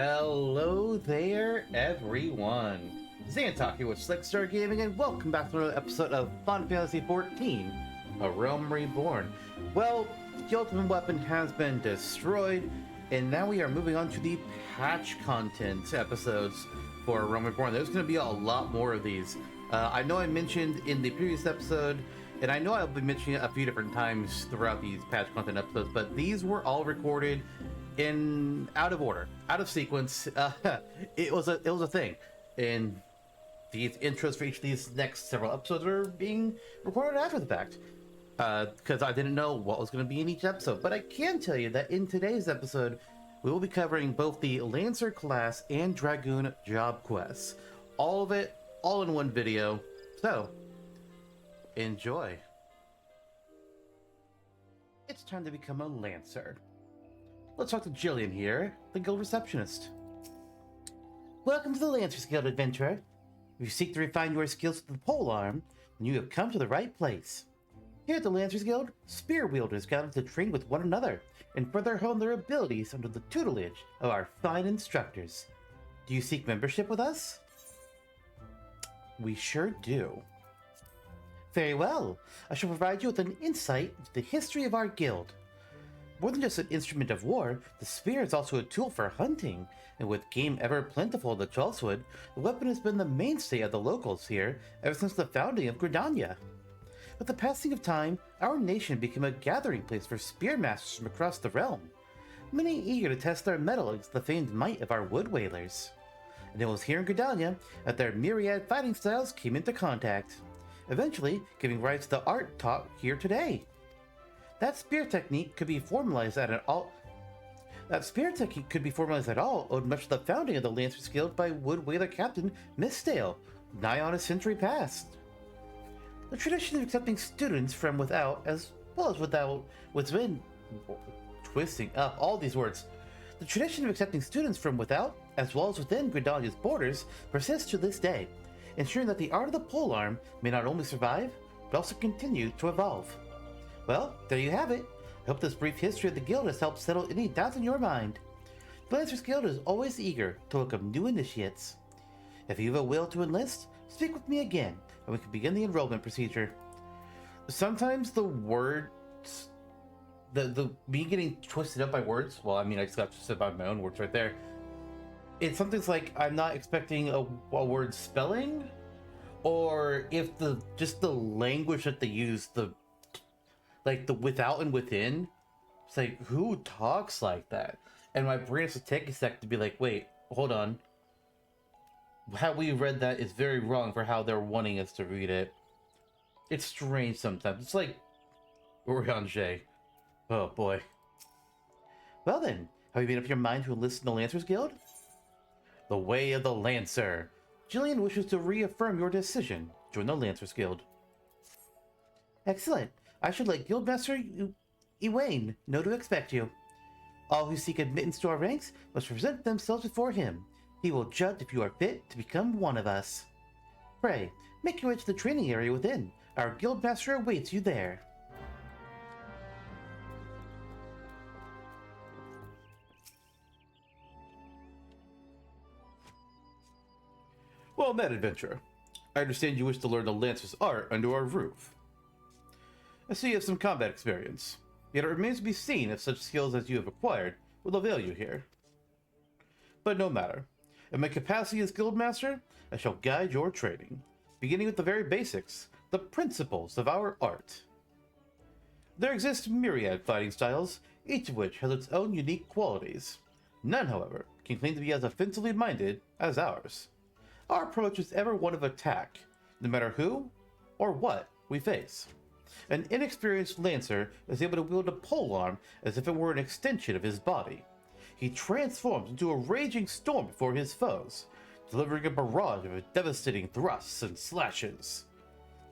Hello there, everyone. Xantok here with Slickstar Gaming, and welcome back to another episode of Final Fantasy XIV, A Realm Reborn. Well, the Ultimate Weapon has been destroyed, and now we are moving on to the patch content episodes for Realm Reborn. There's going to be a lot more of these. I know I mentioned in the previous episode, and I know I'll be mentioning it a few different times throughout these patch content episodes, but these were all recorded in out of order, out of sequence. It was a thing, and these intros for each of these next several episodes are being recorded after the fact, because I didn't know what was going to be in each episode. But I can tell you that in today's episode, we will be covering both the Lancer class and Dragoon job quests, all of it, all in one video. So enjoy. It's time to become a Lancer. Let's talk to Jillian here, the guild receptionist. Welcome to the Lancer's Guild, adventurer. If you seek to refine your skills with the polearm, then you have come to the right place. Here at the Lancer's Guild, spear wielders gather to train with one another and further hone their abilities under the tutelage of our fine instructors. Do you seek membership with us? We sure do. Very well. I shall provide you with an insight into the history of our guild. More than just an instrument of war, the spear is also a tool for hunting, and with game ever plentiful in the Trollswood, the weapon has been the mainstay of the locals here ever since the founding of Gridania. With the passing of time, our nation became a gathering place for spear masters from across the realm, many eager to test their mettle against the famed might of our wood whalers. And it was here in Gridania that their myriad fighting styles came into contact, eventually giving rise to the art taught here today. That spear technique could be formalized at all owed much to the founding of the Lancer's Guild by Wood Whaler Captain Mistale, nigh on a century past. The tradition of accepting students from without, as well as within, twisting up all these words. The tradition of accepting students from without, as well as within Gridania's borders, persists to this day, ensuring that the art of the polearm may not only survive, but also continue to evolve. Well, there you have it. I hope this brief history of the guild has helped settle any doubts in your mind. The Lancer's Guild is always eager to welcome new initiates. If you have a will to enlist, speak with me again, and we can begin the enrollment procedure. Sometimes the words, me getting twisted up by words, well, I mean, I just got twisted by my own words right there. It's something like I'm not expecting a word spelling, or if just the language that they use, the without and within, it's like, who talks like that? And my brain has to take a sec to be like, wait, hold on. How we read that is very wrong for how they're wanting us to read it. It's strange sometimes. It's like Oriange. Oh boy. Well then, have you made up your mind to enlist in the Lancer's Guild? The way of the Lancer. Jillian wishes to reaffirm your decision. Join the Lancer's Guild. Excellent. I should let Guildmaster Ewain know to expect you. All who seek admittance to our ranks must present themselves before him. He will judge if you are fit to become one of us. Pray, make your way to the training area within. Our Guildmaster awaits you there. Well met, adventurer. I understand you wish to learn the Lancer's art under our roof. I see you have some combat experience, yet it remains to be seen if such skills as you have acquired will avail you here. But no matter. In my capacity as Guildmaster, I shall guide your training, beginning with the very basics, the principles of our art. There exist myriad fighting styles, each of which has its own unique qualities. None, however, can claim to be as offensively minded as ours. Our approach is ever one of attack, no matter who or what we face. An inexperienced Lancer is able to wield a polearm as if it were an extension of his body. He transforms into a raging storm before his foes, delivering a barrage of devastating thrusts and slashes.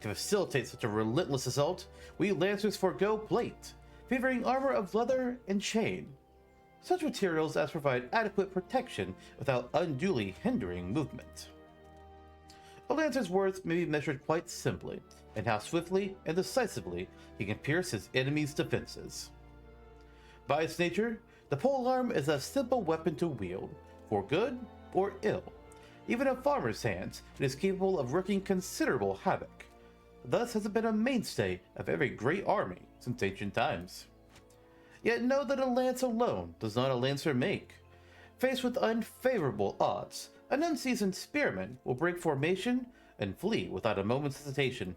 To facilitate such a relentless assault, we Lancers forego plate, favoring armor of leather and chain. Such materials as provide adequate protection without unduly hindering movement. A Lancer's worth may be measured quite simply in how swiftly and decisively he can pierce his enemy's defenses. By its nature, the polearm is a simple weapon to wield, for good or ill. Even in farmers' hands, it is capable of wreaking considerable havoc. Thus has it been a mainstay of every great army since ancient times. Yet know that a lance alone does not a lancer make. Faced with unfavorable odds, an unseasoned spearman will break formation and flee without a moment's hesitation.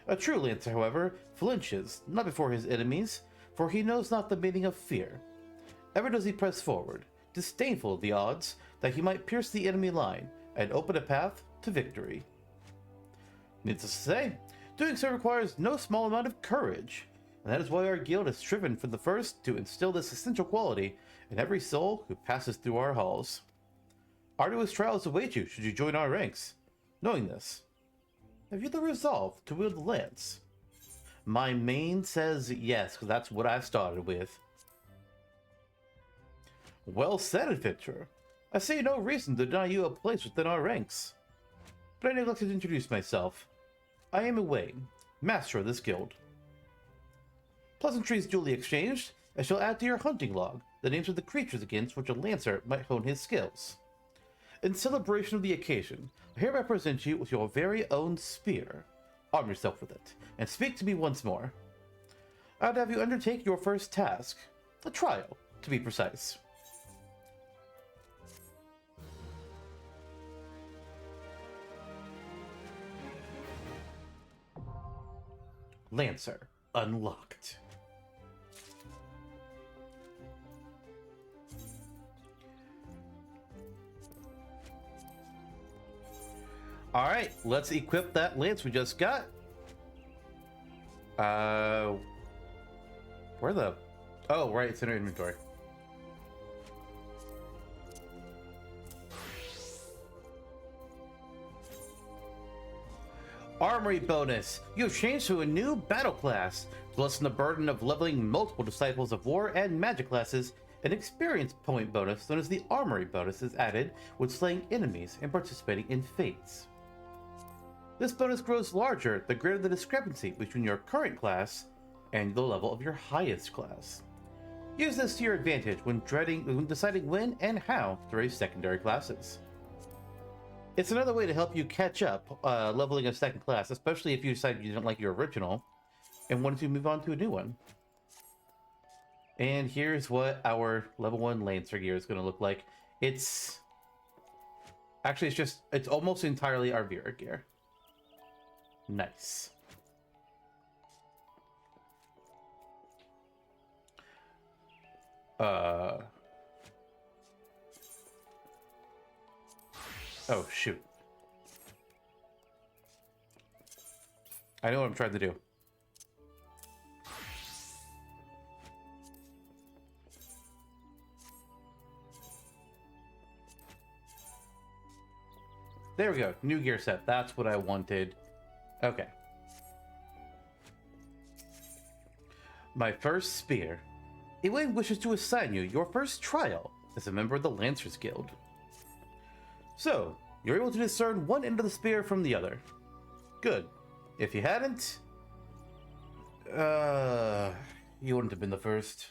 A true lancer, however, flinches not before his enemies, for he knows not the meaning of fear. Ever does he press forward, disdainful of the odds that he might pierce the enemy line and open a path to victory. Needless to say, doing so requires no small amount of courage, and that is why our guild has striven from the first to instill this essential quality in every soul who passes through our halls. Arduous trials await you should you join our ranks. Knowing this, have you the resolve to wield the lance? My main says yes, because that's what I started with. Well said, adventurer. I see no reason to deny you a place within our ranks. But I neglected to introduce myself. I am Wayne, master of this guild. Pleasantries duly exchanged, I shall add to your hunting log the names of the creatures against which a lancer might hone his skills. In celebration of the occasion, I hereby present you with your very own spear. Arm yourself with it, and speak to me once more. I'd have you undertake your first task, a trial, to be precise. Lancer unlocked. Alright, let's equip that lance we just got. Where the... Oh, right, it's in our inventory. Armory bonus! You have changed to a new battle class. To lessen the burden of leveling multiple Disciples of War and Magic classes, an experience point bonus known as the Armory bonus is added when slaying enemies and participating in fates. This bonus grows larger the greater the discrepancy between your current class and the level of your highest class. Use this to your advantage when deciding when and how to raise secondary classes. It's another way to help you catch up leveling a second class, especially if you decide you don't like your original and wanted to move on to a new one. And here's what our level 1 Lancer gear is going to look like. It's almost entirely our Vera gear. Nice. Oh, shoot. I know what I'm trying to do. There we go. New gear set. That's what I wanted. Okay. My first spear. Elaine wishes to assign you your first trial as a member of the Lancers Guild. So, you're able to discern one end of the spear from the other. Good. If you hadn't... you wouldn't have been the first.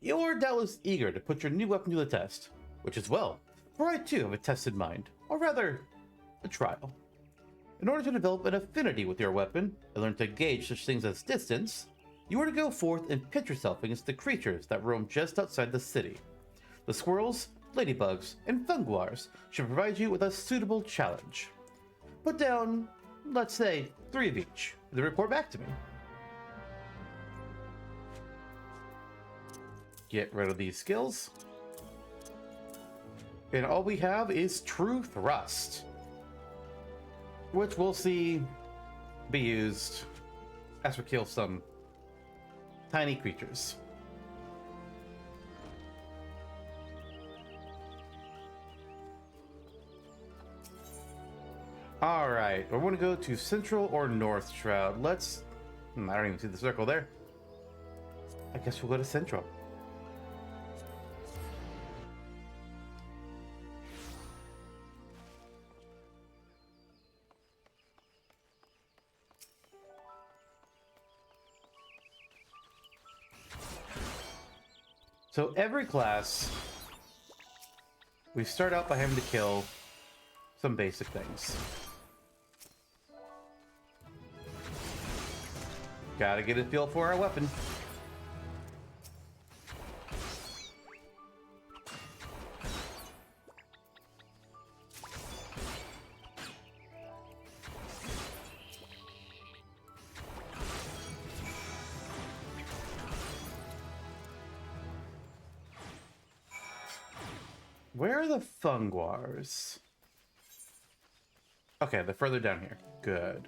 You are doubtless eager to put your new weapon to the test, which is well, for I too have a test in mind, or rather, a trial. In order to develop an affinity with your weapon and learn to gauge such things as distance, you are to go forth and pit yourself against the creatures that roam just outside the city. The squirrels, ladybugs, and funguars should provide you with a suitable challenge. Put down, let's say, 3 of each, then report back to me. Get rid of these skills. And all we have is True Thrust, which we'll see be used as we kill some tiny creatures. Alright, I want to go to Central or North Shroud. Let's... I don't even see the circle there. I guess we'll go to Central. So every class We start out by having to kill some basic things. Gotta get a feel for our weapon. Where are the Funguars? Okay, they're further down here. Good.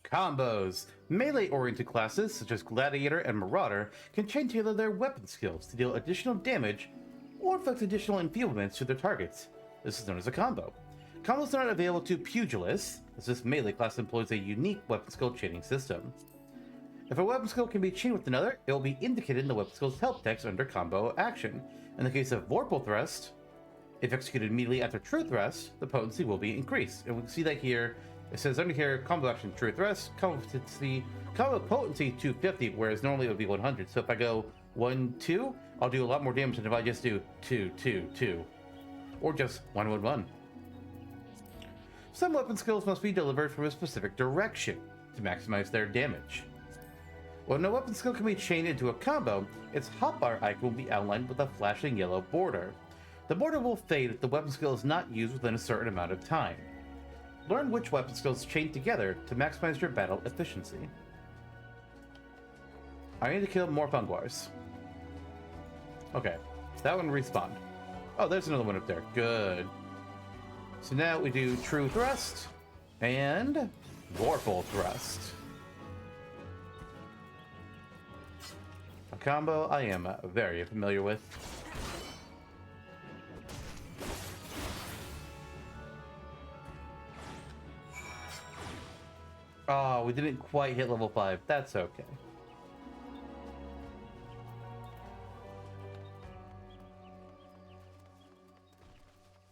Combos. Melee-oriented classes, such as Gladiator and Marauder, can chain together their weapon skills to deal additional damage or inflict additional enfeeblements to their targets. This is known as a combo. Combos are not available to Pugilists, as this melee class employs a unique weapon skill chaining system. If a weapon skill can be chained with another, it will be indicated in the weapon skill's help text under combo action. In the case of Vorpal Thrust, if executed immediately after True Thrust, the potency will be increased. And we can see that here. It says under here, combo action True Thrust, combo potency 250, whereas normally it would be 100. So if I go 1, 2, I'll do a lot more damage than if I just do 2, 2, 2. Or just 1, 1, 1. Some weapon skills must be delivered from a specific direction to maximize their damage. When a weapon skill can be chained into a combo, its hotbar icon will be outlined with a flashing yellow border. The border will fade if the weapon skill is not used within a certain amount of time. Learn which weapon skills chain together to maximize your battle efficiency. I need to kill more Funguars. Okay, that one respawned. Oh, there's another one up there. Good. So now we do True Thrust and Vorpal Thrust. A combo I am very familiar with. Oh, we didn't quite hit level 5. That's okay.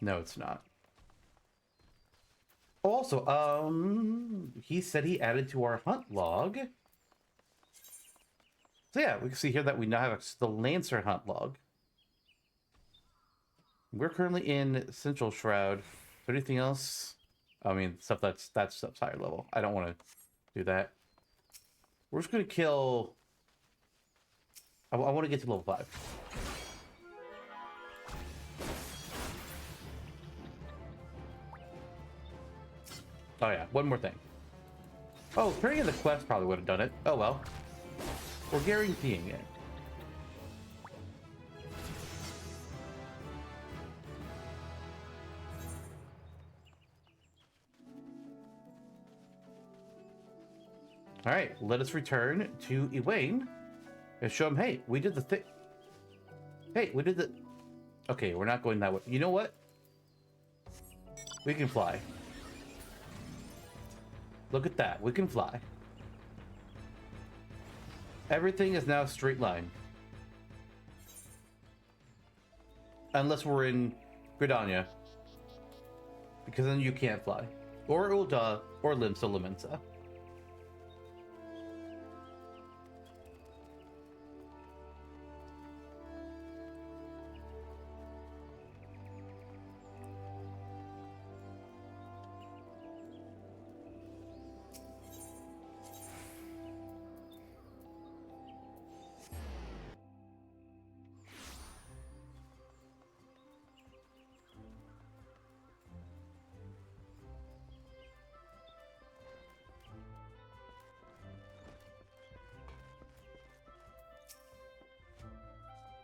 No, it's not. Also, he said he added to our hunt log. So yeah, we can see here that we now have the Lancer hunt log. We're currently in Central Shroud. Is there anything else? I mean, that stuff's higher level. I don't want to do that. We're just going to kill... I want to get to level 5. Oh yeah, one more thing. Oh, turning in the quest probably would have done it. Oh well. We're guaranteeing it. Alright, let us return to Egwene and show him, hey, we did the thing. Hey, we did the... Okay, we're not going that way. You know what? We can fly. Look at that. We can fly. Everything is now straight line. Unless we're in Gridania. Because then you can't fly. Or Ul'dah, or Limsa Lamensa.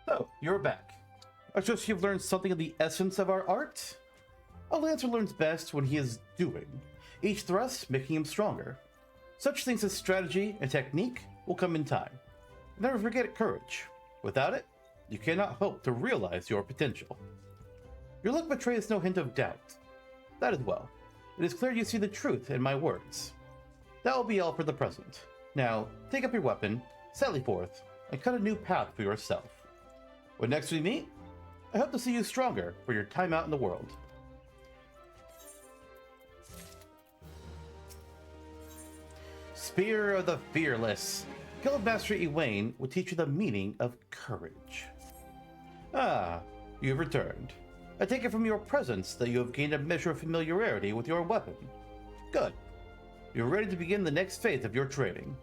So, you're back. I trust you've learned something of the essence of our art? A Lancer learns best when he is doing, each thrust making him stronger. Such things as strategy and technique will come in time. Never forget courage. Without it, you cannot hope to realize your potential. Your look betrays no hint of doubt. That is well. It is clear you see the truth in my words. That will be all for the present. Now, take up your weapon, sally forth, and cut a new path for yourself. When next we meet, I hope to see you stronger for your time out in the world. Spear of the Fearless. Guildmaster Egwene will teach you the meaning of courage. Ah, you have returned. I take it from your presence that you have gained a measure of familiarity with your weapon. Good. You are ready to begin the next phase of your training.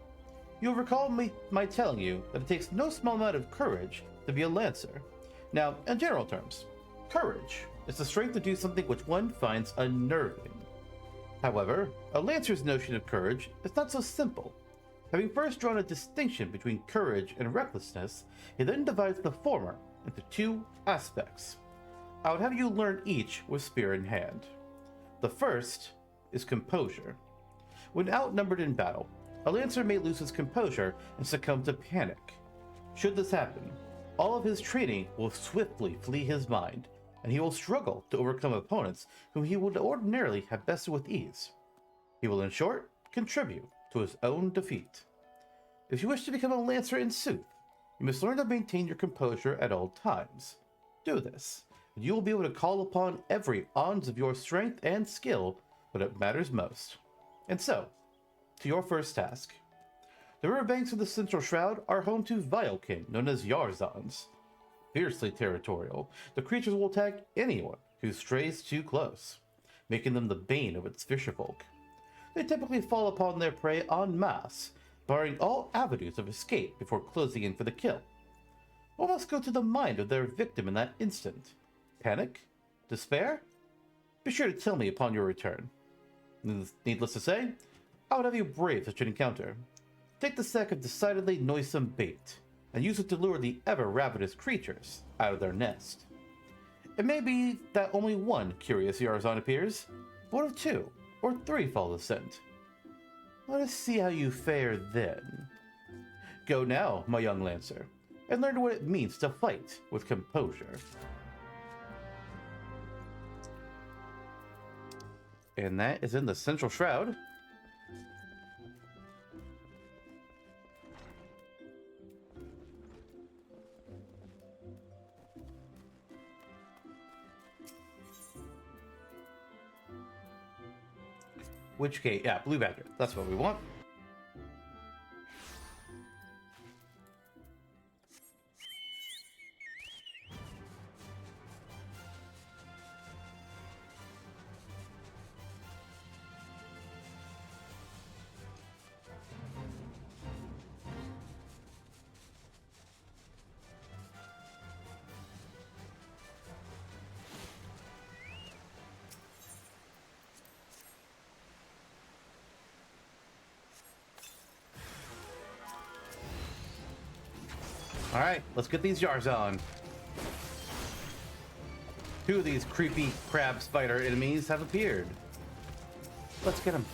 You'll recall my telling you that it takes no small amount of courage to be a Lancer. Now, in general terms, courage is the strength to do something which one finds unnerving. However, a Lancer's notion of courage is not so simple. Having first drawn a distinction between courage and recklessness, he then divides the former into two aspects. I would have you learn each with spear in hand. The first is composure. When outnumbered in battle, a Lancer may lose his composure and succumb to panic. Should this happen, all of his training will swiftly flee his mind, and he will struggle to overcome opponents whom he would ordinarily have bested with ease. He will, in short, contribute to his own defeat. If you wish to become a Lancer in sooth, you must learn to maintain your composure at all times. Do this, and you will be able to call upon every ounce of your strength and skill when it matters most. And so, to your first task. The riverbanks of the Central Shroud are home to Vilekin, known as Yarzons. Fiercely territorial, the creatures will attack anyone who strays too close, making them the bane of its fisherfolk. They typically fall upon their prey en masse, barring all avenues of escape before closing in for the kill. What must go to the mind of their victim in that instant? Panic? Despair? Be sure to tell me upon your return. Needless to say, I would have you brave such an encounter. Take the sack of decidedly noisome bait, and use it to lure the ever-ravenous creatures out of their nest. It may be that only one curious Yarzon appears, but what if two or three follow the scent? Let us see how you fare then. Go now, my young Lancer, and learn what it means to fight with composure. And that is in the Central Shroud. Which gate? Yeah, Blue Badger. That's what we want. Alright, let's get these Yarzon. Two of these creepy crab spider enemies have appeared. Let's get them.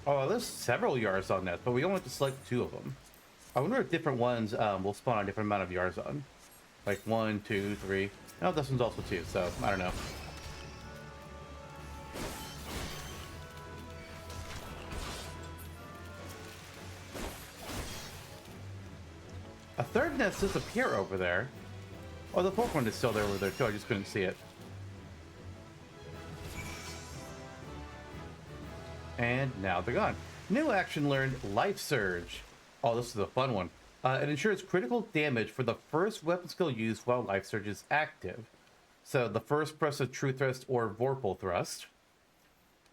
Oh, there's several Yarzon nests, but we only have to select two of them. I wonder if different ones will spawn a different amount of Yarzon. Like 1, 2, 3. Oh, this one's also 2, so I don't know. A third nest disappear over there. Oh, the fourth one is still there over there too. I just couldn't see it. And now they're gone. New action learned, Life Surge. Oh, this is a fun one. It ensures critical damage for the first weapon skill used while Life Surge is active. So the first press of True Thrust or Vorpal Thrust.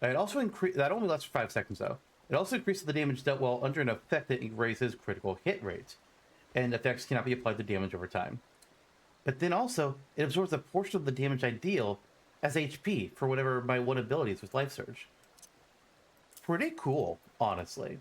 It also that only lasts for 5 seconds though. It also increases the damage dealt while under an effect that raises critical hit rate. And effects cannot be applied to damage over time. But then also, it absorbs a portion of the damage I deal as HP for whatever my one ability is with Life Surge. Pretty cool, honestly.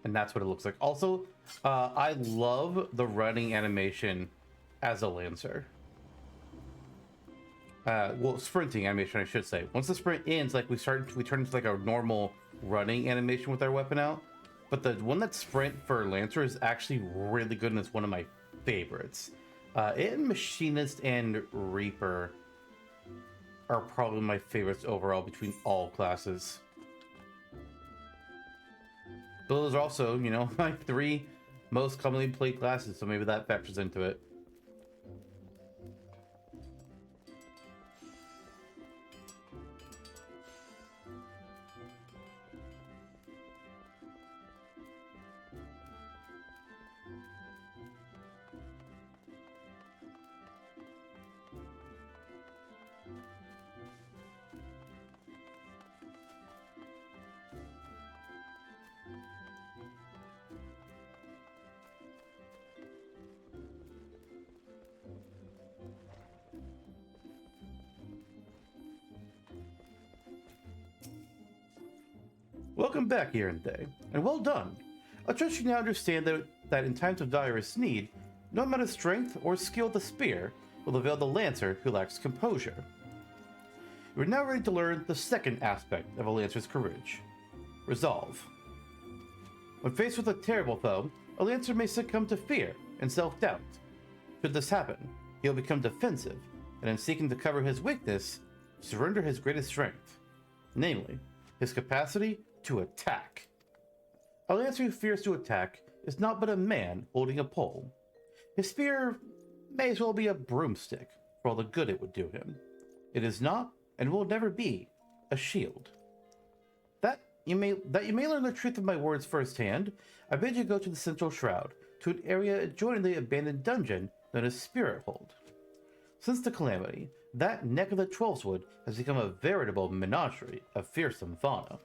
and that's what it looks like. Also, I love the running animation as a Lancer. Well, sprinting animation, I should say. Once the sprint ends, like we turn into like a normal running animation with our weapon out. But the one that's sprint for Lancer is actually really good, and it's one of my favorites. It and Machinist and Reaper are probably my favorites overall between all classes. Those are also, you know, my 3 most commonly played classes, so maybe that factors into it. Welcome back, Day, and well done. I trust you now understand that in times of direst need, no amount of strength or skill with the spear will avail the Lancer who lacks composure. You are now ready to learn the second aspect of a Lancer's courage: resolve. When faced with a terrible foe, a Lancer may succumb to fear and self-doubt. Should this happen, he will become defensive, and in seeking to cover his weakness, surrender his greatest strength, namely, his capacity to attack. A Lancer who fears to attack is not but a man holding a pole. His spear may as well be a broomstick for all the good it would do him. It is not, and will never be, a shield. That you may learn the truth of my words firsthand, I bid you go to the Central Shroud, to an area adjoining the abandoned dungeon known as Spirit Hold. Since the calamity, that neck of the Twelveswood has become a veritable menagerie of fearsome fauna.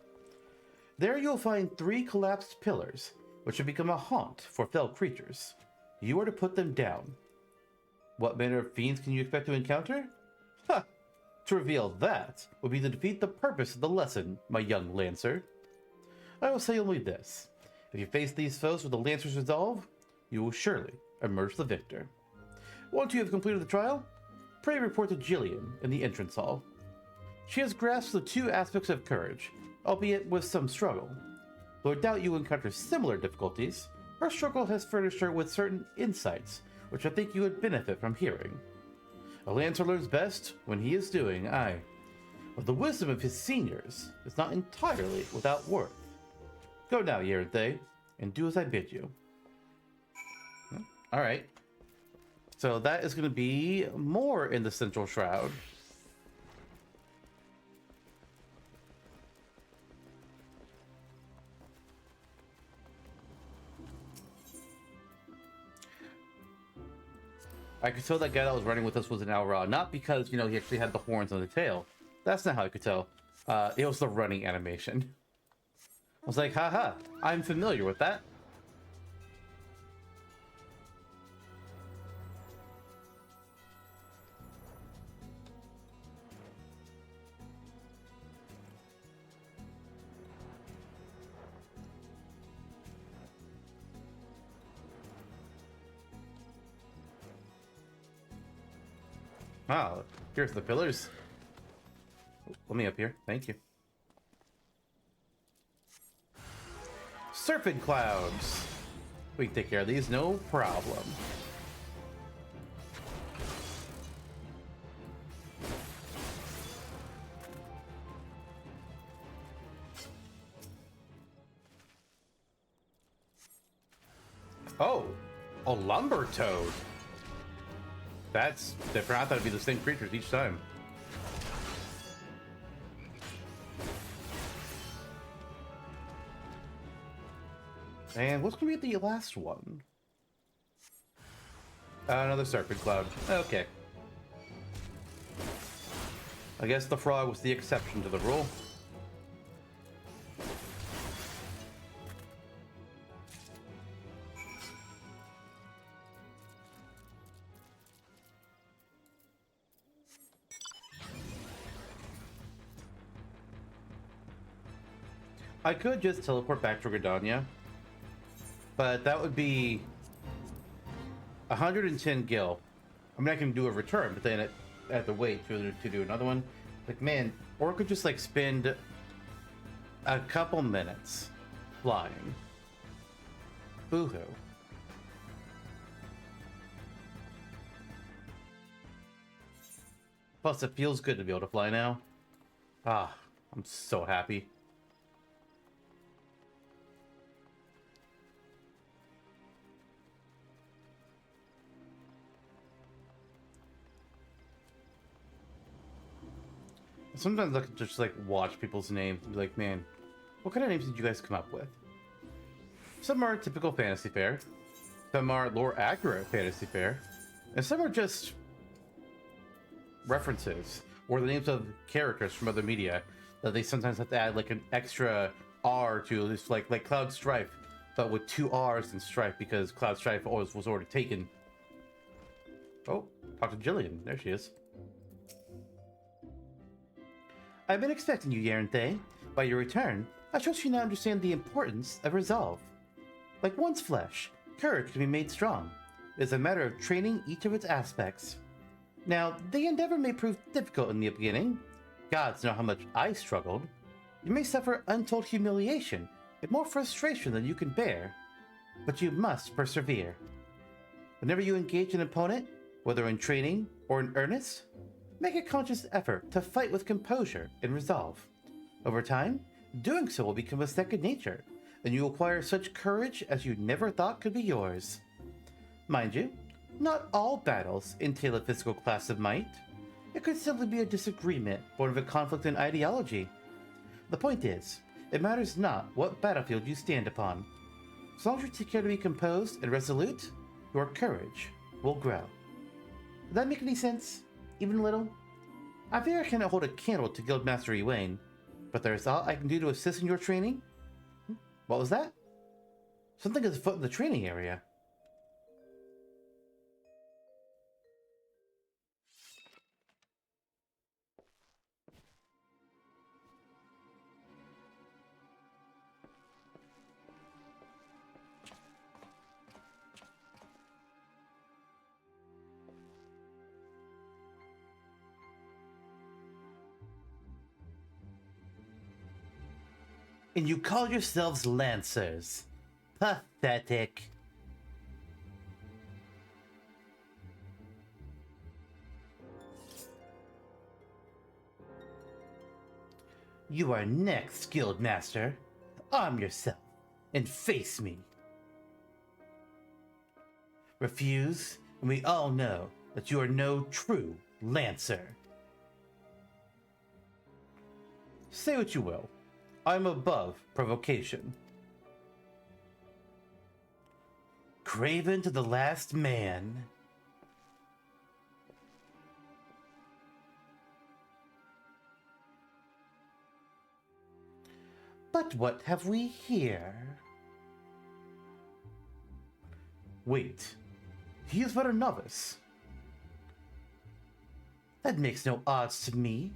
There you'll find 3 collapsed pillars, which have become a haunt for fell creatures. You are to put them down. What manner of fiends can you expect to encounter? Ha! To reveal that would be to defeat the purpose of the lesson, my young Lancer. I will say only this: if you face these foes with the Lancer's resolve, you will surely emerge the victor. Once you have completed the trial, pray report to Jillian in the entrance hall. She has grasped the 2 aspects of courage, albeit with some struggle. Though I doubt you encounter similar difficulties, her struggle has furnished her with certain insights, which I think you would benefit from hearing. A Lancer learns best when he is doing, aye. But the wisdom of his seniors is not entirely without worth. Go now, Yerinthe, and do as I bid you. Alright. So that is going to be more in the Central Shroud. I could tell that guy that was running with us was an Alra, not because, you know, he actually had the horns on the tail. That's not how I could tell. It was the running animation. I was like, haha, I'm familiar with that. Wow, here's the pillars. Let me up here. Thank you. Serpent clouds. We can take care of these, no problem. Oh, a lumber toad. That's different. I thought it'd be the same creatures each time. And what's gonna be the last one? Another serpent cloud. Okay. I guess the frog was the exception to the rule. I could just teleport back to Gridania, But that would be 110 gil. I mean, I can do a return, but then I have to wait to do another one. Like, man, or I could just like spend a couple minutes flying. Boo-hoo. Plus, it feels good to be able to fly now. Ah, I'm so happy. Sometimes I can just like watch people's names and be like, man, what kind of names did you guys come up with? Some are typical fantasy fare, some are lore accurate fantasy fare, and some are just references or the names of characters from other media that they sometimes have to add like an extra R to. It's like Cloud Strife, but with 2 R's in Strife because Cloud Strife always was already taken. Oh, talk to Jillian. There she is. I've been expecting you, Yaranthe. By your return, I trust you now understand the importance of resolve. Like one's flesh, courage can be made strong. It is a matter of training each of its aspects. Now, the endeavor may prove difficult in the beginning. Gods know how much I struggled. You may suffer untold humiliation and more frustration than you can bear, but you must persevere. Whenever you engage an opponent, whether in training or in earnest, make a conscious effort to fight with composure and resolve. Over time, doing so will become a second nature, and you acquire such courage as you never thought could be yours. Mind you, not all battles entail a physical class of might. It could simply be a disagreement born of a conflict in ideology. The point is, it matters not what battlefield you stand upon. As long as you take care to be composed and resolute, your courage will grow. Does that make any sense? Even a little? I fear I cannot hold a candle to Guildmaster Ewain, but there is all I can do to assist in your training. What was that? Something is afoot in the training area. And you call yourselves Lancers. Pathetic. You are next, Guildmaster. Arm yourself and face me. Refuse, and we all know that you are no true Lancer. Say what you will. I'm above provocation. Craven to the last man. But what have we here? Wait, he is but a novice. That makes no odds to me.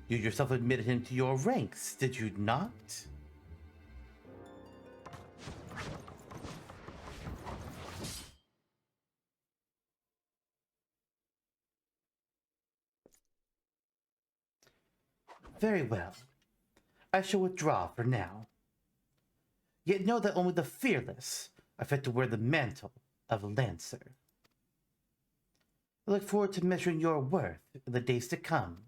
You yourself admitted him to your ranks, did you not? Very well. I shall withdraw for now. Yet know that only the fearless are fit to wear the mantle of Lancer. I look forward to measuring your worth in the days to come.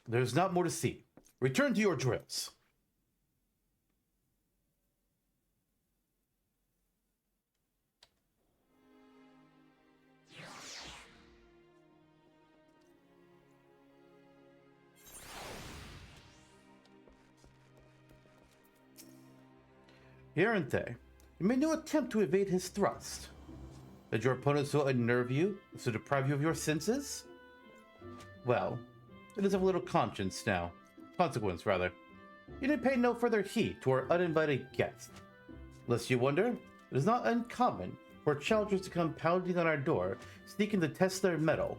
There's not more to see. Return to your drills. Yaranthe, you made no attempt to evade his thrust. Did your opponent so unnerve you as to deprive you of your senses? Well, it is of little conscience now. Consequence, rather. You did pay no further heed to our uninvited guest. Lest you wonder, it is not uncommon for challengers to come pounding on our door, seeking to test their mettle.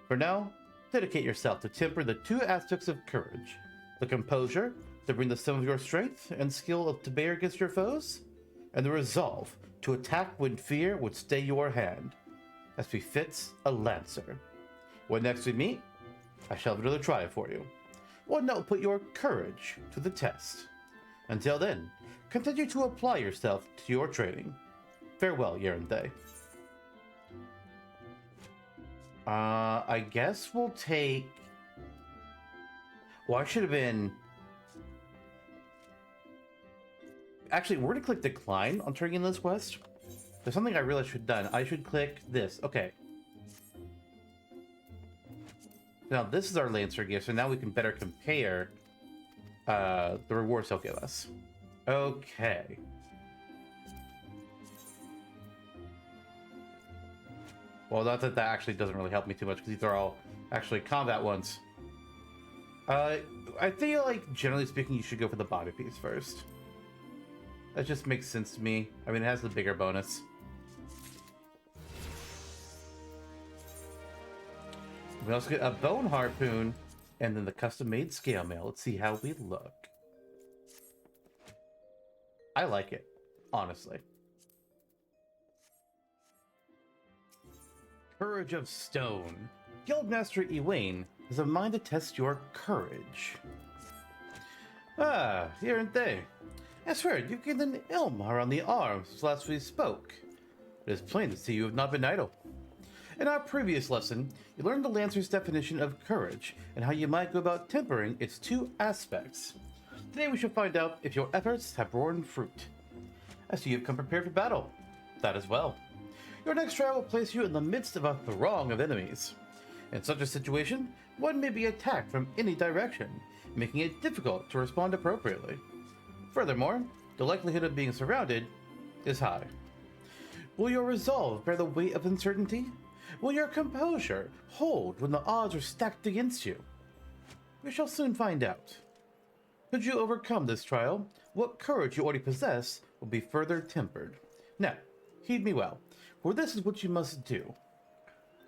For now, dedicate yourself to temper the two aspects of courage: the composure to bring the sum of your strength and skill to bear against your foes, and the resolve to attack when fear would stay your hand, as befits a Lancer. When next we meet, I shall have another try for you, one that will put your courage to the test. Until then, continue to apply yourself to your training. Farewell, Yeranthe. I guess we'll take... Well, I should have been... Actually, we're going to click decline on turning in this quest. There's something I realized I should have done. I should click this. Okay. Now, this is our Lancer gift, so now we can better compare the rewards he'll give us. Okay. Well, not that actually doesn't really help me too much, because these are all actually combat ones. I feel like, generally speaking, you should go for the body piece first. That just makes sense to me. I mean, it has the bigger bonus. We also get a bone harpoon, and then the custom-made scale mail. Let's see how we look. I like it, honestly. Courage of Stone. Guildmaster Ewain has a mind to test your courage. Ah, here and there. I swear, you've gained an ilm around the arm since last we spoke. It is plain to see you have not been idle. In our previous lesson, you learned the Lancer's definition of courage and how you might go about tempering its two aspects. Today we shall find out if your efforts have borne fruit. I see you've come prepared for battle. That as well. Your next trial will place you in the midst of a throng of enemies. In such a situation, one may be attacked from any direction, making it difficult to respond appropriately. Furthermore, the likelihood of being surrounded is high. Will your resolve bear the weight of uncertainty? Will your composure hold when the odds are stacked against you? We shall soon find out. Could you overcome this trial, what courage you already possess will be further tempered. Now, heed me well, for this is what you must do.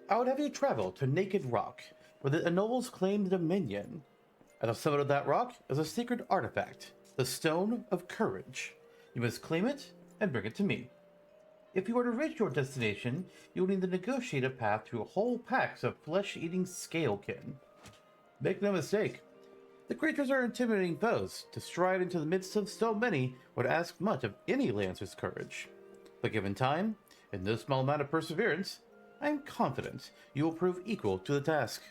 I would have you travel to Naked Rock, where the Anoles claim dominion. At the summit of that rock is a secret artifact, the Stone of Courage. You must claim it and bring it to me. If you are to reach your destination, you will need to negotiate a path through whole packs of flesh-eating scalekin. Make no mistake, the creatures are intimidating foes. To stride into the midst of so many would ask much of any Lancer's courage. But given time, and no small amount of perseverance, I am confident you will prove equal to the task.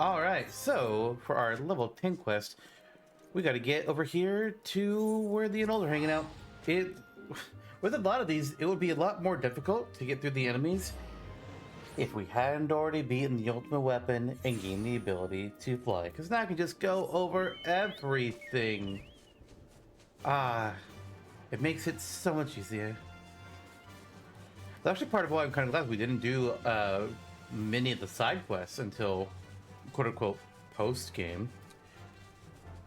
Alright, so for our level 10 quest, we gotta get over here to where the Anoles are hanging out. With a lot of these, it would be a lot more difficult to get through the enemies if we hadn't already beaten the Ultima Weapon and gained the ability to fly. Because now I can just go over everything. It makes it so much easier. That's actually part of why I'm kind of glad we didn't do many of the side quests until quote-unquote post-game.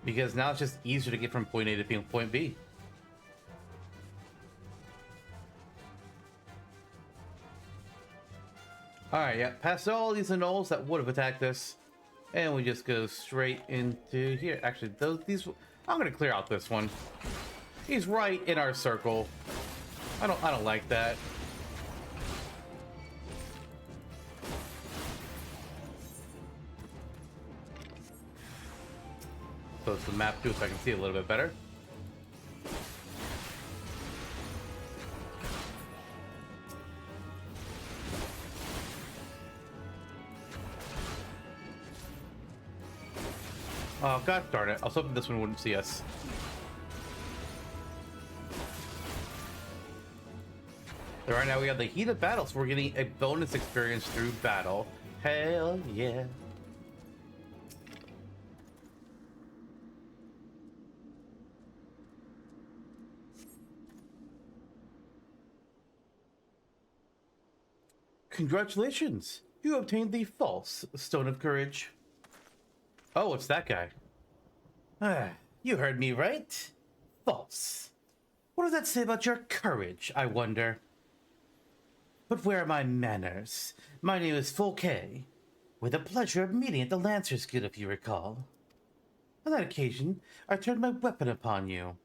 Because now it's just easier to get from point A to point B. Alright, yeah, past all these Anoles that would have attacked us. And we just go straight into here. Actually, I'm gonna clear out this one. He's right in our circle. I don't like that. Close the map too so I can see a little bit better. Oh, god darn it. I was hoping this one wouldn't see us. So right now we have the heat of battle, so we're getting a bonus experience through battle. Hell yeah. Congratulations! You obtained the false Stone of Courage. Oh, it's that guy. You heard me right. False. What does that say about your courage, I wonder? But where are my manners? My name is Folke, with the pleasure of meeting at the Lancer's Guild, if you recall. On that occasion, I turned my weapon upon you,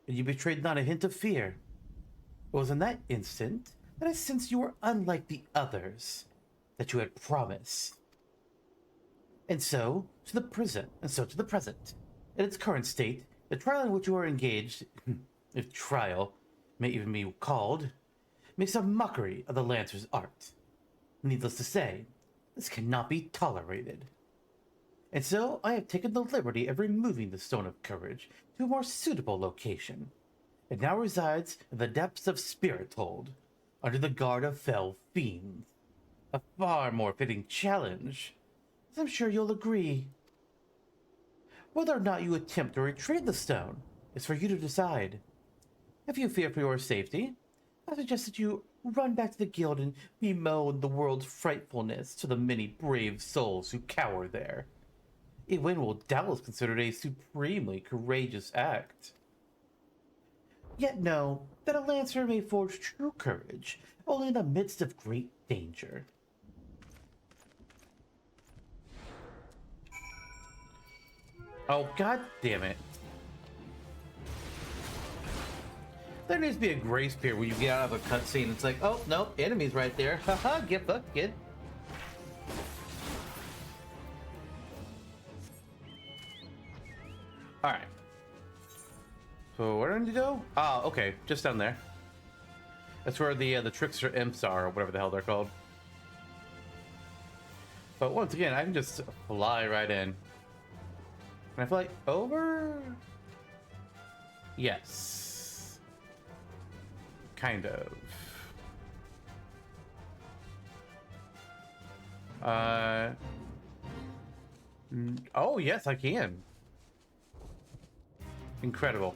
and you betrayed not a hint of fear. It was in that instant that I sensed you were unlike the others, that you had promise. And so to the present. In its current state, the trial in which you are engaged, if trial may even be called, makes a mockery of the Lancer's art. Needless to say, this cannot be tolerated. And so I have taken the liberty of removing the Stone of Courage to a more suitable location. It now resides in the depths of Spirithold, under the guard of fell fiends. A far more fitting challenge, as I'm sure you'll agree. Whether or not you attempt to retrieve the stone is for you to decide. If you fear for your safety, I suggest that you run back to the guild and bemoan the world's frightfulness to the many brave souls who cower there. A win will doubtless consider it a supremely courageous act. Yet know that a Lancer may forge true courage only in the midst of great danger. Oh, god damn it. There needs to be a grace period when you get out of a cutscene. It's like, oh, no, enemy's right there. Haha, get fucked, kid. Alright. So where do I need to go? Ah, okay, just down there. That's where the trickster imps are, or whatever the hell they're called. But once again, I can just fly right in. Can I fly over? Yes. Kind of. Oh, yes, I can. Incredible.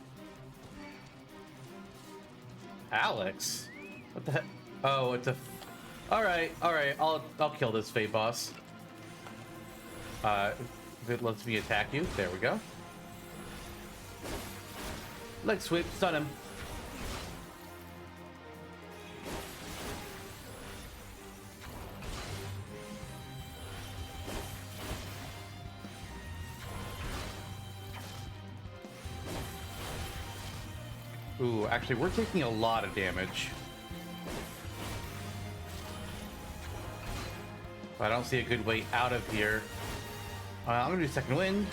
Alex? What the heck? Oh, it's a... Alright, I'll kill this Fate boss. If it lets me attack you, there we go. Leg sweep, stun him. Ooh, actually, we're taking a lot of damage. I don't see a good way out of here. I'm gonna do second wind.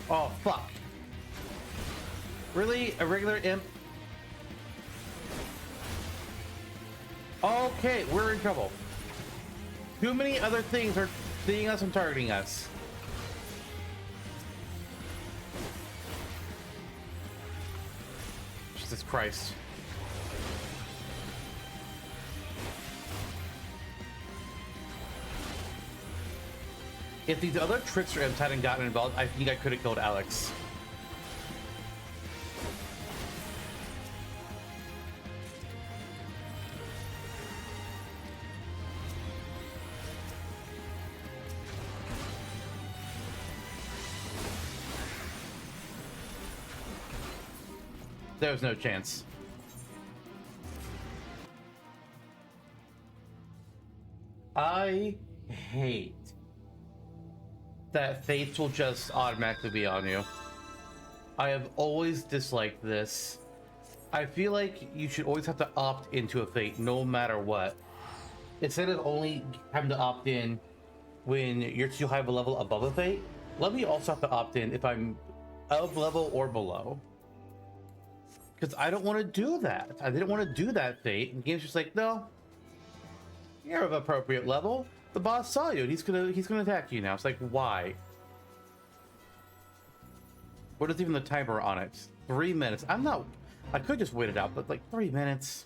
Oh, fuck. Really? A regular imp? Okay, we're in trouble. Too many other things are seeing us and targeting us. Jesus Christ. If these other trickster imps hadn't gotten involved, I think I could have killed Alex. There was no chance. I hate that fates will just automatically be on you. I have always disliked this. I feel like you should always have to opt into a fate no matter what. Instead of only having to opt in when you're too high of a level above a fate, let me also have to opt in if I'm of level or below. Because I don't want to do that. I didn't want to do that fate. And the game's just like, no, you're of appropriate level. The boss saw you and he's gonna attack you now. It's like, why? What is even the timer on it? 3 minutes. I could just wait it out, but like 3 minutes.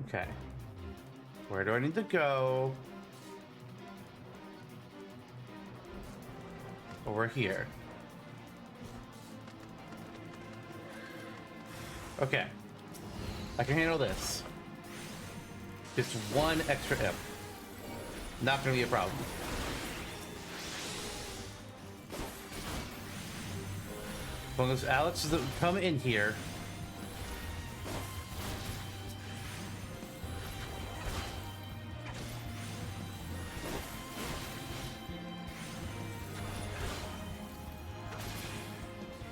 Okay. Where do I need to go? Over here. Okay. I can handle this. Just one extra imp. Not gonna be a problem. As long as Alex doesn't come in here.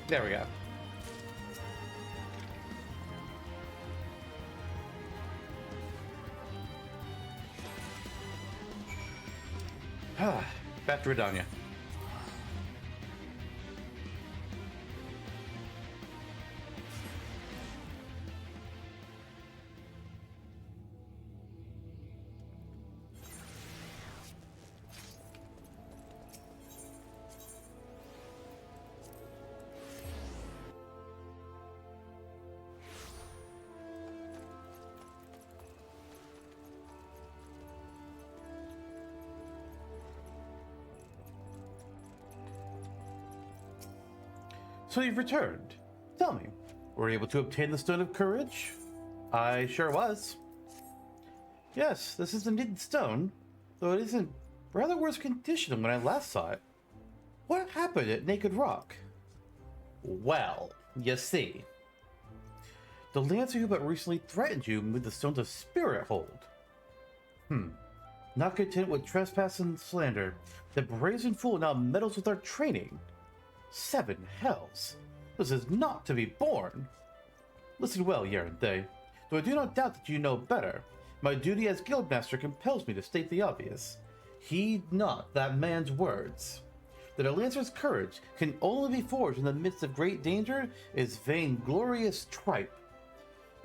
There we go. Back to Redania. So you've returned. Tell me, were you able to obtain the Stone of Courage? I sure was. Yes, this is indeed stone, though it is in rather worse condition than when I last saw it. What happened at Naked Rock? Well, you see, the Lancer who but recently threatened you with the Stones of Spirit hold. Not content with trespass and slander, the brazen fool now meddles with our training. 7 hells! This is not to be borne! Listen well, Yaranthe, though I do not doubt that you know better. My duty as Guildmaster compels me to state the obvious. Heed not that man's words. That a Lancer's courage can only be forged in the midst of great danger is vainglorious tripe.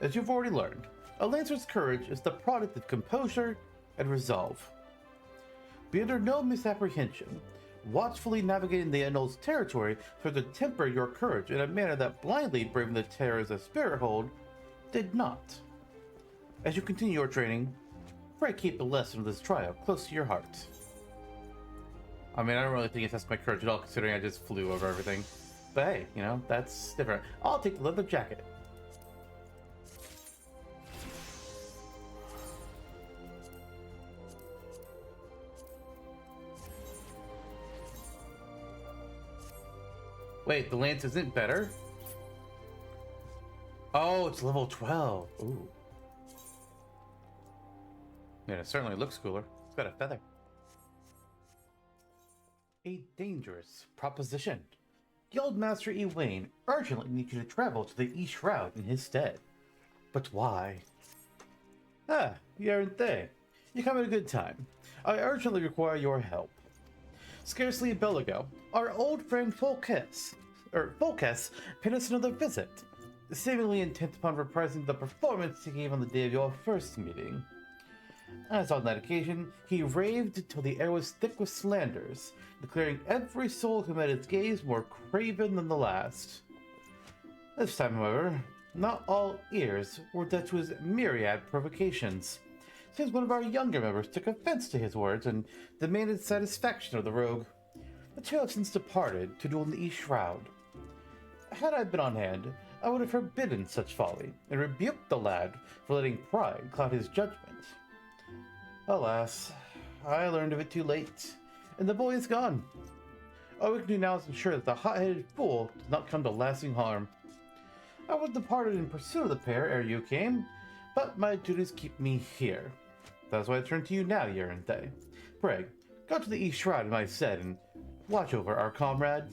As you've already learned, a Lancer's courage is the product of composure and resolve. Be under no misapprehension. Watchfully navigating the Annul's territory so to temper your courage in a manner that blindly braving the terrors of Spirit Hold did not. As you continue your training, pray keep the lesson of this trial close to your heart. I mean, I don't really think it tests my courage at all, considering I just flew over everything. But hey, you know, that's different. I'll take the leather jacket. Wait, the lance isn't better? Oh, it's level 12. Ooh. Yeah, it certainly looks cooler. It's got a feather. A dangerous proposition. Guildmaster Ewain urgently needs you to travel to the East Shroud in his stead. But why? Ah, Yaranthe. You come at a good time. I urgently require your help. Scarcely a bell ago, our old friend Volkes paid us another visit, seemingly intent upon reprising the performance he gave on the day of your first meeting. As on that occasion, he raved till the air was thick with slanders, declaring every soul who met his gaze more craven than the last. This time, however, not all ears were deaf to his myriad provocations, since one of our younger members took offense to his words and demanded satisfaction of the rogue. The two have since departed to duel in the East Shroud. Had I been on hand, I would have forbidden such folly and rebuked the lad for letting pride cloud his judgment. Alas, I learned of it too late, and the boy is gone. All we can do now is ensure that the hot-headed fool does not come to lasting harm. I would have departed in pursuit of the pair ere you came, but my duties keep me here. That's why I turn to you now, Yaranthe. Pray, go to the East Shroud, as I said, and watch over our comrade.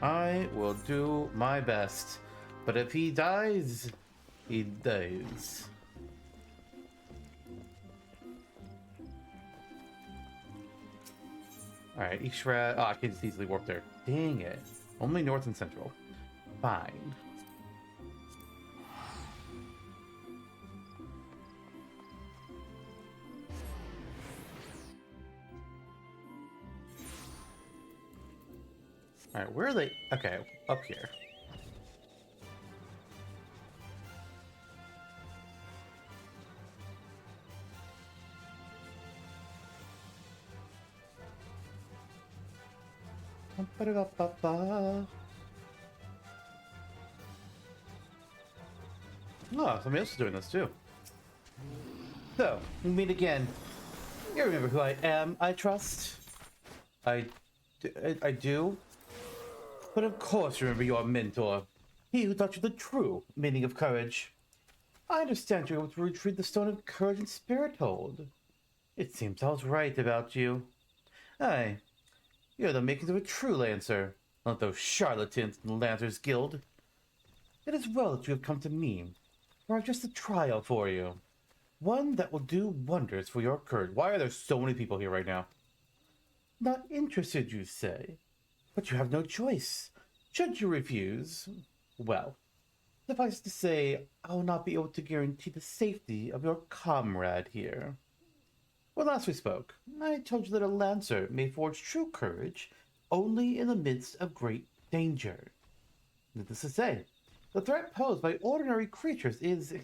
I will do my best, but if he dies, he dies. Alright, East Shroud. Oh, I can just easily warp there. Dang it. Only north and central. Fine. Alright, where are they? Okay, up here. Oh, somebody else is doing this too. So, we meet again. You remember who I am, I trust? I do. But of course remember your mentor. He who taught you the true meaning of courage. I understand you're able to retrieve the Stone of Courage and Spirit Hold. It seems I was right about you. Aye, you're the makings of a true Lancer, not those charlatans in the Lancers Guild. It is well that you have come to me, for I've just a trial for you. One that will do wonders for your courage. Why are there so many people here right now? Not interested, you say? But you have no choice. Should you refuse, well, suffice to say, I will not be able to guarantee the safety of your comrade here. When last we spoke, I told you that a Lancer may forge true courage only in the midst of great danger. Needless to say, the threat posed by ordinary creatures is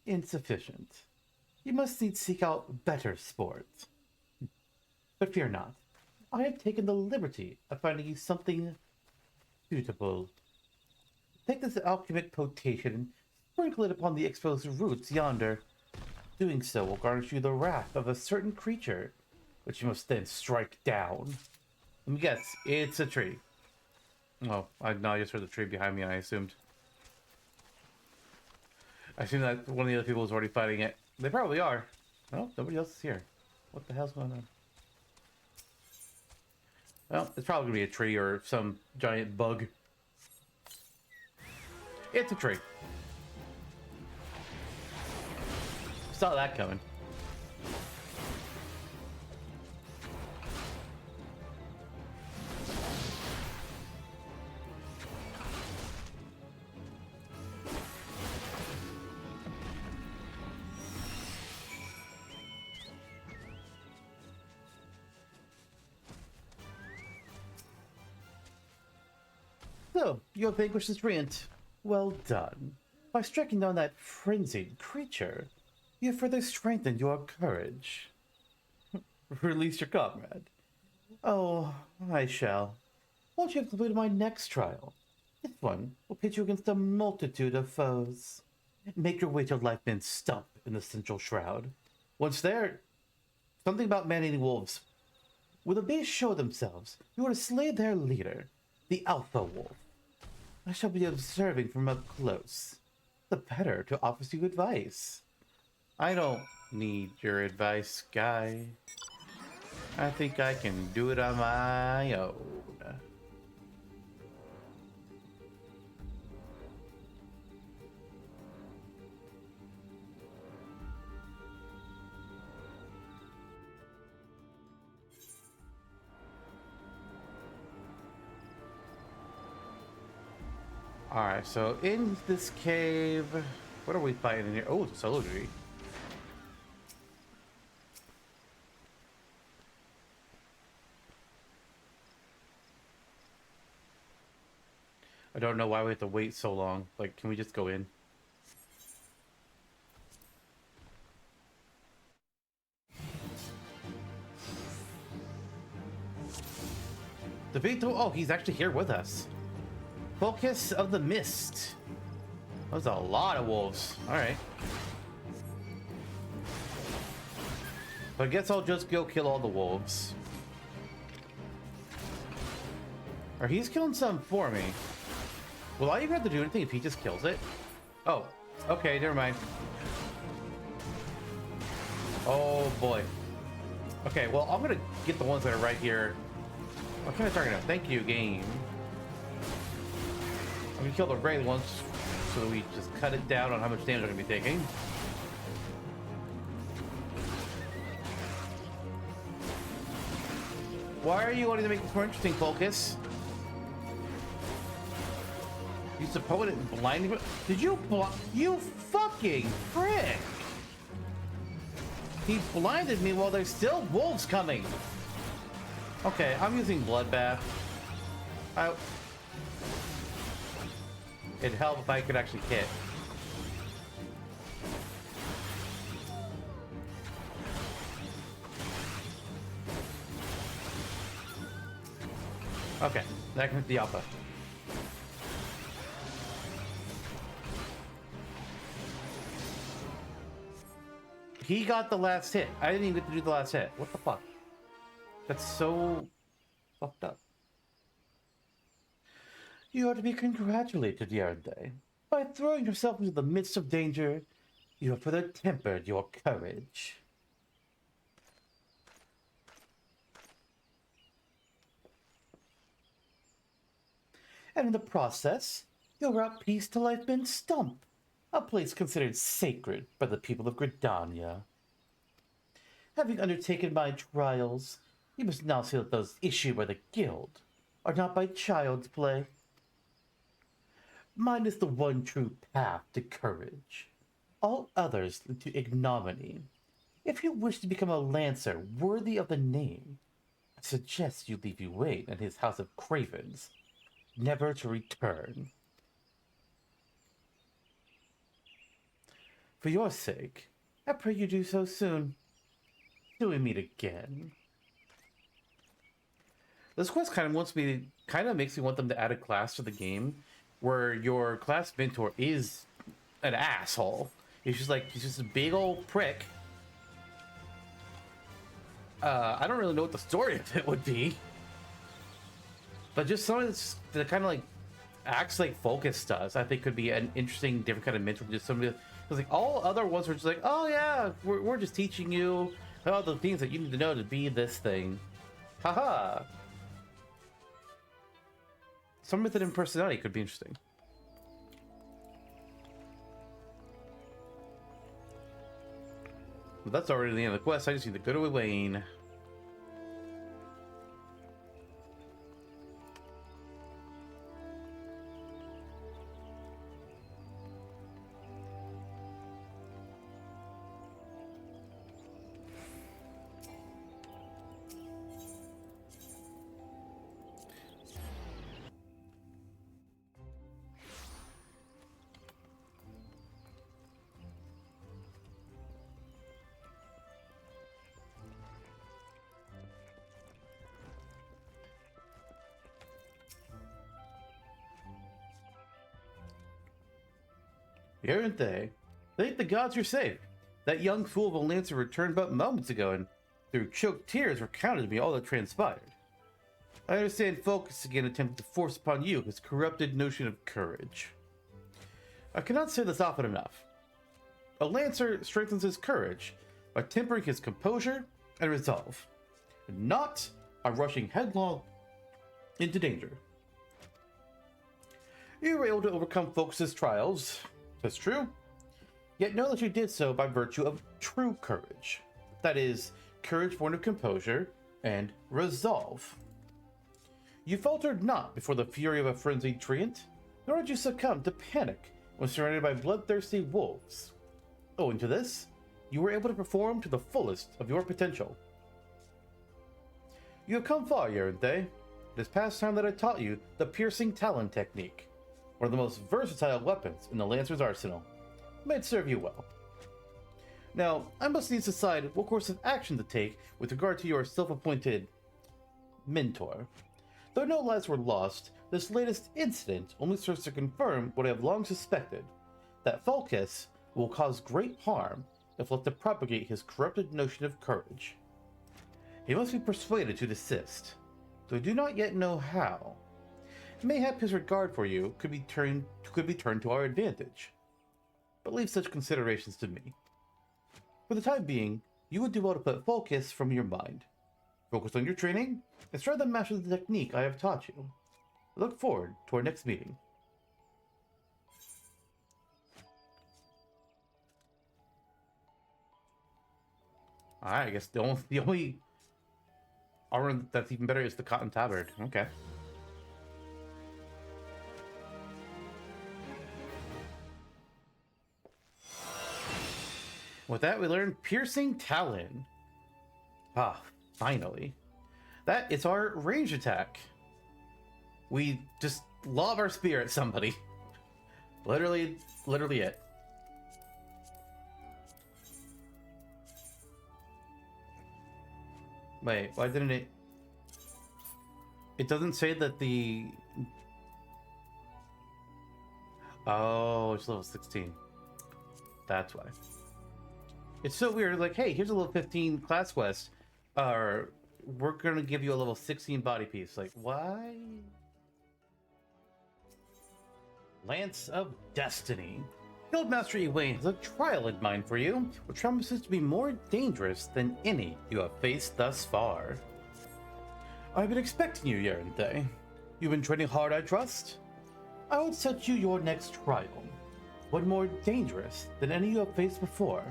insufficient. You must needs seek out better sport. But fear not. I have taken the liberty of finding you something suitable. Take this alchemic potation and sprinkle it upon the exposed roots yonder. Doing so will garnish you the wrath of a certain creature, which you must then strike down. Let me guess, it's a tree. Oh, I just heard the tree behind me and I assumed that one of the other people was already fighting it. They probably are. Oh, nobody else is here. What the hell's going on? Well, it's probably gonna be a tree or some giant bug. It's a tree. Saw that coming. So, you have vanquished this Rient. Well done. By striking down that frenzied creature, you have further strengthened your courage. Release your comrade. Oh, I shall. Once you have completed my next trial, this one will pit you against a multitude of foes. Make your way to Lifeman's stump in the central shroud. Once there, something about man-eating wolves. When the beasts show themselves, you are to slay their leader, the Alpha Wolf. I shall be observing from up close. The better to offer you advice. I don't need your advice, guy. I think I can do it on my own. Alright, so in this cave, what are we fighting in here? Oh, it's a solo tree. I don't know why we have to wait so long. Like, can we just go in? Defeat the... Oh, he's actually here with us. Focus of the Mist. That was a lot of wolves. Alright. But I guess I'll just go kill all the wolves. Or he's killing some for me. Will I even have to do anything if he just kills it? Oh, okay, never mind. Oh boy. Okay, well, I'm gonna get the ones that are right here. What kind of target now? Thank you, game. I'm gonna kill the gray ones so that we just cut it down on how much damage I'm gonna be taking. Why are you wanting to make this more interesting, Focus? You support it blinding? Did you block? You fucking prick! He blinded me while there's still wolves coming. Okay, I'm using Bloodbath. It'd help if I could actually hit. Okay, that can hit the Alpha. He got the last hit. I didn't even get to do the last hit. What the fuck? That's so fucked up. You ought to be congratulated, Yarde. By throwing yourself into the midst of danger, you have further tempered your courage. And in the process, you brought peace to Life Bin Stump, a place considered sacred by the people of Gridania. Having undertaken my trials, you must now see that those issued by the guild are not by child's play. Mine is the one true path to courage. All others lead to ignominy. If you wish to become a Lancer worthy of the name, I suggest you leave Uwain and his house of cravens, never to return. For your sake, I pray you do so soon, till we meet again. This quest kind of makes me want them to add a class to the game where your class mentor is an asshole. He's just a big old prick. I don't really know what the story of it would be, but just someone that kind of like acts like Focus does, I think could be an interesting, different kind of mentor. Just somebody, because like all other ones were just like, oh yeah, we're just teaching you all the things that you need to know to be this thing. Haha. Some method in personality could be interesting. But that's already the end of the quest. I just need to go to Wayne. Aren't they? Thank the gods you're safe. That young fool of a Lancer returned but moments ago, and through choked tears recounted to me all that transpired. I understand Focus again attempted to force upon you his corrupted notion of courage. I cannot say this often enough. A Lancer strengthens his courage by tempering his composure and resolve, not by rushing headlong into danger. You were able to overcome Focus's trials. That's true. Yet know that you did so by virtue of true courage. That is, courage born of composure and resolve. You faltered not before the fury of a frenzied treant, nor did you succumb to panic when surrounded by bloodthirsty wolves. Owing to this, you were able to perform to the fullest of your potential. You have come far, Yarente. It is past time that I taught you the piercing talon technique, one of the most versatile weapons in the Lancer's arsenal. It might serve you well. Now, I must needs decide what course of action to take with regard to your self-appointed mentor. Though no lives were lost, this latest incident only serves to confirm what I have long suspected, that Focus will cause great harm if left to propagate his corrupted notion of courage. He must be persuaded to desist, though I do not yet know how. Mayhap his regard for you could be turned to our advantage. But leave such considerations to me. For the time being, you would do well to put Focus from your mind. Focus on your training, and strive to master the technique I have taught you. I look forward to our next meeting. Alright, I guess the only armor that's even better is the Cotton Tabard. Okay. With that, we learn Piercing Talon. Ah, finally. That is our range attack. We just lob our spear at somebody. Literally it. Wait, why didn't it... It doesn't say that the... Oh, it's level 16. That's why. It's so weird. Like, hey, here's a level 15 class quest. We're gonna give you a level 16 body piece. Like, why? Lance of Destiny. Guildmaster Egwene has a trial in mind for you, which promises to be more dangerous than any you have faced thus far. I've been expecting you, Yerinthe. You've been training hard, I trust? I will set you your next trial, one more dangerous than any you have faced before.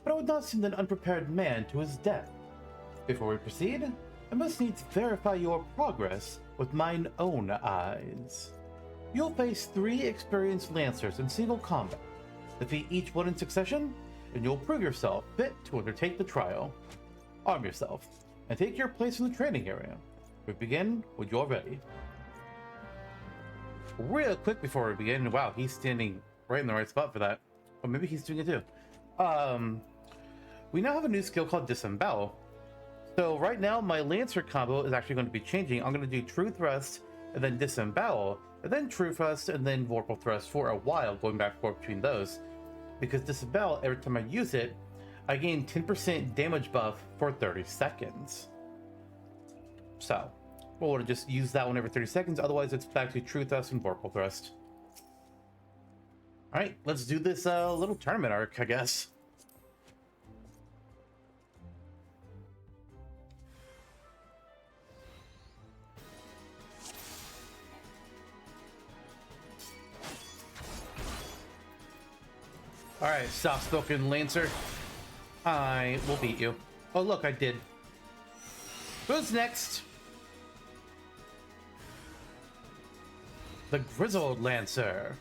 But I would not send an unprepared man to his death. Before we proceed, I must needs verify your progress with mine own eyes. You'll face 3 experienced Lancers in single combat. Defeat each one in succession, and you'll prove yourself fit to undertake the trial. Arm yourself, and take your place in the training area. We begin when you're ready. Real quick before we begin, wow, he's standing right in the right spot for that. Or maybe he's doing it too. We now have a new skill called Disembowel. So right now, my Lancer combo is actually going to be changing. I'm going to do True Thrust, and then Disembowel, and then True Thrust, and then Vorpal Thrust for a while, going back and forth between those. Because Disembowel, every time I use it, I gain 10% damage buff for 30 seconds. So, we'll want to just use that one every 30 seconds, otherwise it's back to True Thrust and Vorpal Thrust. Alright, let's do this little tournament arc, I guess. Alright, soft-spoken Lancer. I will beat you. Oh, look, I did. Who's next? The Grizzled Lancer.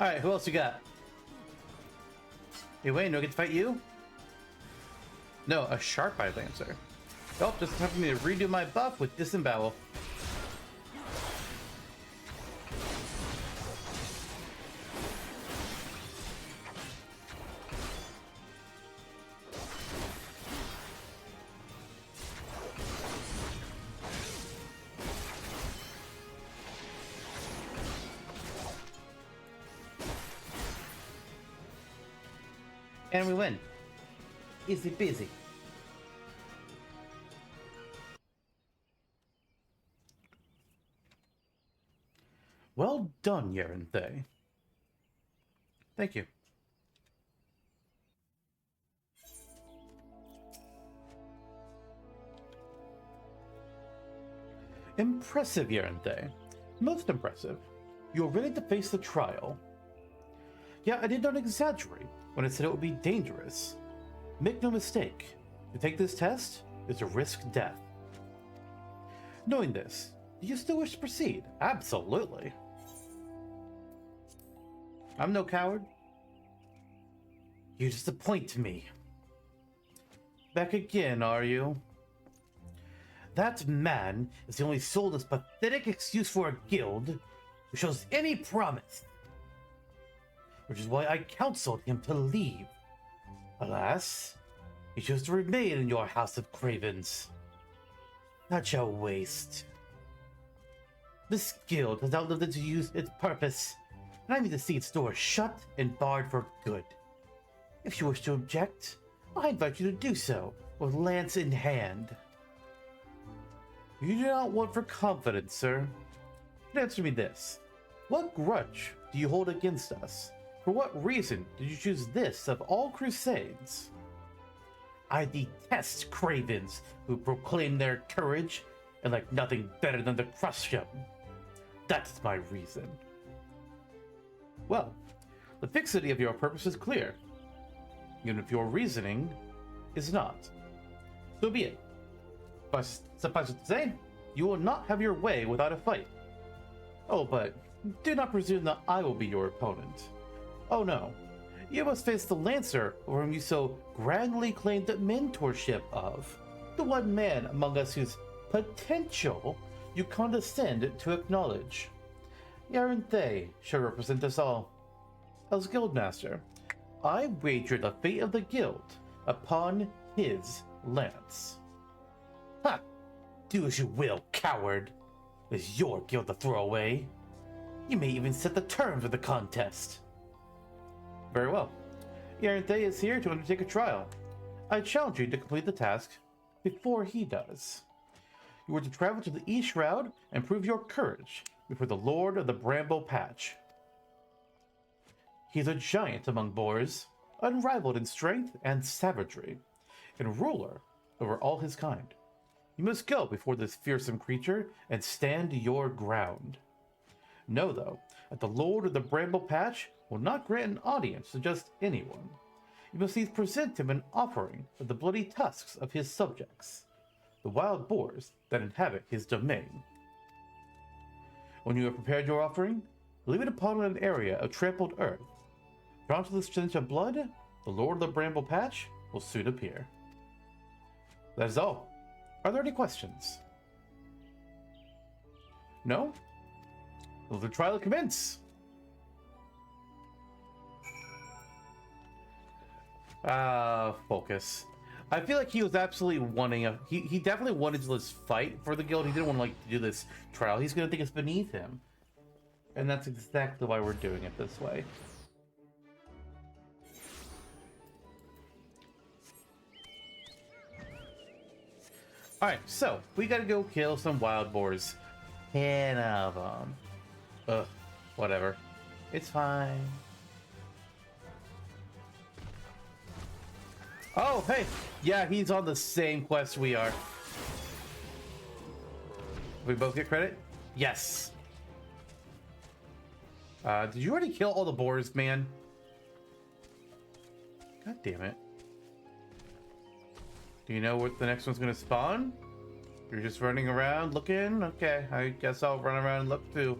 Alright, who else you got? Hey, wait, no, I get to fight you? No, a Sharp-Eyed Lancer. Oh, just having me to redo my buff with Disembowel. And we win. Easy peasy. Well done, Yerinthe. Thank you. Impressive, Yerinthe. Most impressive. You're ready to face the trial. Yeah, I did not exaggerate when I said it would be dangerous. Make no mistake, to take this test is to risk death. Knowing this, do you still wish to proceed? Absolutely. I'm no coward. You disappoint me. Back again, are you? That man is the only soulless, pathetic excuse for a guild who shows any promise. Which is why I counseled him to leave. Alas, he chose to remain in your house of cravens. Such a waste. This guild has outlived its purpose, and I mean to see its doors shut and barred for good. If you wish to object, I invite you to do so, with lance in hand. You do not want for confidence, sir. But answer me this. What grudge do you hold against us? For what reason did you choose this of all crusades? I detest cravens who proclaim their courage and like nothing better than to crush them. That's my reason. Well, the fixity of your purpose is clear, even if your reasoning is not. So be it. But suffice it to say, you will not have your way without a fight. Oh, but do not presume that I will be your opponent. Oh no, you must face the Lancer over whom you so grandly claimed the mentorship of. The one man among us whose potential you condescend to acknowledge. Yerinthe shall represent us all. As Guildmaster, I wager the fate of the guild upon his lance. Do as you will, coward. It's your guild to throw away. You may even set the terms of the contest. Very well. Yaranthe is here to undertake a trial. I challenge you to complete the task before he does. You are to travel to the East Shroud and prove your courage before the Lord of the Bramble Patch. He is a giant among boars, unrivaled in strength and savagery, and ruler over all his kind. You must go before this fearsome creature and stand your ground. Know, though, that the Lord of the Bramble Patch will not grant an audience to just anyone. You must needs present him an offering of the bloody tusks of his subjects, the wild boars that inhabit his domain. When you have prepared your offering, leave it upon an area of trampled earth. Drawn to the stench of blood, the Lord of the Bramble Patch will soon appear. That is all. Are there any questions? No? Will the trial commence? Focus. I feel like he was absolutely wanting he definitely wanted to just fight for the guild. He didn't want to do this trial. He's gonna think it's beneath him. And that's exactly why we're doing it this way. Alright, so we gotta go kill some wild boars. 10 of them. Ugh, whatever. It's fine. Oh, hey! Yeah, he's on the same quest we are. We both get credit? Yes! Did you already kill all the boars, man? God damn it. Do you know what the next one's gonna spawn? You're just running around looking? Okay, I guess I'll run around and look too.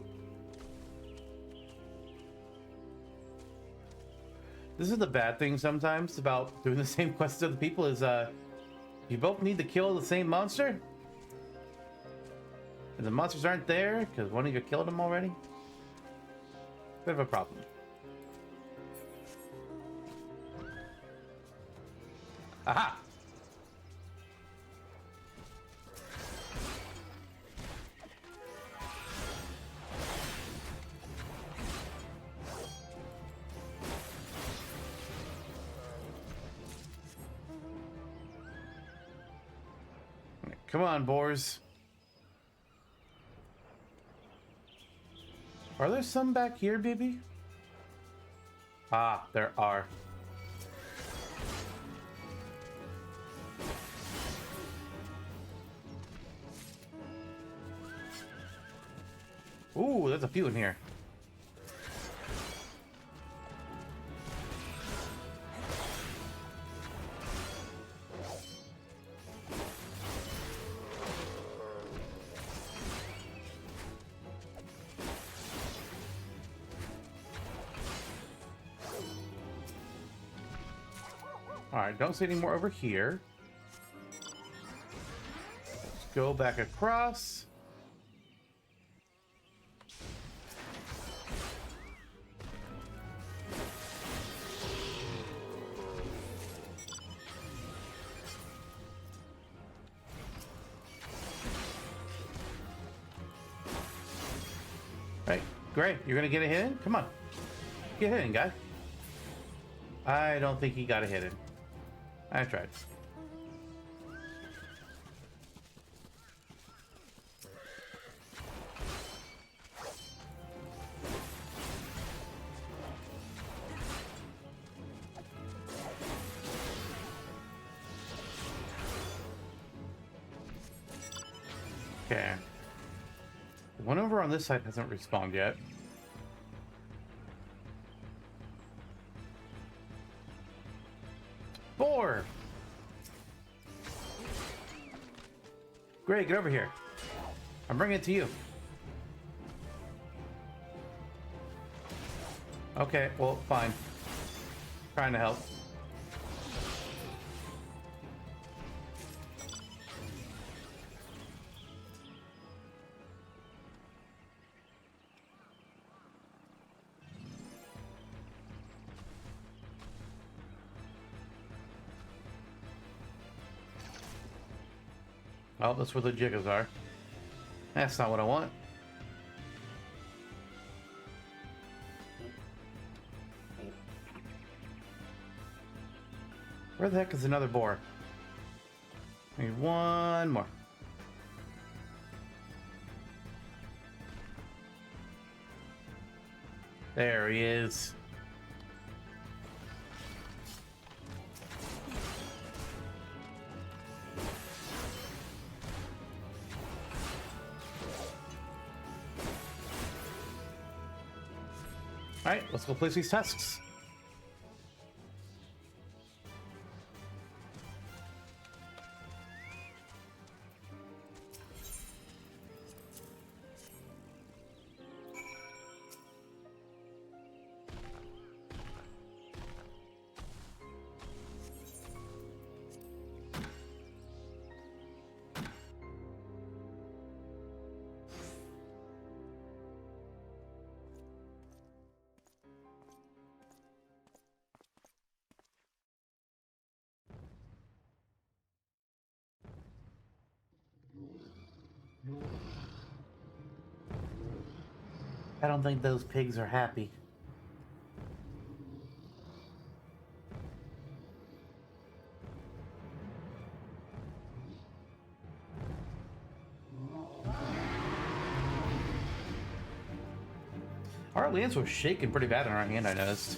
This is the bad thing sometimes about doing the same quest as other people is you both need to kill the same monster. And the monsters aren't there because one of you killed them already. Bit of a problem. Aha! Come on, boars. Are there some back here, baby? Ah, there are. Ooh, there's a few in here. Alright, don't see any more over here. Let's go back across. Right, great. You're gonna get a hit in? Come on. Get a hit in, guy. I don't think he got a hit in. I tried. Okay. The one over on this side hasn't respawned yet. Boar! Great, get over here. I'm bringing it to you. Okay, well, fine. Trying to help. Oh, that's where the jiggers are. That's not what I want. Where the heck is another boar? I need one more. There he is. Alright, let's go place these tasks. I don't think those pigs are happy. Our lance was shaking pretty bad in our hand, I noticed.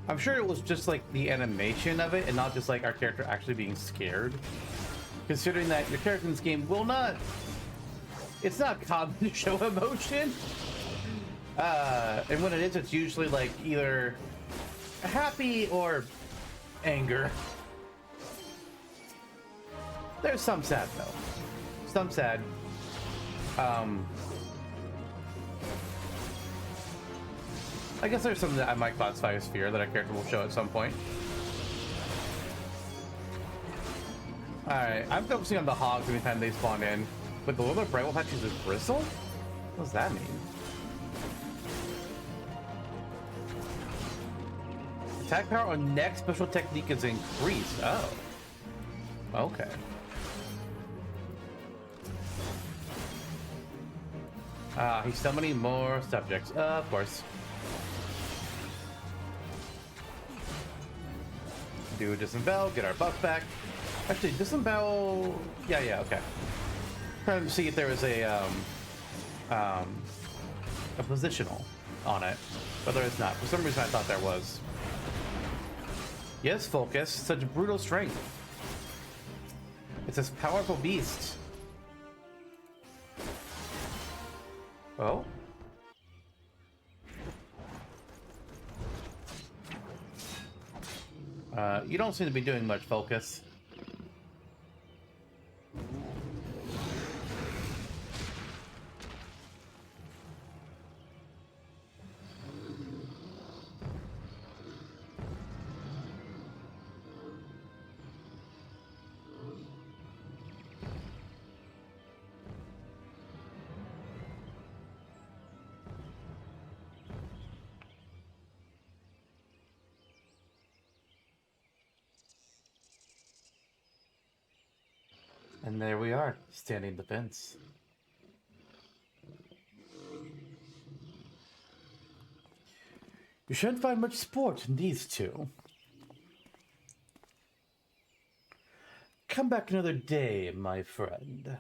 I'm sure it was just like the animation of it and not just like our character actually being scared. Considering that your character in this game will not... It's not common to show emotion. And when it is, it's usually like either happy or anger. There's some sad though. Some sad. I guess there's some that I might classify as fear that a character will show at some point. Alright, I'm focusing on the hogs every time they spawn in. But the little bright wolf actually uses bristle? What does that mean? Attack power on next special technique is increased. Oh. Okay. He's summoning more subjects. Of course. Do disembowel, get our buff back. Actually, disembowel... Yeah, okay. Trying to see if there was a positional on it, but there is not. For some reason, I thought there was. Yes, focus. Such brutal strength. It's this powerful beast. Oh? You don't seem to be doing much focus. And there we are, standing defense. You shouldn't find much sport in these two. Come back another day, my friend.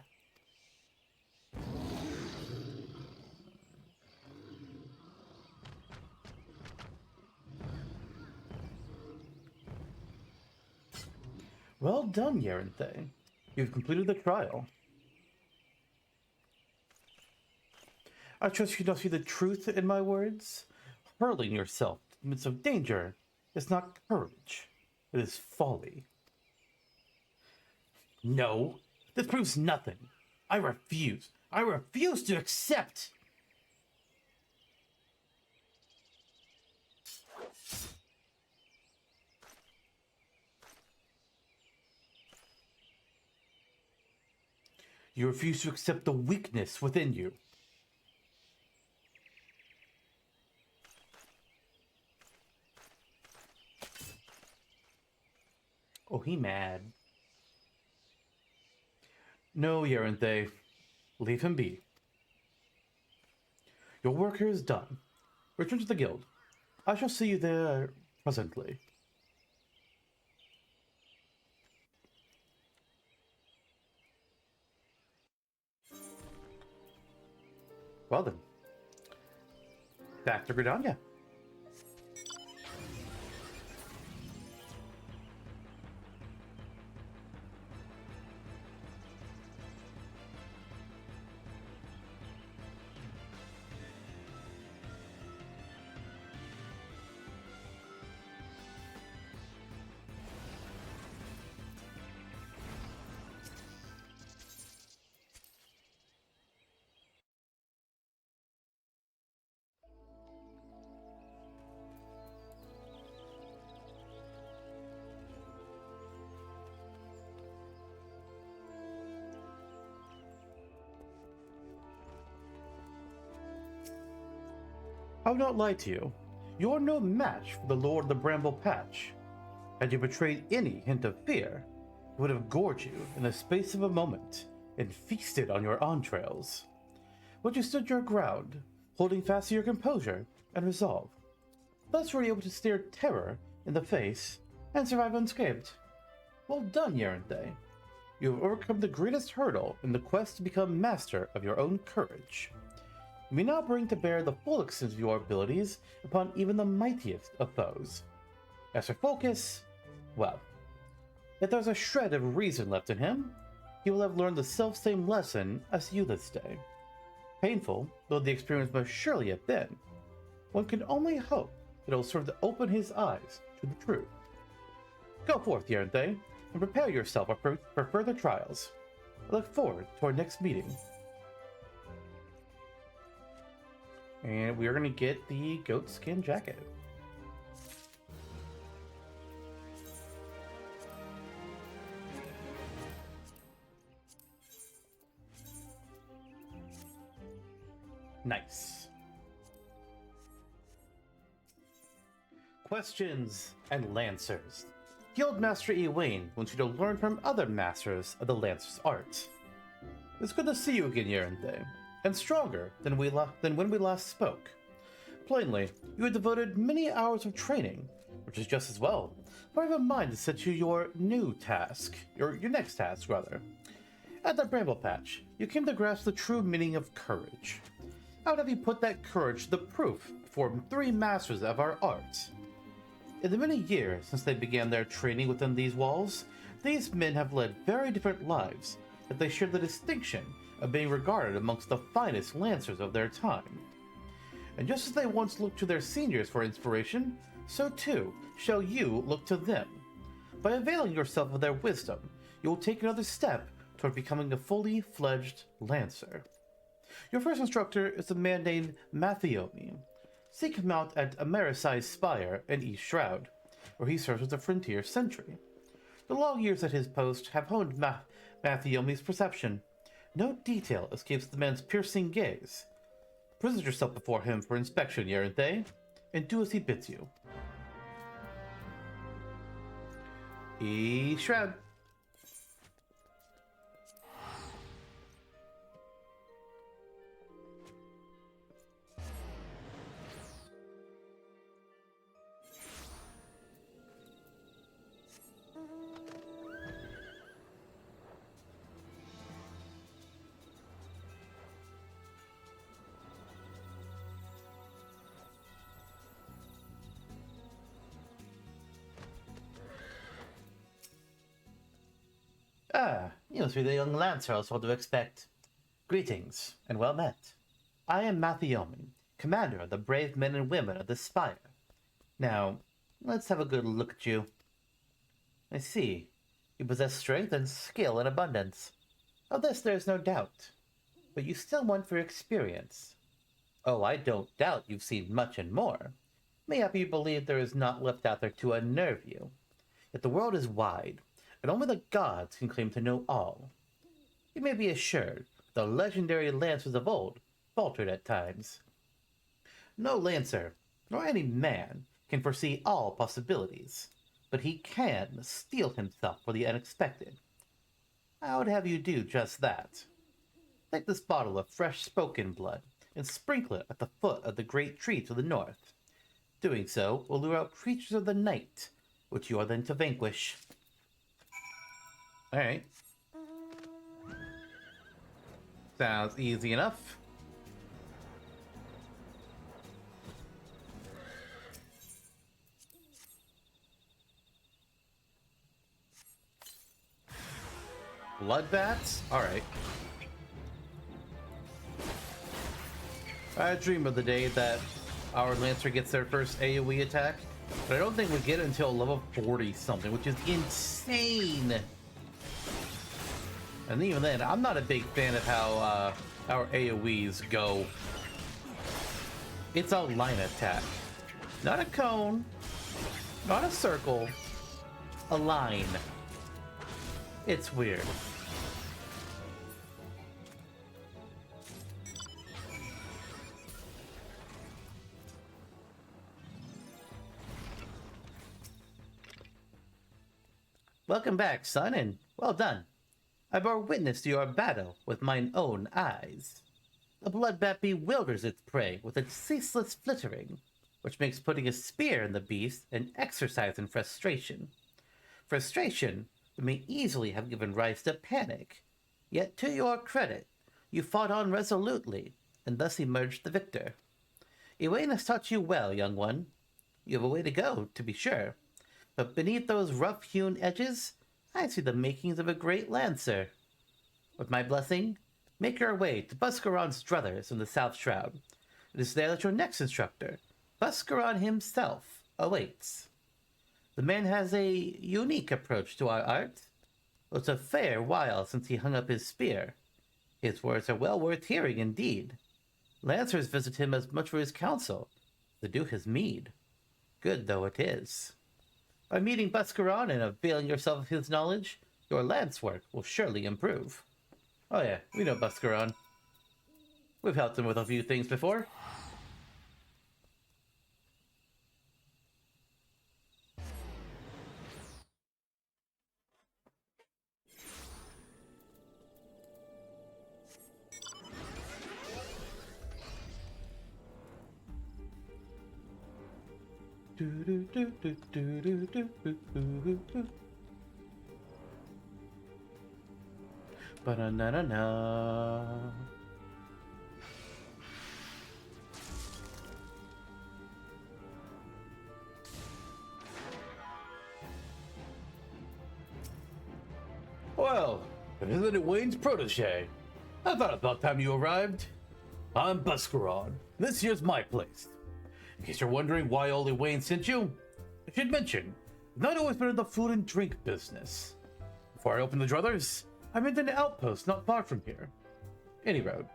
Well done, Yaranthe. You've completed the trial. I trust you don't see the truth in my words. Hurling yourself in the midst of danger is not courage. It is folly. No, this proves nothing. I refuse. I refuse to accept. You refuse to accept the weakness within you. Oh, he mad. No, Yerinthe. Leave him be. Your work here is done. Return to the guild. I shall see you there presently. Well then, back to Gridania. I will not lie to you. You're no match for the Lord of the Bramble Patch. Had you betrayed any hint of fear, he would have gored you in the space of a moment and feasted on your entrails. But you stood your ground, holding fast to your composure and resolve. Thus were you able to stare terror in the face and survive unscathed. Well done, Yerinthe. You have overcome the greatest hurdle in the quest to become master of your own courage. You may now bring to bear the full extent of your abilities upon even the mightiest of foes. As for Focus, well, if there's a shred of reason left in him, he will have learned the self-same lesson as you this day. Painful though the experience must surely have been, one can only hope that it will serve to open his eyes to the truth. Go forth, Yerinthe, and prepare yourself for further trials. I look forward to our next meeting. And we are going to get the goat skin jacket. Nice. Questions and Lancers. Guildmaster Ewain wants you to learn from other masters of the Lancer's art. It's good to see you again, Yerinthe, and stronger than when we last spoke. Plainly, you had devoted many hours of training, which is just as well, for I have a mind to set you your new task, your next task, rather. At the Bramble Patch, you came to grasp the true meaning of courage. How would have you put that courage to the proof before 3 masters of our art? In the many years since they began their training within these walls, these men have led very different lives, yet they share the distinction of being regarded amongst the finest lancers of their time. And just as they once looked to their seniors for inspiration, so too shall you look to them. By availing yourself of their wisdom, you will take another step toward becoming a fully fledged lancer. Your first instructor is a man named Matthiomi. Seek him out at Amerisi's Spire in East Shroud, where he serves as a frontier sentry. The long years at his post have honed Matthiomi's perception. No detail escapes the man's piercing gaze. Present yourself before him for inspection, Yerinthe, and do as he bids you. East Shroud. Ah, you must be the young Lancer I was told to expect. Greetings, and well met. I am Matthiomi, commander of the brave men and women of the Spire. Now, let's have a good look at you. I see. You possess strength and skill in abundance. Of this there is no doubt. But you still want for experience. Oh, I don't doubt you've seen much and more. Mayhap you believe there is naught left out there to unnerve you. Yet the world is wide, and only the gods can claim to know all. You may be assured the legendary lancers of old faltered at times. No lancer, nor any man, can foresee all possibilities, but he can steel himself for the unexpected. I would have you do just that. Take this bottle of fresh spoken blood and sprinkle it at the foot of the great tree to the north. Doing so will lure out creatures of the night, which you are then to vanquish. Alright. Sounds easy enough. Bloodbats? Alright. I dream of the day that our Lancer gets their first AoE attack, but I don't think we get it until level 40 something, which is insane. And even then, I'm not a big fan of how our AoEs go. It's a line attack. Not a cone, not a circle, a line. It's weird. Welcome back, son, and well done. I bore witness to your battle with mine own eyes. The bloodbat bewilders its prey with its ceaseless flittering, which makes putting a spear in the beast an exercise in frustration. Frustration may easily have given rise to panic, yet to your credit, you fought on resolutely, and thus emerged the victor. Elaine has taught you well, young one. You have a way to go, to be sure, but beneath those rough-hewn edges, I see the makings of a great Lancer. With my blessing, make your way to Buscaron's druthers in the South Shroud. It is there that your next instructor, Buscaron himself, awaits. The man has a unique approach to our art. It's a fair while since he hung up his spear. His words are well worth hearing indeed. Lancers visit him as much for his counsel as to do his meed. Good though it is. By meeting Buscaron and availing yourself of his knowledge, your lance work will surely improve. Oh yeah, we know Buscaron. We've helped him with a few things before. Ba-na-na-na-na. Well, isn't it Wayne's protege? I thought about time you arrived. I'm Buscaron. This here's my place. In case you're wondering why only Wayne sent you, I should mention, I've not always been in the food and drink business. Before I opened the druthers, I made an outpost not far from here. Any road.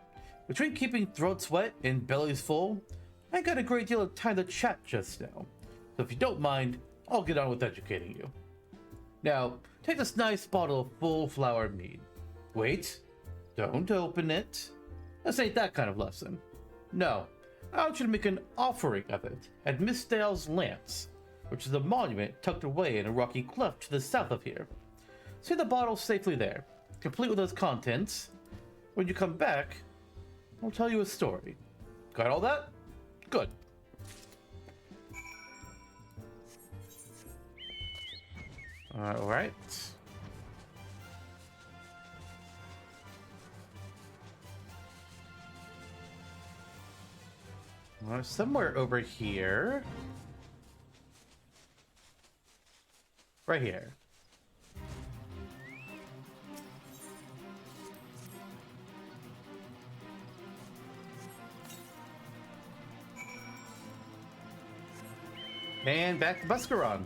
Between keeping throats wet and bellies full, I got a great deal of time to chat just now. So if you don't mind, I'll get on with educating you. Now, take this nice bottle of full flower mead. Wait, don't open it. This ain't that kind of lesson. No, I want you to make an offering of it at Miss Dale's Lance, which is a monument tucked away in a rocky cleft to the south of here. See the bottle safely there, complete with its contents. When you come back, I'll tell you a story. Got all that? Good. Alright. Well, somewhere over here. Right here. And back to Buscaron.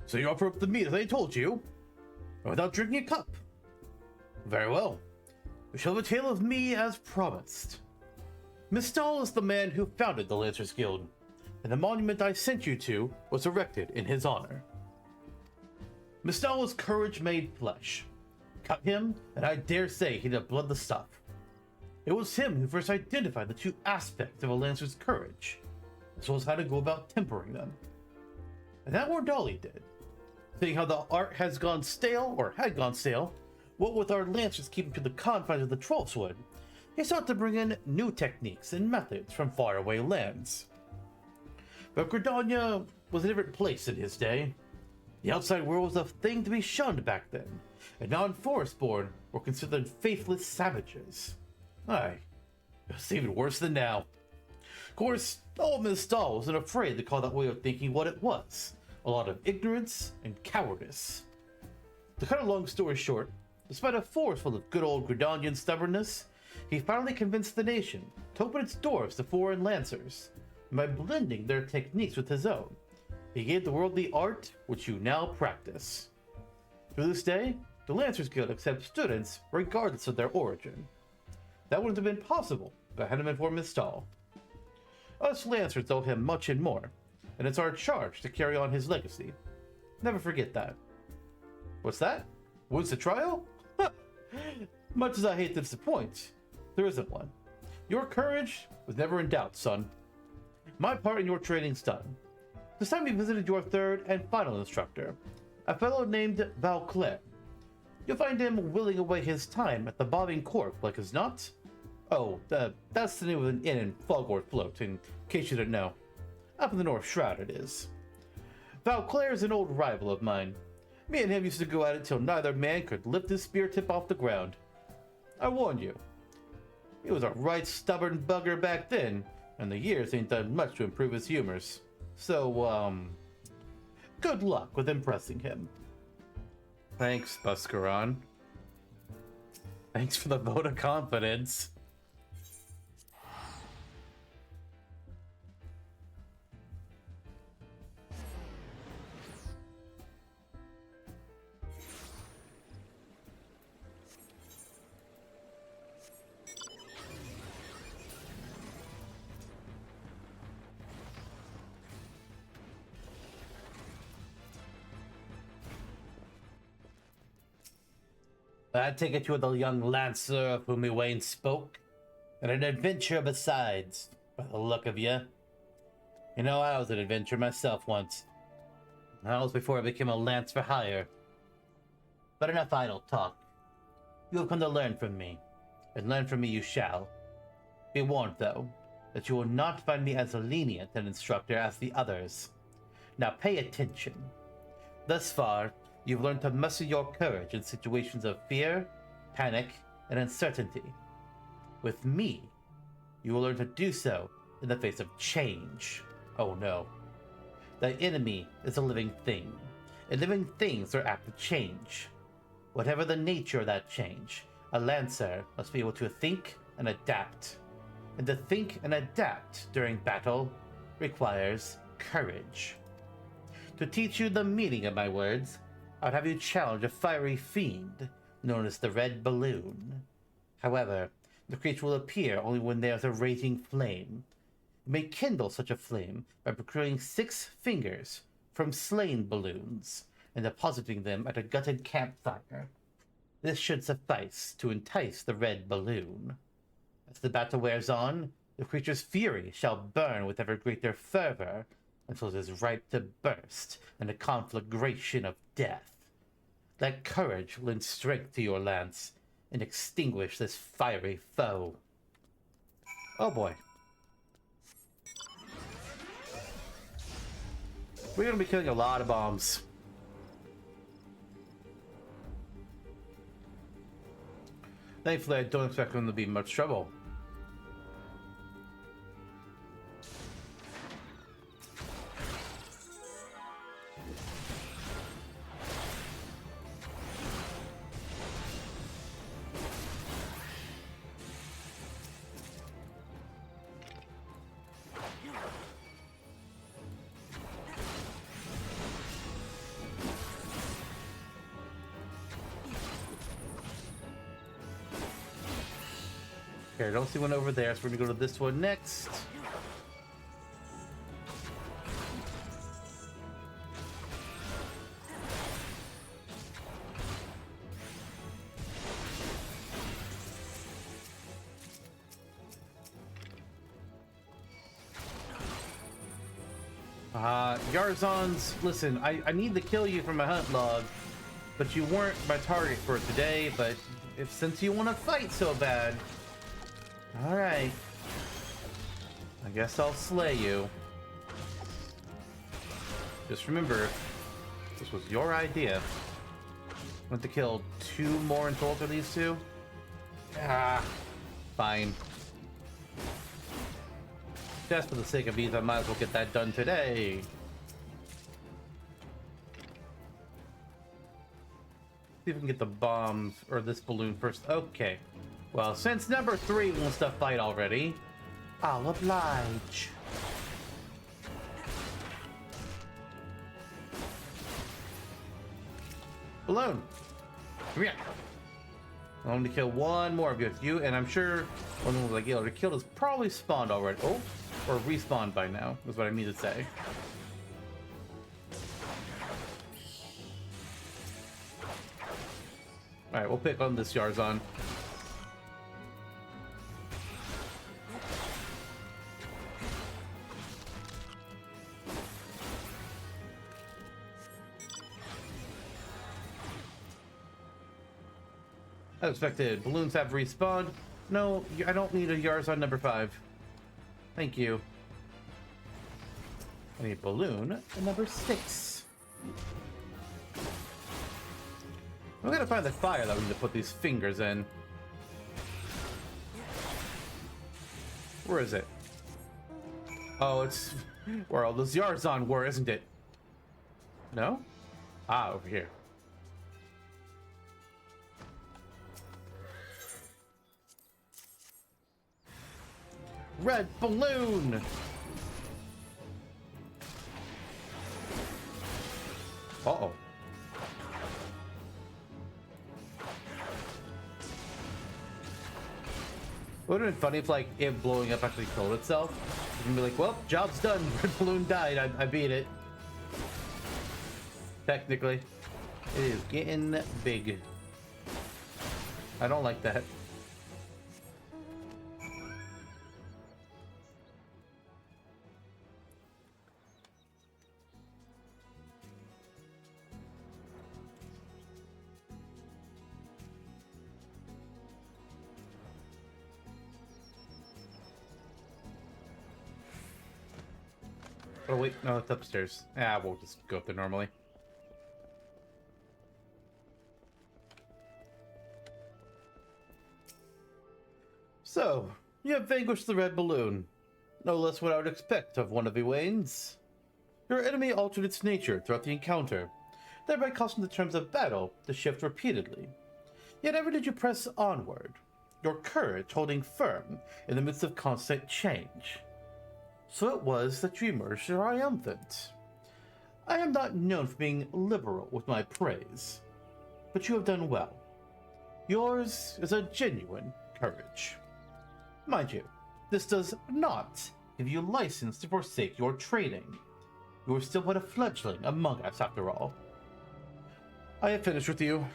So you offer up the meat as I told you, without drinking a cup. Very well. We shall have a tale of me as promised. Mistal is the man who founded the Lancers Guild, and the monument I sent you to was erected in his honor. Mistal was courage made flesh. Cut him, and I dare say he'd have blood the stuff. It was him who first identified the two aspects of a Lancer's courage, as well as how to go about tempering them. And that more Dolly did. Seeing how the art has gone stale, or had gone stale, what with our Lancers keeping to the confines of the Trollswood, he sought to bring in new techniques and methods from faraway lands. But Gridania was a different place in his day. The outside world was a thing to be shunned back then, and non-forestborn were considered faithless savages. Aye, it's even worse than now. Of course, old Miss Dahl wasn't afraid to call that way of thinking what it was: a lot of ignorance and cowardice. To cut a long story short, despite a force full of good old Gridanian stubbornness, he finally convinced the nation to open its doors to foreign Lancers, and by blending their techniques with his own, he gave the world the art which you now practice. To this day, the Lancers Guild accepts students regardless of their origin. That wouldn't have been possible if it hadn't been for Miss Dahl. Us Lancers owe him much and more, and it's our charge to carry on his legacy. Never forget that. What's that? When's the trial? Much as I hate to disappoint, there isn't one. Your courage was never in doubt, son. My part in your training's done. This time we visited your third and final instructor, a fellow named Valclair. You'll find him willing away his time at the Bobbing Cork, like as not. Oh, that's the name of an inn in Fogward Float, in case you didn't know. Up in the North Shroud, it is. Valclair is an old rival of mine. Me and him used to go at it till neither man could lift his spear tip off the ground. I warned you. He was a right stubborn bugger back then, and the years ain't done much to improve his humors. So, good luck with impressing him. Thanks, Buscaron. Thanks for the vote of confidence. I take it you are the young Lancer of whom Ewain spoke, and an adventurer besides, by the look of you. You know, I was an adventurer myself once. That was before I became a lance for hire. But enough idle talk. You have come to learn from me, and learn from me you shall. Be warned, though, that you will not find me as lenient an instructor as the others. Now pay attention. Thus far, you've learned to muster your courage in situations of fear, panic, and uncertainty. With me, you will learn to do so in the face of change. Oh no. The enemy is a living thing, and living things are apt to change. Whatever the nature of that change, a Lancer must be able to think and adapt. And to think and adapt during battle requires courage. To teach you the meaning of my words, I would have you challenge a fiery fiend known as the Red Balloon. However, the creature will appear only when there is a raging flame. You may kindle such a flame by procuring 6 fingers from slain balloons and depositing them at a gutted campfire. This should suffice to entice the Red Balloon. As the battle wears on, the creature's fury shall burn with ever greater fervor until it is ripe to burst in a conflagration of death. Let courage lend strength to your lance and extinguish this fiery foe. Oh boy. We're gonna be killing a lot of bombs. Thankfully, I don't expect them to be much trouble. Okay, I don't see one over there, so we're gonna go to this one next. Yarzons, listen, I need to kill you from my hunt log, but you weren't my target for today, but since you want to fight so bad, alright. I guess I'll slay you. Just remember, this was your idea. Want to kill 2 more in total for these 2? Ah, fine. Just for the sake of ease, I might as well get that done today. See if we can get the bombs or this balloon first. Okay. Well, since number 3 wants to fight already, I'll oblige. Balloon, come here. I want to kill 1 more of you, and I'm sure one of them was like, killed has probably spawned already. Oh, or respawned by now, is what I mean to say. Alright, we'll pick on this Yarzon. As expected, balloons have respawned. No, I don't need a Yarzon number 5. Thank you. I need balloon number 6. I'm gonna find the fire that we need to put these fingers in. Where is it? Oh, it's where all those Yarzon were, isn't it? No? Ah, over here. Red balloon! Uh-oh. Would have been funny if, like, it blowing up actually killed itself. You can be like, well, job's done. Red balloon died. I beat it. Technically. It is getting big. I don't like that. Oh wait, no, it's upstairs. Ah, we'll just go up there normally. So, you have vanquished the red balloon. No less what I would expect of one of the Waynes. Your enemy altered its nature throughout the encounter, thereby causing the terms of battle to shift repeatedly. Yet ever did you press onward, your courage holding firm in the midst of constant change. So it was that you emerged triumphant. I am not known for being liberal with my praise, but you have done well. Yours is a genuine courage. Mind you, this does not give you license to forsake your training. You are still but a fledgling among us after all. I have finished with you.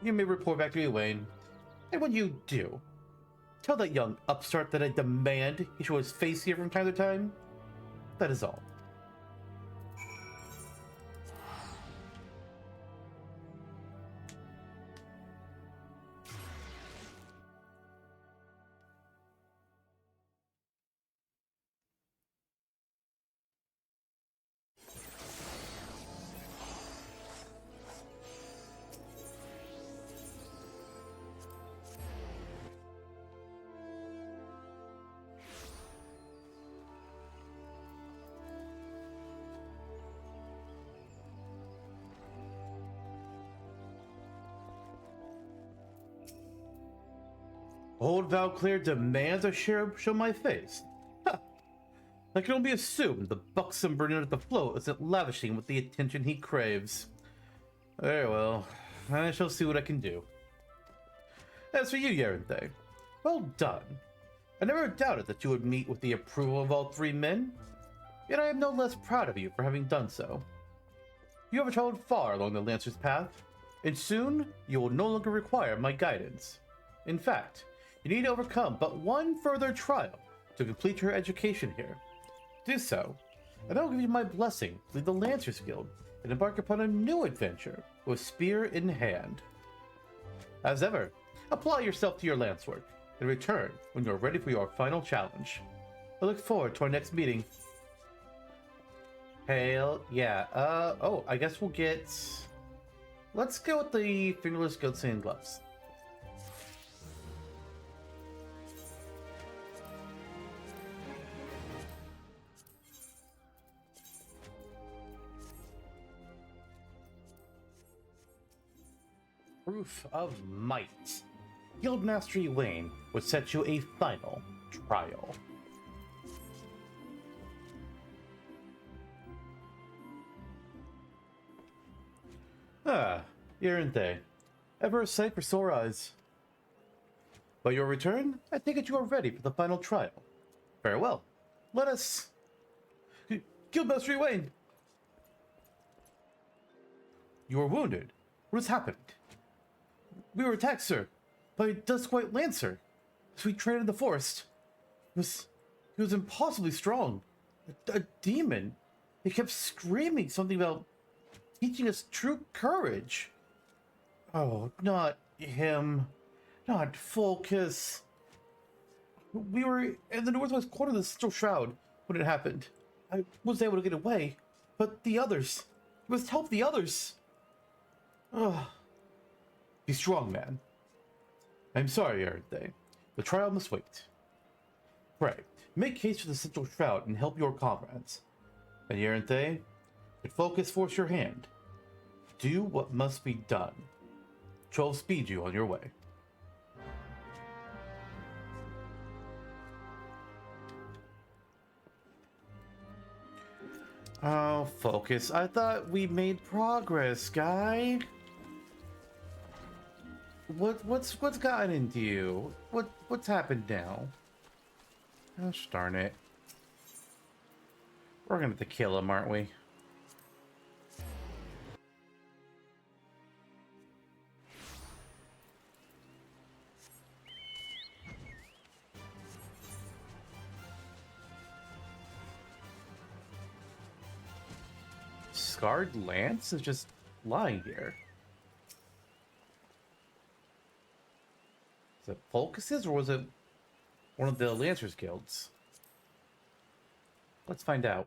You may report back to me, Wayne. And when you do, tell that young upstart that I demand he show his face here from time to time. That is all. Old Valclair demands I show my face. Huh. I can only assume the buxom brunette at the float isn't lavishing with the attention he craves. Very well, I shall see what I can do. As for you, Yaranthe, well done. I never doubted that you would meet with the approval of all 3 men, yet I am no less proud of you for having done so. You have traveled far along the Lancer's path, and soon you will no longer require my guidance. In fact, you need to overcome but one further trial to complete your education here. Do so, and I'll give you my blessing to lead the Lancers Guild and embark upon a new adventure with spear in hand. As ever, apply yourself to your lance work and return when you're ready for your final challenge. I look forward to our next meeting. Hail, yeah. Oh, I guess we'll get... Let's go with the fingerless goatskin gloves. Proof of might. Guild Mastery Wayne would set you a final trial. Ah, aren't they? Ever a sight for sore eyes. By your return, I think that you are ready for the final trial. Farewell. Let us... Guildmaster Wayne! You are wounded. What has happened? We were attacked, sir, by a Duskwhite Lancer. As we trained in the forest. He was impossibly strong. A demon. He kept screaming something about teaching us true courage. Oh, not him. Not Focus. We were in the northwest corner of the Central Shroud when it happened. I was able to get away, but the others. We must help the others. Oh. Be strong, man. I'm sorry, aren't they? The trial must wait. Pray, make haste to the Central Shroud and help your comrades. And aren't they? But Focus, force your hand. Do what must be done. Troll speed you on your way. Oh, Focus. I thought we made progress, guy. What's gotten into you? What's happened now? Gosh darn it. We're gonna have to kill him, aren't we? Scarred Lance is just lying here. Is it Focus's or was it one of the Lancers Guilds? Let's find out.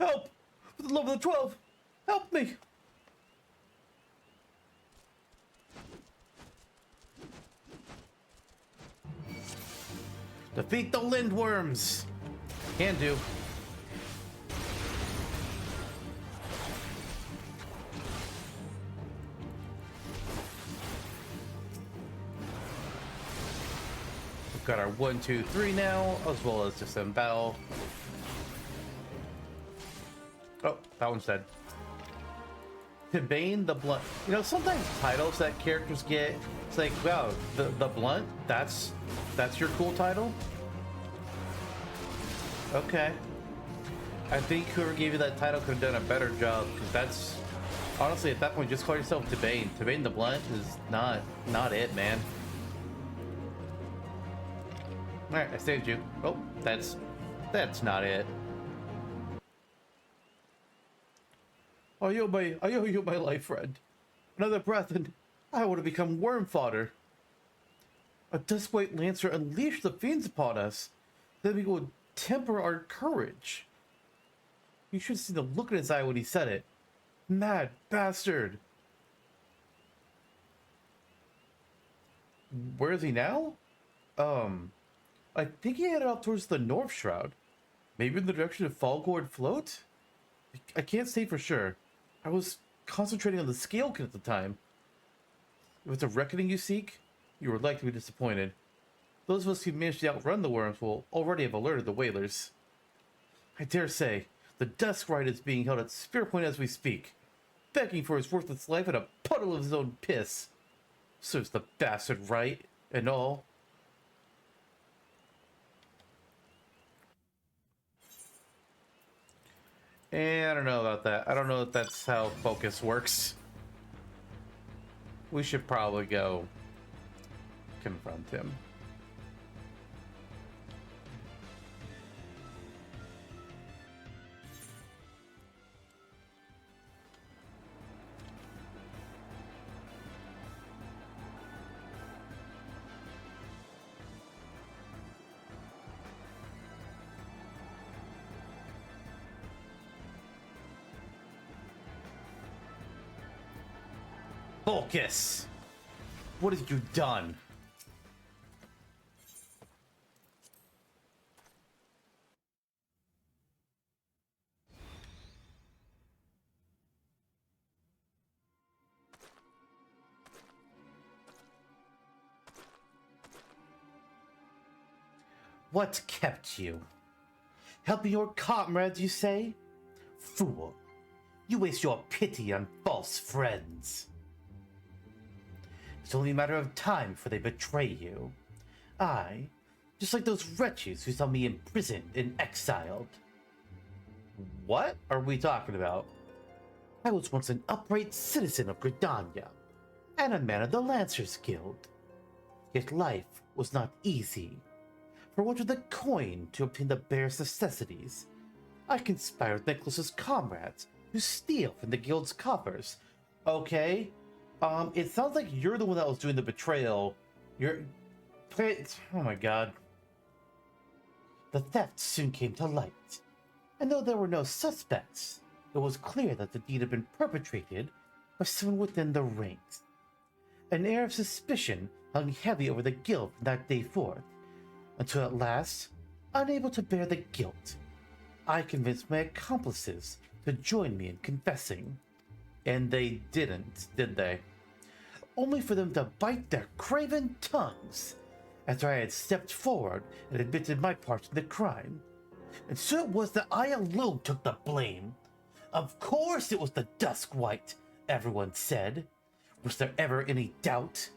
Help! For the love of the 12! Help me! Defeat the Lindworms! Can do. We've got our 1, 2, 3 now, as well as disembowel. Oh, that one's dead. Tibane the Blunt. You know, sometimes titles that characters get, it's like, wow, the Blunt, that's your cool title? Okay. I think whoever gave you that title could have done a better job, because that's, honestly, at that point, just call yourself Tibane. Tibane the Blunt is not it, man. Alright, I saved you. Oh, that's not it. I owe you my life, friend. Another breath and I would have become worm fodder. A Duskwhite Lancer unleashed the fiends upon us. Then we would temper our courage. You should see the look in his eye when he said it. Mad bastard. Where is he now? I think he headed out towards the North Shroud. Maybe in the direction of Fallgourd Float? I can't say for sure. I was concentrating on the scale kit at the time. If it's a reckoning you seek, you are likely to be disappointed. Those of us who managed to outrun the worms will already have alerted the whalers. I dare say, the Duskwhite is being held at spear point as we speak, begging for his worthless life in a puddle of his own piss. Serves the bastard right, and all. And I don't know about that. I don't know if that's how focus works. We should probably go confront him. Focus! What have you done? What kept you? Helping your comrades, you say? Fool! You waste your pity on false friends. It's only a matter of time before they betray you. Just like those wretches who saw me imprisoned and exiled. What are we talking about? I was once an upright citizen of Gridania, and a man of the Lancers Guild. Yet life was not easy. For want of the coin to obtain the barest necessities, I conspired with my closest comrades who steal from the guild's coffers. Okay, it sounds like you're the one that was doing the betrayal. Oh my god. The theft soon came to light, and though there were no suspects, it was clear that the deed had been perpetrated by someone within the ranks. An air of suspicion hung heavy over the guild from that day forth, until at last, unable to bear the guilt, I convinced my accomplices to join me in confessing. And they didn't, did they? Only for them to bite their craven tongues after I had stepped forward and admitted my part in the crime. And so it was that I alone took the blame. Of course it was the Dusk White, everyone said. Was there ever any doubt?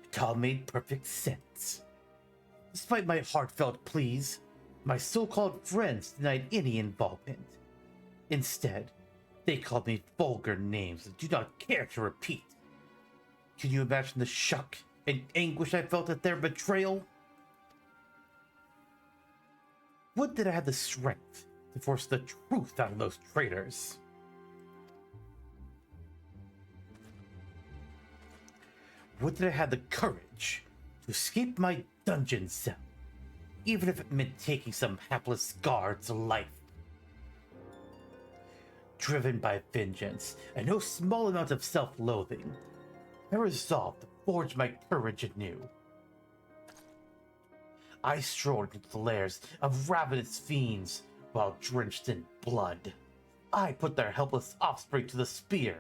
It all made perfect sense. Despite my heartfelt pleas, my so-called friends denied any involvement. Instead, they called me vulgar names that do not care to repeat. Can you imagine the shock and anguish I felt at their betrayal? Would that I had the strength to force the truth out of those traitors. Would that I had the courage to escape my dungeon cell, even if it meant taking some hapless guard's life. Driven by vengeance and no small amount of self-loathing, I resolved to forge my courage anew. I strode into the lairs of ravenous fiends while drenched in blood. I put their helpless offspring to the spear,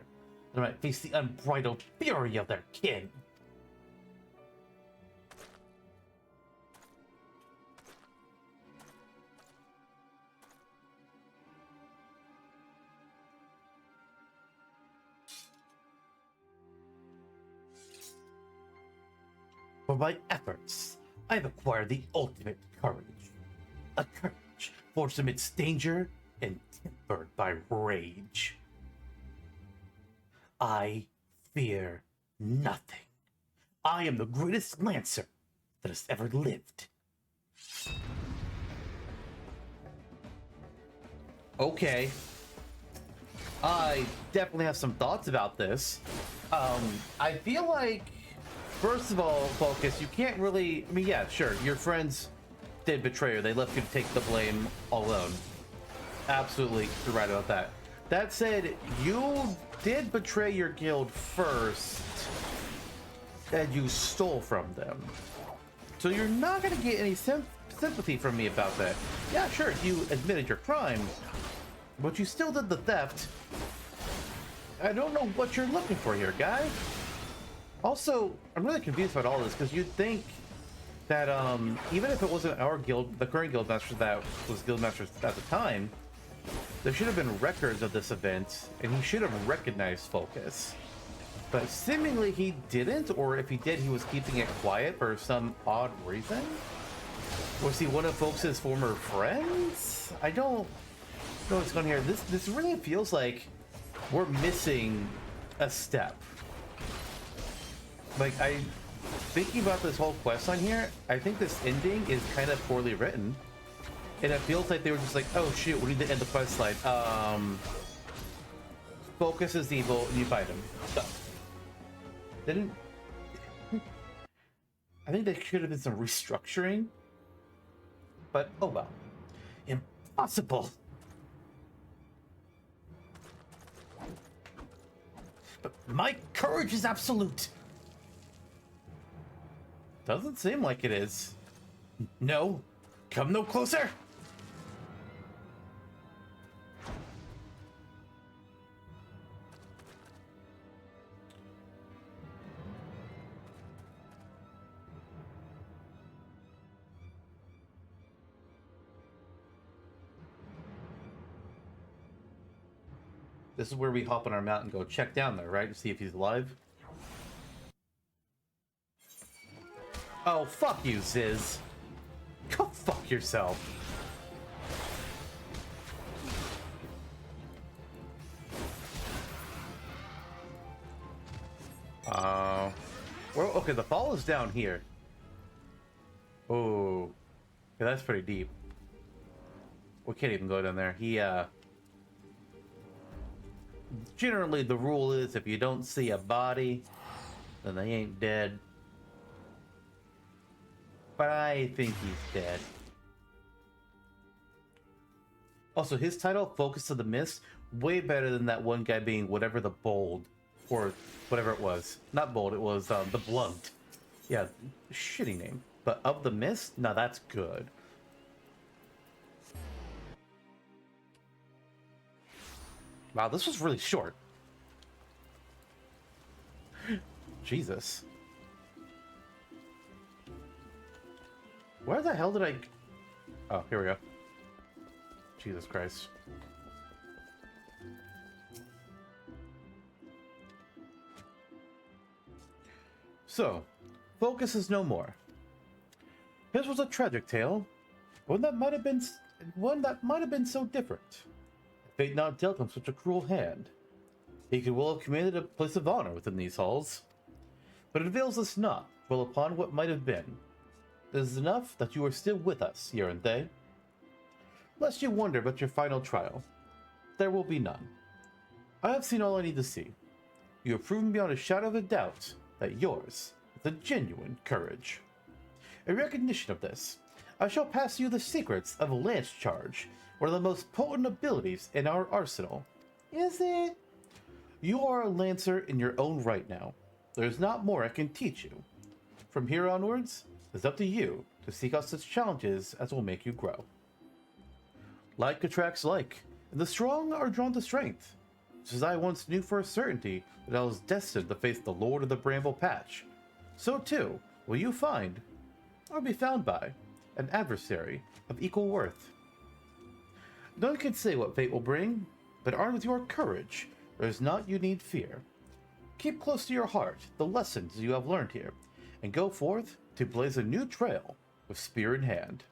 that I might face the unbridled fury of their kin. For my efforts, I've acquired the ultimate courage. A courage forged amidst danger and tempered by rage. I fear nothing. I am the greatest Lancer that has ever lived. Okay. I definitely have some thoughts about this. I feel like, first of all, Focus, you can't really... I mean, yeah, sure, your friends did betray you. They left you to take the blame alone. Absolutely, you're right about that. That said, you did betray your guild first, and you stole from them. So you're not going to get any sympathy from me about that. Yeah, sure, you admitted your crime, but you still did the theft. I don't know what you're looking for here, guy. Also, I'm really confused about all this, because you'd think that even if it wasn't our guild, the current guild master that was guild master at the time, there should have been records of this event, and he should have recognized Focus. But seemingly he didn't, or if he did, he was keeping it quiet for some odd reason. Was he one of Focus's former friends? I don't know what's going on here. This really feels like we're missing a step. Like, thinking about this whole quest line here, I think this ending is kind of poorly written. And it feels like they were just like, oh shoot, we need to end the quest line. Focus is evil, and you fight him. So, didn't... I think there should have been some restructuring. But, oh well. Impossible! but my courage is absolute. Doesn't seem like it is. No, come no closer. This is where we hop on our mount and go check down there, right? To see if he's alive. Oh, fuck you, Ziz. Go fuck yourself. Well, okay, the fall is down here. Oh. Okay, that's pretty deep. We can't even go down there. Generally, the rule is if you don't see a body, then they ain't dead. But I think he's dead. Also, his title, Focus of the Mist, way better than that one guy being whatever the Bold, or whatever it was. Not Bold, it was the Blunt. Yeah, shitty name. But of the Mist, now that's good. Wow, this was really short. Jesus. Where the hell did I... Oh, here we go. Jesus Christ. So, Focus is no more. His was a tragic tale, one that might have been so different. Fate not dealt him such a cruel hand. He could well have commanded a place of honor within these halls. But it avails us not, well upon what might have been. It is enough that you are still with us, Yeranthe. Lest you wonder about your final trial, there will be none. I have seen all I need to see. You have proven beyond a shadow of a doubt that yours is a genuine courage. In recognition of this, I shall pass you the secrets of Lance Charge, one of the most potent abilities in our arsenal. Is it? You are a Lancer in your own right now. There's not more I can teach you. From here onwards, it's up to you to seek out such challenges as will make you grow. Like attracts like, and the strong are drawn to strength. Just as I once knew for a certainty that I was destined to face the Lord of the Bramble Patch, so too will you find, or be found by, an adversary of equal worth. No one can say what fate will bring, but armed with your courage, there is naught you need fear. Keep close to your heart the lessons you have learned here, and go forth to blaze a new trail with spear in hand.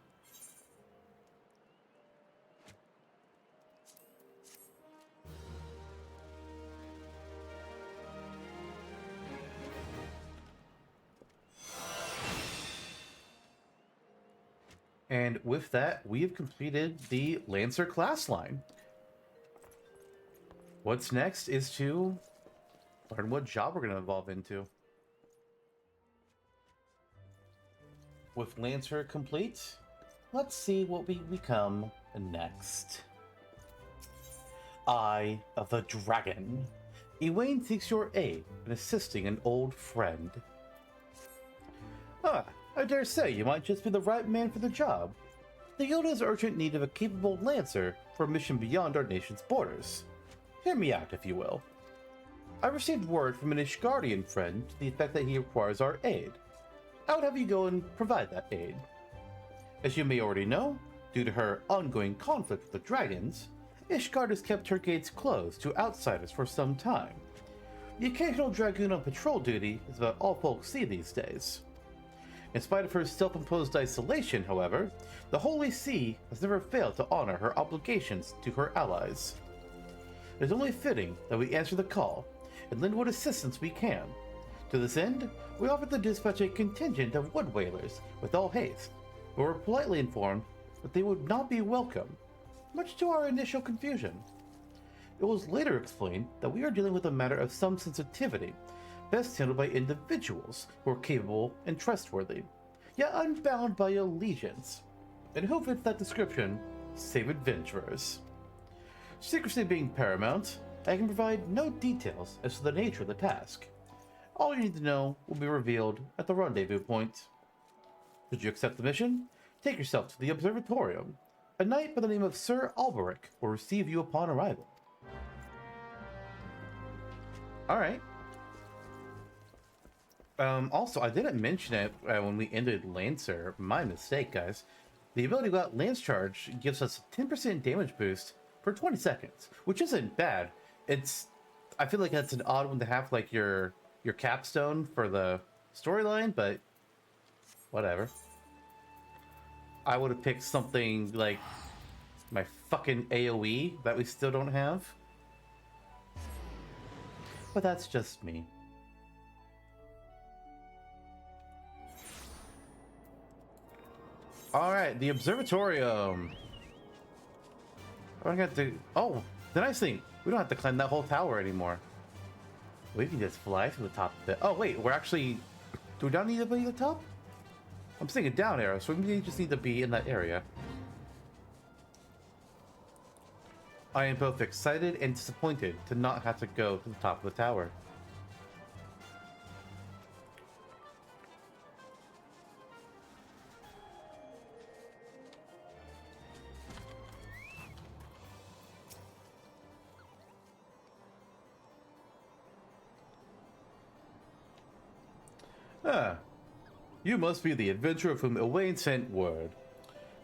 And with that, we have completed the Lancer class line. What's next is to learn what job we're going to evolve into. With Lancer complete, let's see what we become next. Eye of the Dragon. Ewain seeks your aid in assisting an old friend. I dare say you might just be the right man for the job. The Ul'dah is urgent need of a capable Lancer for a mission beyond our nation's borders. Hear me out, if you will. I received word from an Ishgardian friend to the effect that he requires our aid. I would have you go and provide that aid. As you may already know, due to her ongoing conflict with the dragons, Ishgard has kept her gates closed to outsiders for some time. The occasional dragoon on patrol duty is about all folks see these days. In spite of her self-imposed isolation, however, the Holy See has never failed to honor her obligations to her allies. It is only fitting that we answer the call and lend what assistance we can. To this end, we offered to dispatch a contingent of wood whalers with all haste, but were politely informed that they would not be welcome, much to our initial confusion. It was later explained that we are dealing with a matter of some sensitivity, best handled by individuals who are capable and trustworthy, yet unbound by allegiance. And who fits that description save adventurers? Secrecy being paramount, I can provide no details as to the nature of the task. All you need to know will be revealed at the rendezvous point. Should you accept the mission, take yourself to the observatorium. A knight by the name of Sir Alberic will receive you upon arrival. Alright. Also, I didn't mention it when we ended Lancer. My mistake, guys. The ability to got Lance Charge gives us a 10% damage boost for 20 seconds, which isn't bad. I feel like that's an odd one to have, like your capstone for the storyline, but whatever. I would have picked something like my fucking AoE that we still don't have. But that's just me. Alright, the observatorium. I got to. Oh, the nice thing, we don't have to climb that whole tower anymore. We can just fly to the top of it. Oh, wait, we're actually. Do we not need to be at the top? I'm seeing a down arrow, so we just need to be in that area. I am both excited and disappointed to not have to go to the top of the tower. Ah, you must be the adventurer from Owain sent word.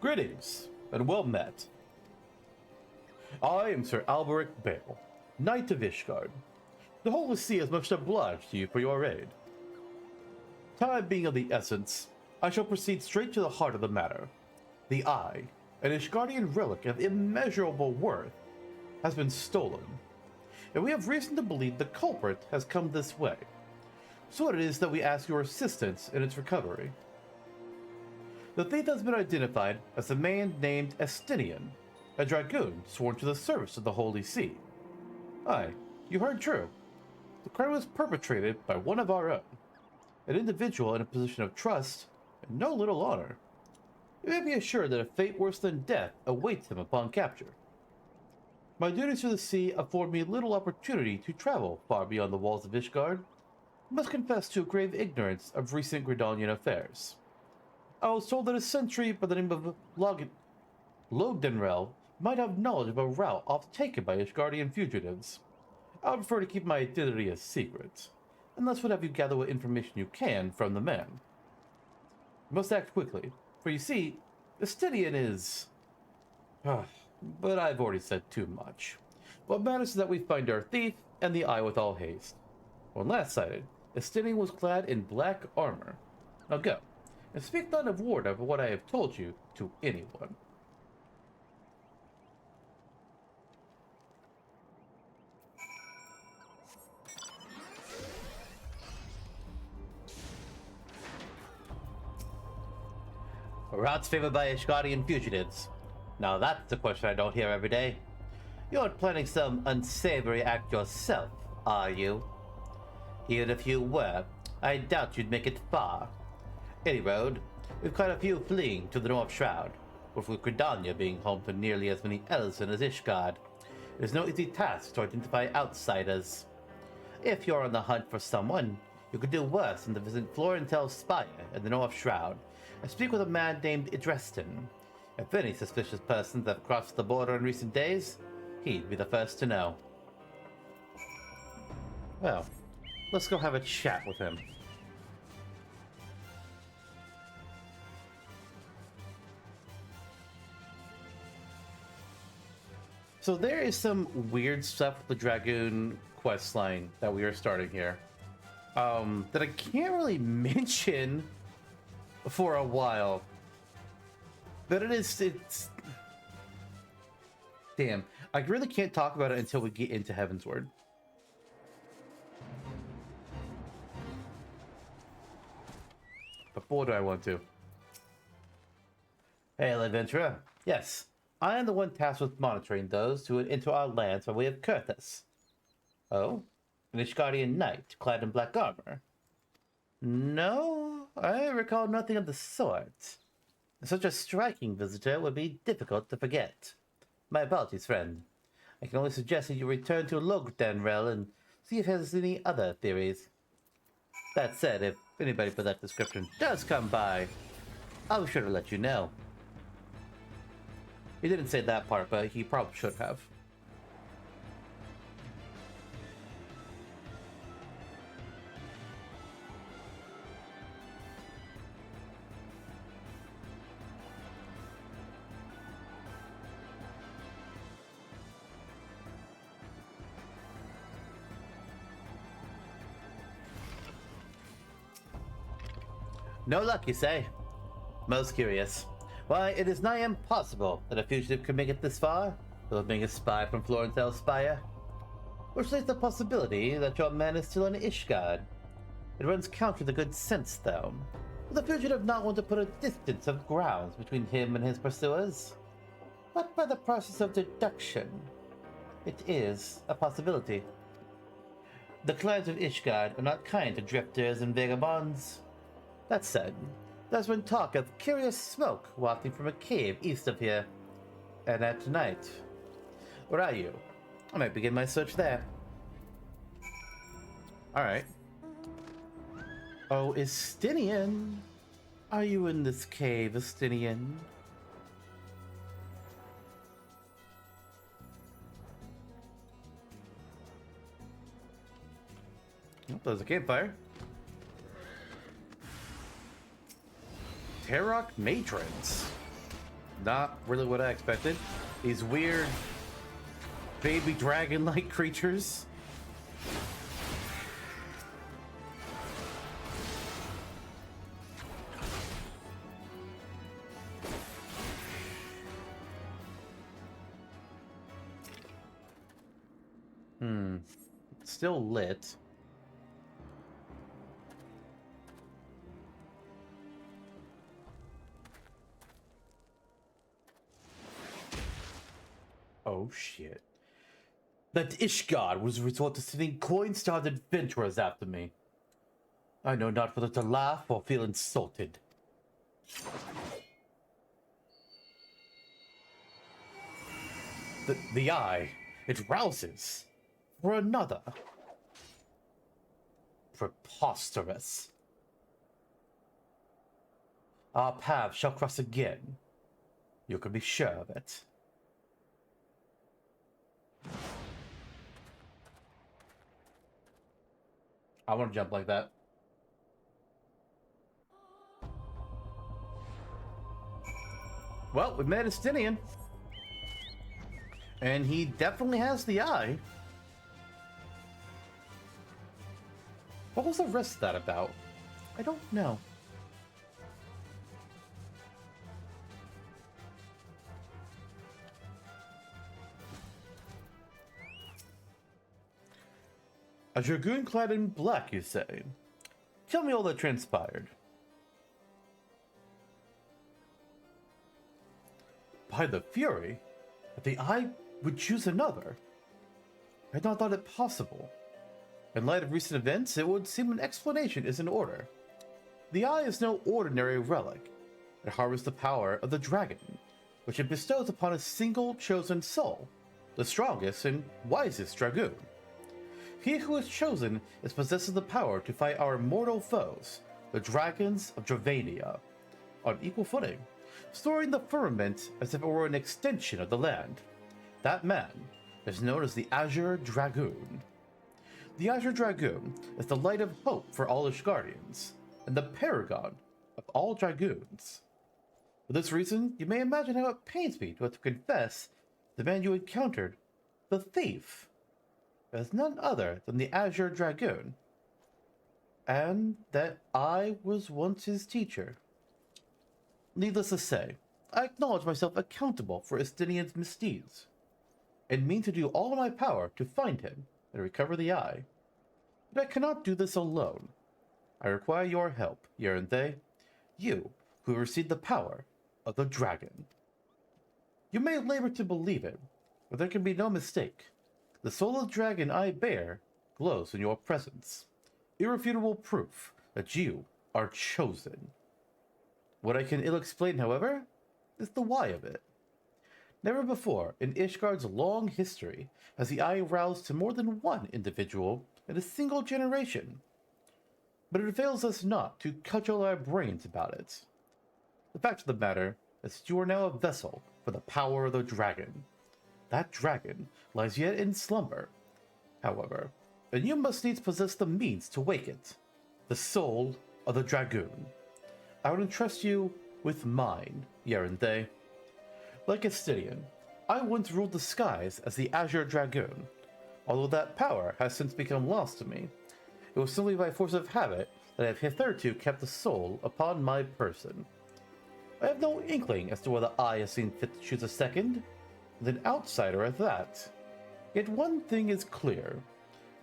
Greetings, and well met. I am Sir Alberic Bale, Knight of Ishgard. The Holy See is much obliged to you for your aid. Time being of the essence, I shall proceed straight to the heart of the matter. The Eye, an Ishgardian relic of immeasurable worth, has been stolen, and we have reason to believe the culprit has come this way. So it is that we ask your assistance in its recovery. The thief has been identified as a man named Estinian, a dragoon sworn to the service of the Holy See. Aye, you heard true. The crime was perpetrated by one of our own, an individual in a position of trust and no little honor. You may be assured that a fate worse than death awaits him upon capture. My duties to the sea afford me little opportunity to travel far beyond the walls of Ishgard. I must confess to a grave ignorance of recent Gridanian affairs. I was told that a sentry by the name of Logdenrel might have knowledge of a route oft taken by Ishgardian fugitives. I would prefer to keep my identity a secret, unless would have you gather what information you can from the man. You must act quickly, for you see, Estinian is... but I've already said too much. What matters is that we find our thief and the Eye with all haste. When last sighted, Estinian was clad in black armor. Now go, and speak not of word of what I have told you to anyone. Routes favored by Ishgardian fugitives. Now that's a question I don't hear every day. You're planning some unsavory act yourself, are you? Even if you were, I doubt you'd make it far. Any road, we've quite a few fleeing to the North Shroud, with Gridania being home to nearly as many Elven as Ishgard. It is no easy task to identify outsiders. If you're on the hunt for someone, you could do worse than to visit Florentel's Spire in the North Shroud and speak with a man named Idrestin. If any suspicious persons have crossed the border in recent days, he'd be the first to know. Well, let's go have a chat with him. So there is some weird stuff with the Dragoon questline that we are starting here. That I can't really mention for a while. But it's... Damn. I really can't talk about it until we get into Heavensward. But boy, do I want to. Hail, adventurer. Yes, I am the one tasked with monitoring those who would enter our lands by way of Kurthus. Oh? An Ishgardian knight clad in black armor? No, I recall nothing of the sort. Such a striking visitor would be difficult to forget. My apologies, friend. I can only suggest that you return to Ul'dah and see if it has any other theories. That said, if anybody for that description does come by, I'll be sure to let you know. He didn't say that part, but he probably should have. No luck, you say? Most curious. Why, it is nigh impossible that a fugitive could make it this far without being a spy from Florentel's Spire. Which leaves the possibility that your man is still an Ishgard. It runs counter to good sense, though. Would the fugitive not want to put a distance of grounds between him and his pursuers? But by the process of deduction, it is a possibility. The clans of Ishgard are not kind to drifters and vagabonds. That said, there's been talk of curious smoke wafting from a cave east of here. And at night. Where are you? I might begin my search there. Alright. Oh, Estinian! Are you in this cave, Estinian? Oh, there's a campfire. Terrock Matrons. Not really what I expected. These weird baby dragon-like creatures. It's still lit. Oh shit. That Ishgard was resort to sending coin-starved adventurers after me. I know not whether to laugh or feel insulted. The eye, it rouses. For another. Preposterous. Our paths shall cross again. You can be sure of it. I want to jump like that. Well, we met Estinian. And he definitely has the eye. What was the rest of that about? I don't know. A dragoon clad in black, you say? Tell me all that transpired. By the Fury, that the eye would choose another. I had not thought it possible. In light of recent events, it would seem an explanation is in order. The eye is no ordinary relic. It harbors the power of the dragon, which it bestows upon a single chosen soul, the strongest and wisest dragoon. He who is chosen is possesses the power to fight our mortal foes, the dragons of Dravania, on equal footing, storing the firmament as if it were an extension of the land. That man is known as the Azure Dragoon. The Azure Dragoon is the light of hope for all Ishgardians, and the paragon of all dragoons. For this reason, you may imagine how it pains me to have to confess the man you encountered, the thief, as none other than the Azure Dragoon, and that I was once his teacher. Needless to say, I acknowledge myself accountable for Estinian's misdeeds, and mean to do all in my power to find him and recover the eye. But I cannot do this alone. I require your help, Yerinthe, you who received the power of the dragon. You may labor to believe it, but there can be no mistake. The soul of dragon I bear glows in your presence, irrefutable proof that you are chosen. What I can ill explain, however, is the why of it. Never before in Ishgard's long history has the eye roused to more than one individual in a single generation. But it avails us not to cudgel our brains about it. The fact of the matter is that you are now a vessel for the power of the dragon. That dragon lies yet in slumber, however, and you must needs possess the means to wake it. The soul of the dragoon. I would entrust you with mine, Yerinthe. Like Estidian, I once ruled the skies as the Azure Dragoon. Although that power has since become lost to me, it was simply by force of habit that I have hitherto kept the soul upon my person. I have no inkling as to whether I have seen fit to choose a second, and an outsider at that. Yet one thing is clear.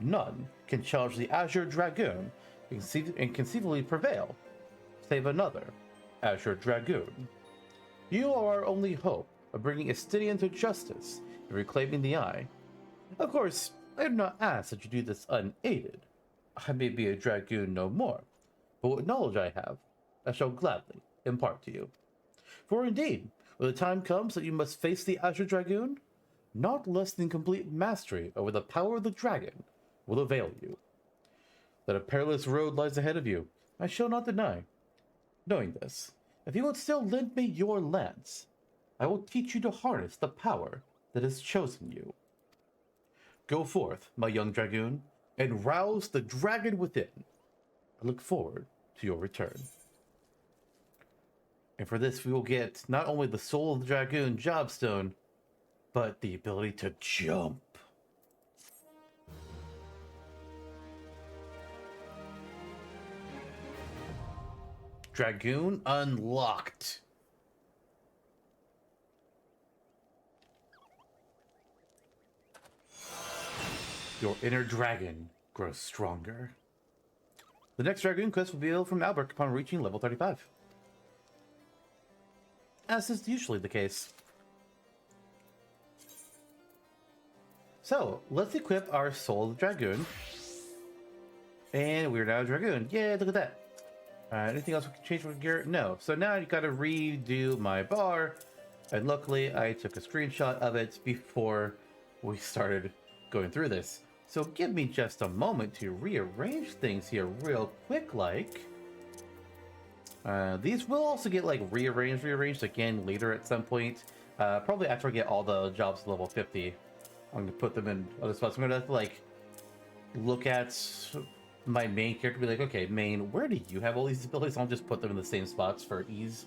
None can challenge the Azure Dragoon and conceivably prevail, save another Azure Dragoon. You are our only hope of bringing Estidian to justice and reclaiming the Eye. Of course, I do not ask that you do this unaided. I may be a Dragoon no more, but what knowledge I have, I shall gladly impart to you. For indeed, when the time comes that you must face the Azure Dragoon, not less than complete mastery over the power of the dragon will avail you. That a perilous road lies ahead of you, I shall not deny. Knowing this, if you would still lend me your lance, I will teach you to harness the power that has chosen you. Go forth, my young dragoon, and rouse the dragon within. I look forward to your return. And for this, we will get not only the Soul of the Dragoon Jobstone, but the ability to jump. Dragoon unlocked. Your inner dragon grows stronger. The next Dragoon quest will be available from Albrecht upon reaching level 35. As is usually the case. So, let's equip our Soul of the Dragoon. And we're now a Dragoon. Yay, look at that. Anything else we can change with gear? No. So now I gotta redo my bar. And luckily, I took a screenshot of it before we started going through this. So give me just a moment to rearrange things here real quick, like. These will also get like rearranged again later at some point. Probably after I get all the jobs to level 50. I'm gonna put them in other spots. I'm gonna have to like look at my main character, be like, okay, main, where do you have all these abilities? I'll just put them in the same spots for ease.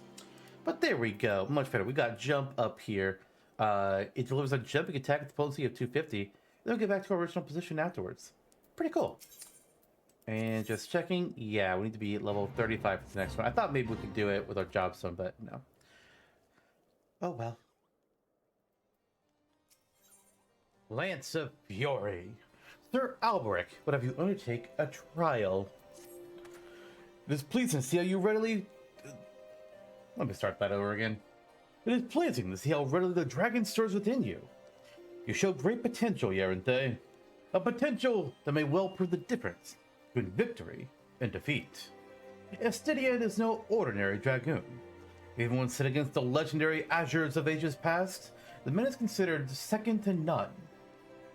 But there we go, much better. We got jump up here. It delivers a jumping attack with the potency of 250. Then we'll get back to our original position afterwards. Pretty cool. And just checking, yeah, we need to be at level 35 for the next one. I thought maybe we could do it with our Jobstone, but no. Oh well. Lance of Fury. Sir Albrecht would have you undertake a trial. It is pleasing to see how you readily... Let me start that over again. It is pleasing to see how readily the dragon stirs within you. You show great potential, Yerinthe. A potential that may well prove the difference between victory and defeat. Estidian is no ordinary dragoon. Even when set against the legendary Azures of ages past, the man is considered second to none.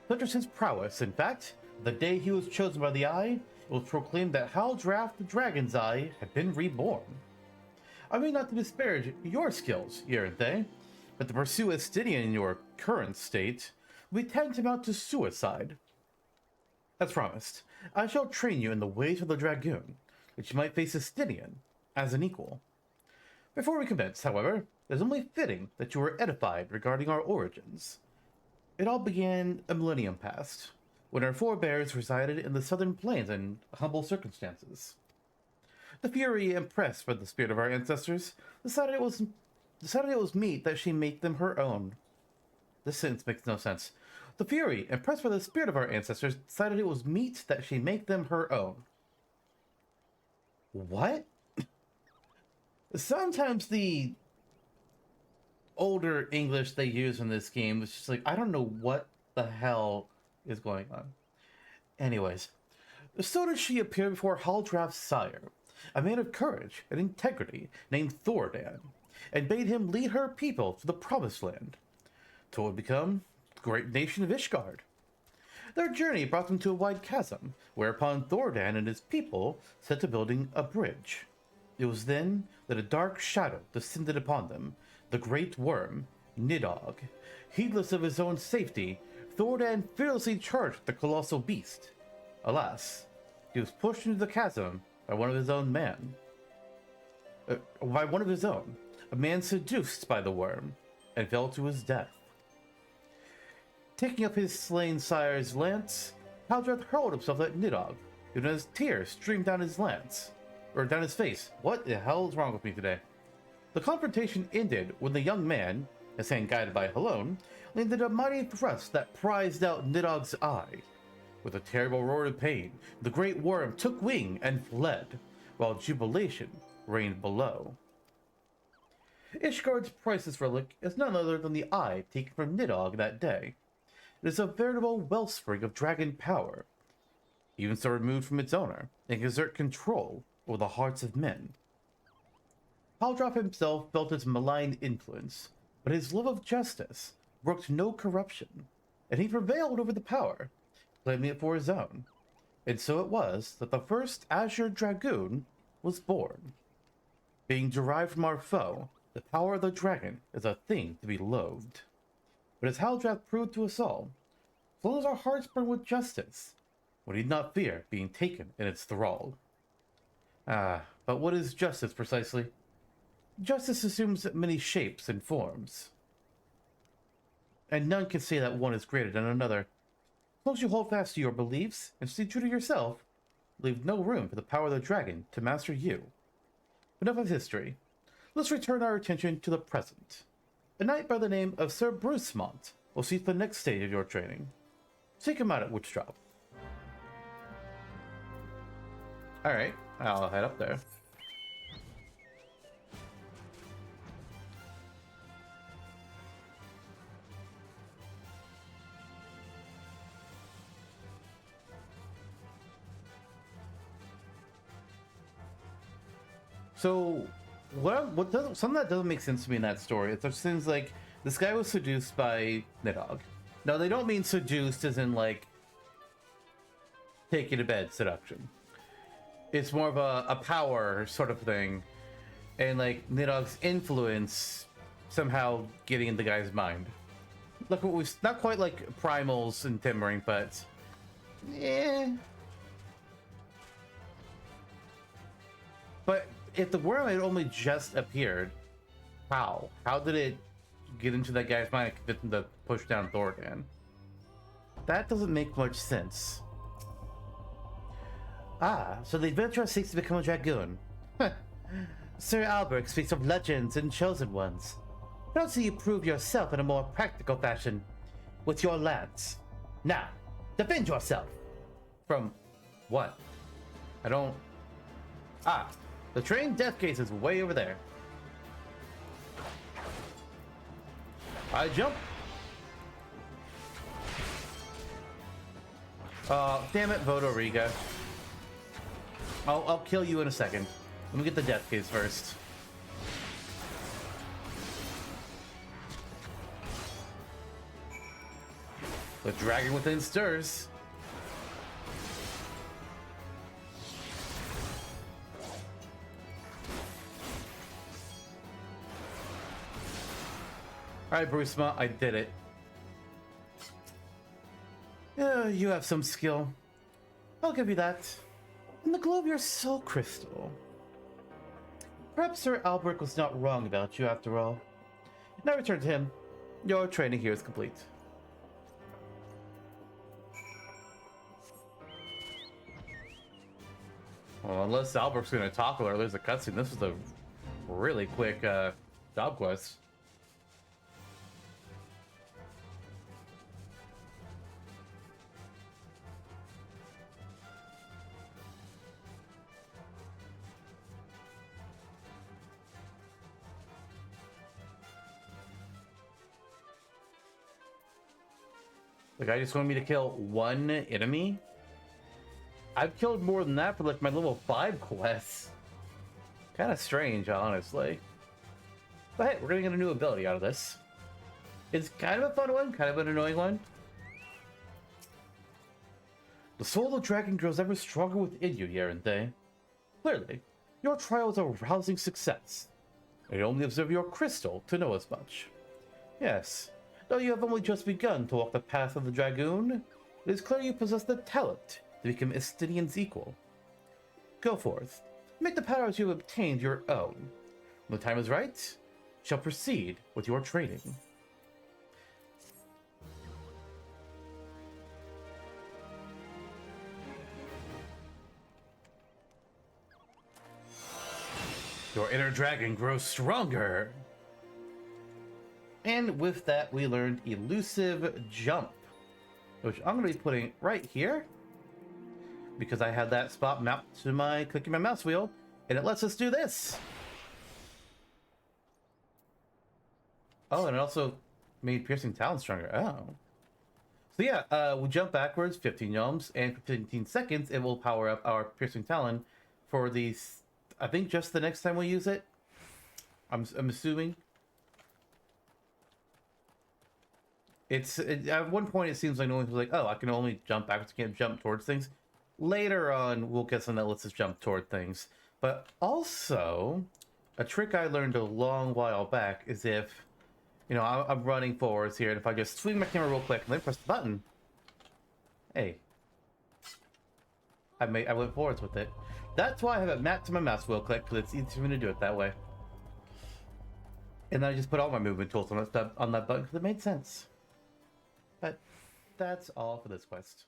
Such is his prowess, in fact, the day he was chosen by the Eye, it was proclaimed that Ul'dah the Dragon's Eye had been reborn. I mean not to disparage your skills, Yerinthe, but to pursue Estidian in your current state will be tantamount to suicide. As promised, I shall train you in the ways of the Dragoon, that you might face Estidian as an equal. Before we commence, however, it is only fitting that you were edified regarding our origins. It all began a millennium past, when our forebears resided in the southern plains in humble circumstances. The Fury, impressed by the spirit of our ancestors, decided it was meet that she make them her own. This sentence makes no sense. The Fury, impressed by the spirit of our ancestors, decided it was meet that she make them her own. What? Sometimes the older English they use in this game is just like, I don't know what the hell is going on. Anyways, so did she appear before Ul'dah's sire, a man of courage and integrity named Thordan, and bade him lead her people to the promised land. to what would become the great nation of Ishgard. Their journey brought them to a wide chasm, whereupon Thordan and his people set to building a bridge. It was then that a dark shadow descended upon them, the great worm, Nidhogg. Heedless of his own safety, Thordan fearlessly charged the colossal beast. Alas, he was pushed into the chasm by one of his own, a man seduced by the worm, and fell to his death. Taking up his slain sire's lance, Haldrath hurled himself at Nidhogg, even as tears streamed down his lance. Or down his face. What the hell is wrong with me today? The confrontation ended when the young man, his hand guided by Halone, landed a mighty thrust that prized out Nidhogg's eye. With a terrible roar of pain, the great worm took wing and fled, while jubilation reigned below. Ishgard's priceless relic is none other than the eye taken from Nidhogg that day. It is a veritable wellspring of dragon power, even so removed from its owner, and can exert control over the hearts of men. Haldrath himself felt its malign influence, but his love of justice brooked no corruption, and he prevailed over the power, claiming it for his own. And so it was that the first Azure Dragoon was born. Being derived from our foe, the power of the dragon is a thing to be loathed. But as Haldrath proved to us all, as long as our hearts burn with justice, we need not fear being taken in its thrall. But what is justice precisely? Justice assumes many shapes and forms, and none can say that one is greater than another. As long as you hold fast to your beliefs and stay true to yourself, leave no room for the power of the dragon to master you. Enough of history. Let's return our attention to the present. A knight by the name of Sir Brucemont will see the next stage of your training. Seek him out at Witchdrop. Alright, I'll head up there. So, something that doesn't make sense to me in that story, it just seems like this guy was seduced by Nidhogg. Now, they don't mean seduced as in, like, take you to bed seduction. It's more of a power sort of thing. And, like, Nidhogg's influence somehow getting in the guy's mind. Look, what we've... Not quite like primals and timbering, but... yeah. But if the worm had only just appeared, how? How did it get into that guy's mind and convince him to push down Thordan? That doesn't make much sense. Ah, so the adventurer seeks to become a dragoon. Sir Albert speaks of legends and chosen ones. But don't see you prove yourself in a more practical fashion with your lance. Now, defend yourself. From what? I don't... Ah, the train death case is way over there. I jump. Damn it, Vodoriga. I'll kill you in a second. Let me get the death case first. The dragon within stirs. Alright, Brucema, I did it. Yeah, you have some skill. I'll give you that. And the glow of your soul crystal. Perhaps Sir Albert was not wrong about you after all. Now return to him. Your training here is complete. Well, unless Albert's gonna talk or there's a cutscene, this is a really quick job quest. The guy just wanted me to kill one enemy? I've killed more than that for like my level 5 quests. Kind of strange, honestly. But hey, we're gonna get a new ability out of this. It's kind of a fun one, kind of an annoying one. The soul of the dragon grows ever stronger within you, Yerente. Clearly, your trial is a rousing success. I only observe your crystal to know as much. Yes, though you have only just begun to walk the path of the dragoon, it is clear you possess the talent to become Estinian's equal. Go forth, make the powers you have obtained your own. When the time is right, shall proceed with your training. Your inner dragon grows stronger. And with that, we learned Elusive Jump, which I'm going to be putting right here because I had that spot mapped to my clicking my mouse wheel, and it lets us do this. Oh, and it also made Piercing Talon stronger. Oh. So yeah, we jump backwards 15 yalms, and for 15 seconds, it will power up our Piercing Talon for these. I think just the next time we use it. I'm assuming. At one point it seems like no one's like, oh, I can only jump backwards, can't jump towards things. Later on, we'll get something that lets us jump toward things. But also, a trick I learned a long while back is if, you know, I'm running forwards here, and if I just swing my camera real quick and then press the button, hey, I went forwards with it. That's why I have it mapped to my mouse wheel click, because it's easier for me to do it that way. And then I just put all my movement tools on that button because it made sense. But that's all for this quest.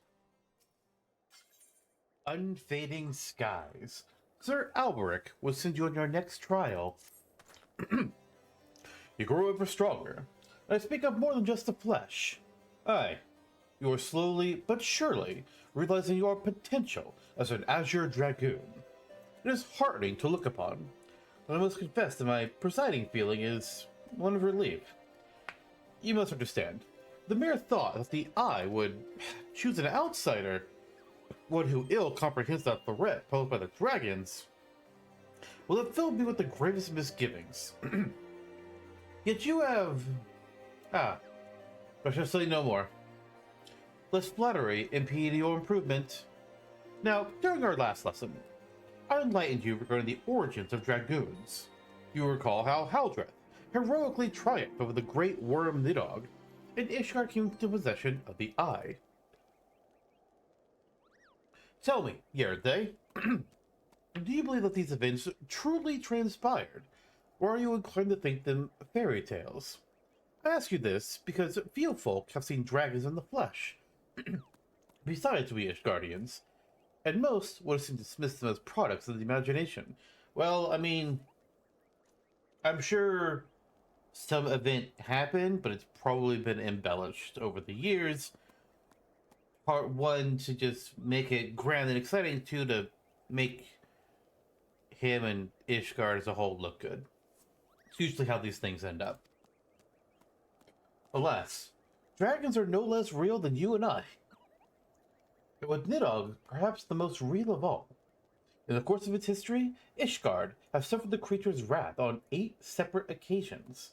Unfading Skies. Sir Alberic will send you on your next trial. You grow ever stronger. I speak of more than just the flesh. Aye, you are slowly but surely realizing your potential as an Azure Dragoon. It is heartening to look upon, but I must confess that my presiding feeling is one of relief. You must understand, the mere thought that the Eye would choose an outsider, one who ill comprehends the threat posed by the dragons, will have filled me with the greatest misgivings. Yet you have... I shall say no more. Lest flattery impede your improvement. Now, during our last lesson, I enlightened you regarding the origins of dragoons. You recall how Haldreth heroically triumphed over the great worm Nidhogg, and Ishgard came into possession of the Eye. Tell me, Yerinthe, do you believe that these events truly transpired, or are you inclined to think them fairy tales? I ask you this because few folk have seen dragons in the flesh, besides we Ishgardians, and most would have seen dismissed them as products of the imagination. Well, I mean, I'm sure some event happened, but it's probably been embellished over the years. Part one, to just make it grand and exciting, two, to make him and Ishgard as a whole look good. It's usually how these things end up. Alas, dragons are no less real than you and I. And with Nidhogg, perhaps the most real of all. In the course of its history, Ishgard has suffered the creature's wrath on 8 separate occasions.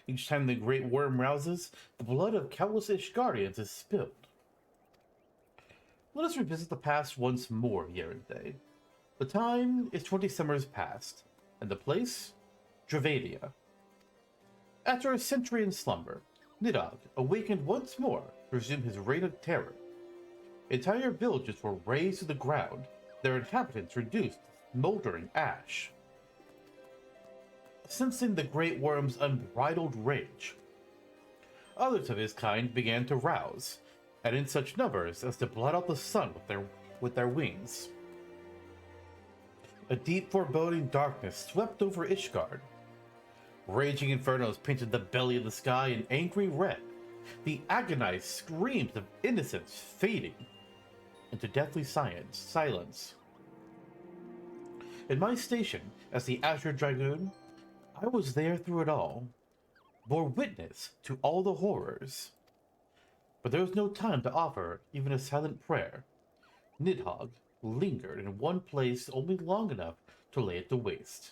Each time the great worm rouses, the blood of countless Ishgardians is spilled. Let us revisit the past once more, Yerinthe. The time is 20 summers past, and the place? Dravadia. After a century in slumber, Nidhogg awakened once more to resume his reign of terror. Entire villages were razed to the ground, their inhabitants reduced to smoldering ash. Sensing the great worm's unbridled rage, others of his kind began to rouse, and in such numbers as to blot out the sun with their wings. A deep foreboding darkness swept over Ishgard. Raging infernos painted the belly of the sky an angry red, the agonized screams of innocence fading into deathly silence. In my station as the Azure Dragoon, I was there through it all, bore witness to all the horrors. But there was no time to offer even a silent prayer. Nidhogg lingered in one place only long enough to lay it to waste.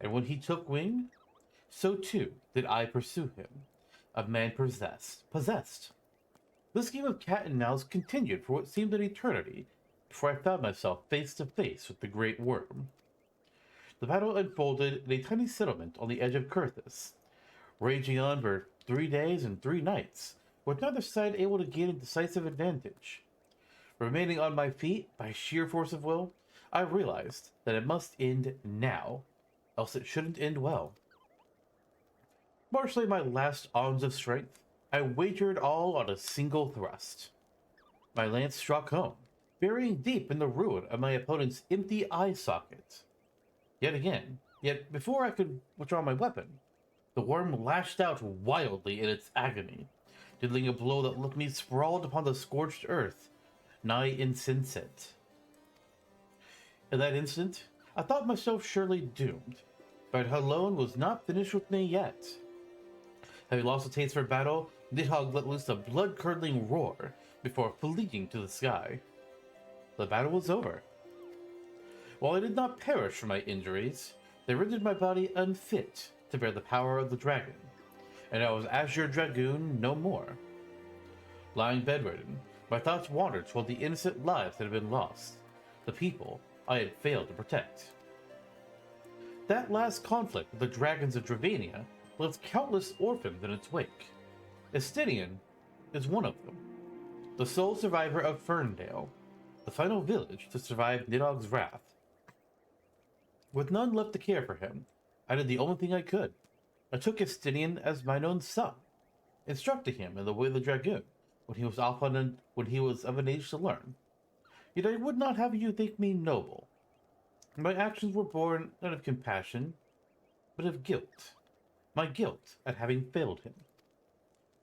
And when he took wing, so too did I pursue him, A man possessed. This game of cat and mouse continued for what seemed an eternity before I found myself face to face with the Great Worm. The battle unfolded in a tiny settlement on the edge of Kurthus, raging on for 3 days and 3 nights, with neither side able to gain a decisive advantage. Remaining on my feet by sheer force of will, I realized that it must end now, else it shouldn't end well. Marshalling my last ounce of strength, I wagered all on a single thrust. My lance struck home, burying deep in the ruin of my opponent's empty eye socket. Yet before I could withdraw my weapon, the worm lashed out wildly in its agony, dealing a blow that left me sprawled upon the scorched earth, nigh insensate. In that instant, I thought myself surely doomed, but Halone was not finished with me yet. Having lost a taste for battle, Nidhogg let loose a blood-curdling roar before fleeing to the sky. The battle was over. While I did not perish from my injuries, they rendered my body unfit to bear the power of the dragon, and I was Azure Dragoon no more. Lying bedridden, my thoughts wandered toward the innocent lives that had been lost, the people I had failed to protect. That last conflict with the dragons of Dravania left countless orphans in its wake. Estinian is one of them, the sole survivor of Ferndale, the final village to survive Nidhogg's wrath. With none left to care for him, I did the only thing I could. I took Estinian as mine own son, instructing him in the way of the dragoon when he was of an age to learn. Yet I would not have you think me noble. My actions were born not of compassion, but of guilt. My guilt at having failed him.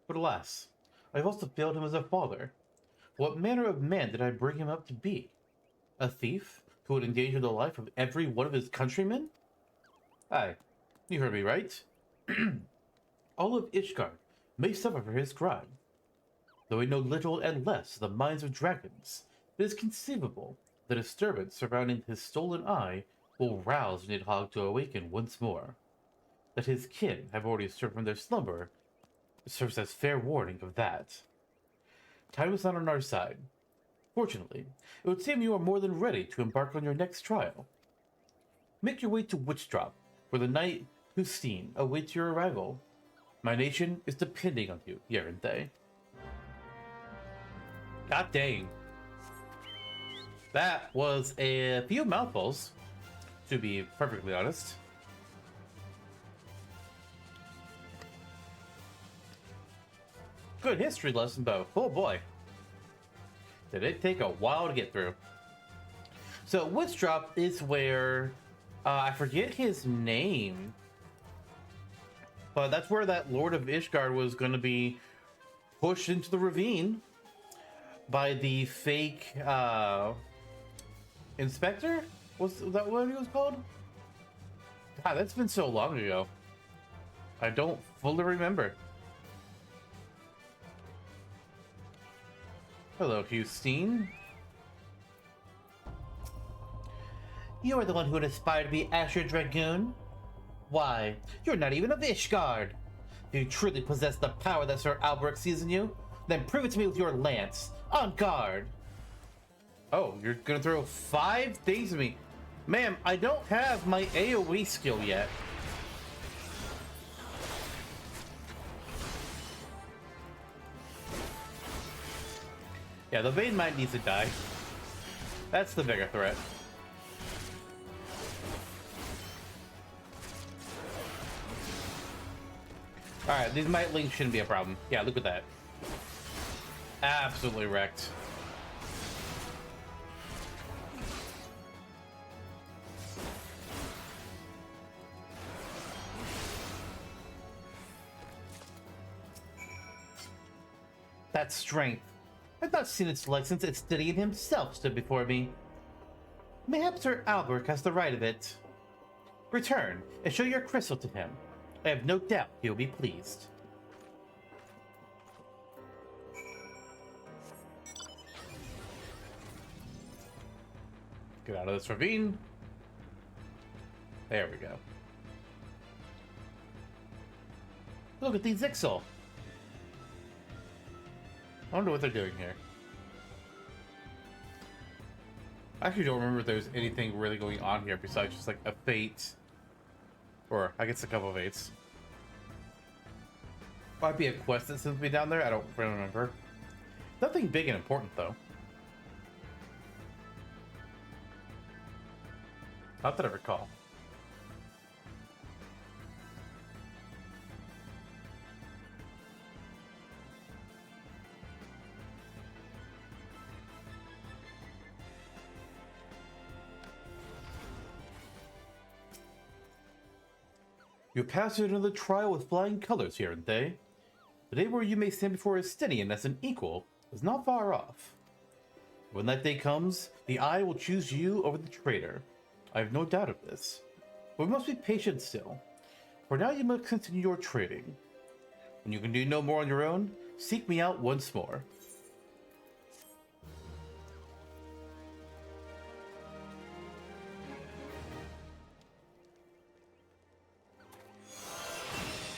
But alas, I have also failed him as a father. What manner of man did I bring him up to be? A thief who would endanger the life of every one of his countrymen? Aye, you heard me right. All of Ishgard may suffer for his crime. Though I know little and less of the minds of dragons, it is conceivable the disturbance surrounding his stolen eye will rouse Nidhogg to awaken once more. That his kin have already stirred from their slumber serves as fair warning of that. Time is not on our side. Fortunately, it would seem you are more than ready to embark on your next trial. Make your way to Witchdrop, where the Knight Hustine awaits your arrival. My nation is depending on you, Yerinthe. God dang. That was a few mouthfuls, to be perfectly honest. Good history lesson, though. Oh boy. Did it take a while to get through. So, Witchdrop is where... I forget his name. But that's where that Lord of Ishgard was going to be pushed into the ravine by the fake inspector? Was that what he was called? God, that's been so long ago. I don't fully remember. Hello, Hustine. You are the one who would aspire to be Azure Dragoon? Why, you're not even of Ishgard. If you truly possess the power that Sir Albrecht sees in you, then prove it to me with your lance. On guard! Oh, you're gonna throw 5 things at me. Ma'am, I don't have my AoE skill yet. Yeah, the Bane Knight needs to die. That's the bigger threat. Alright, these Mightlings shouldn't be a problem. Yeah, look at that. Absolutely wrecked. That strength. I've not seen its like since Estinian himself stood before me. Mayhap Sir Albert has the right of it. Return, and show your crystal to him. I have no doubt he'll be pleased. Get out of this ravine. There we go. Look at these Ixal. I wonder what they're doing here. I actually don't remember if there's anything really going on here besides just like a fate. Or, I guess a couple of fates. Might be a quest that sends me down there, I don't remember. Nothing big and important, though. Not that I recall. You passed another trial with flying colors here and there. The day where you may stand before a Stynian as an equal is not far off. When that day comes, the Eye will choose you over the traitor. I have no doubt of this. But we must be patient still. For now you must continue your trading. When you can do no more on your own, seek me out once more.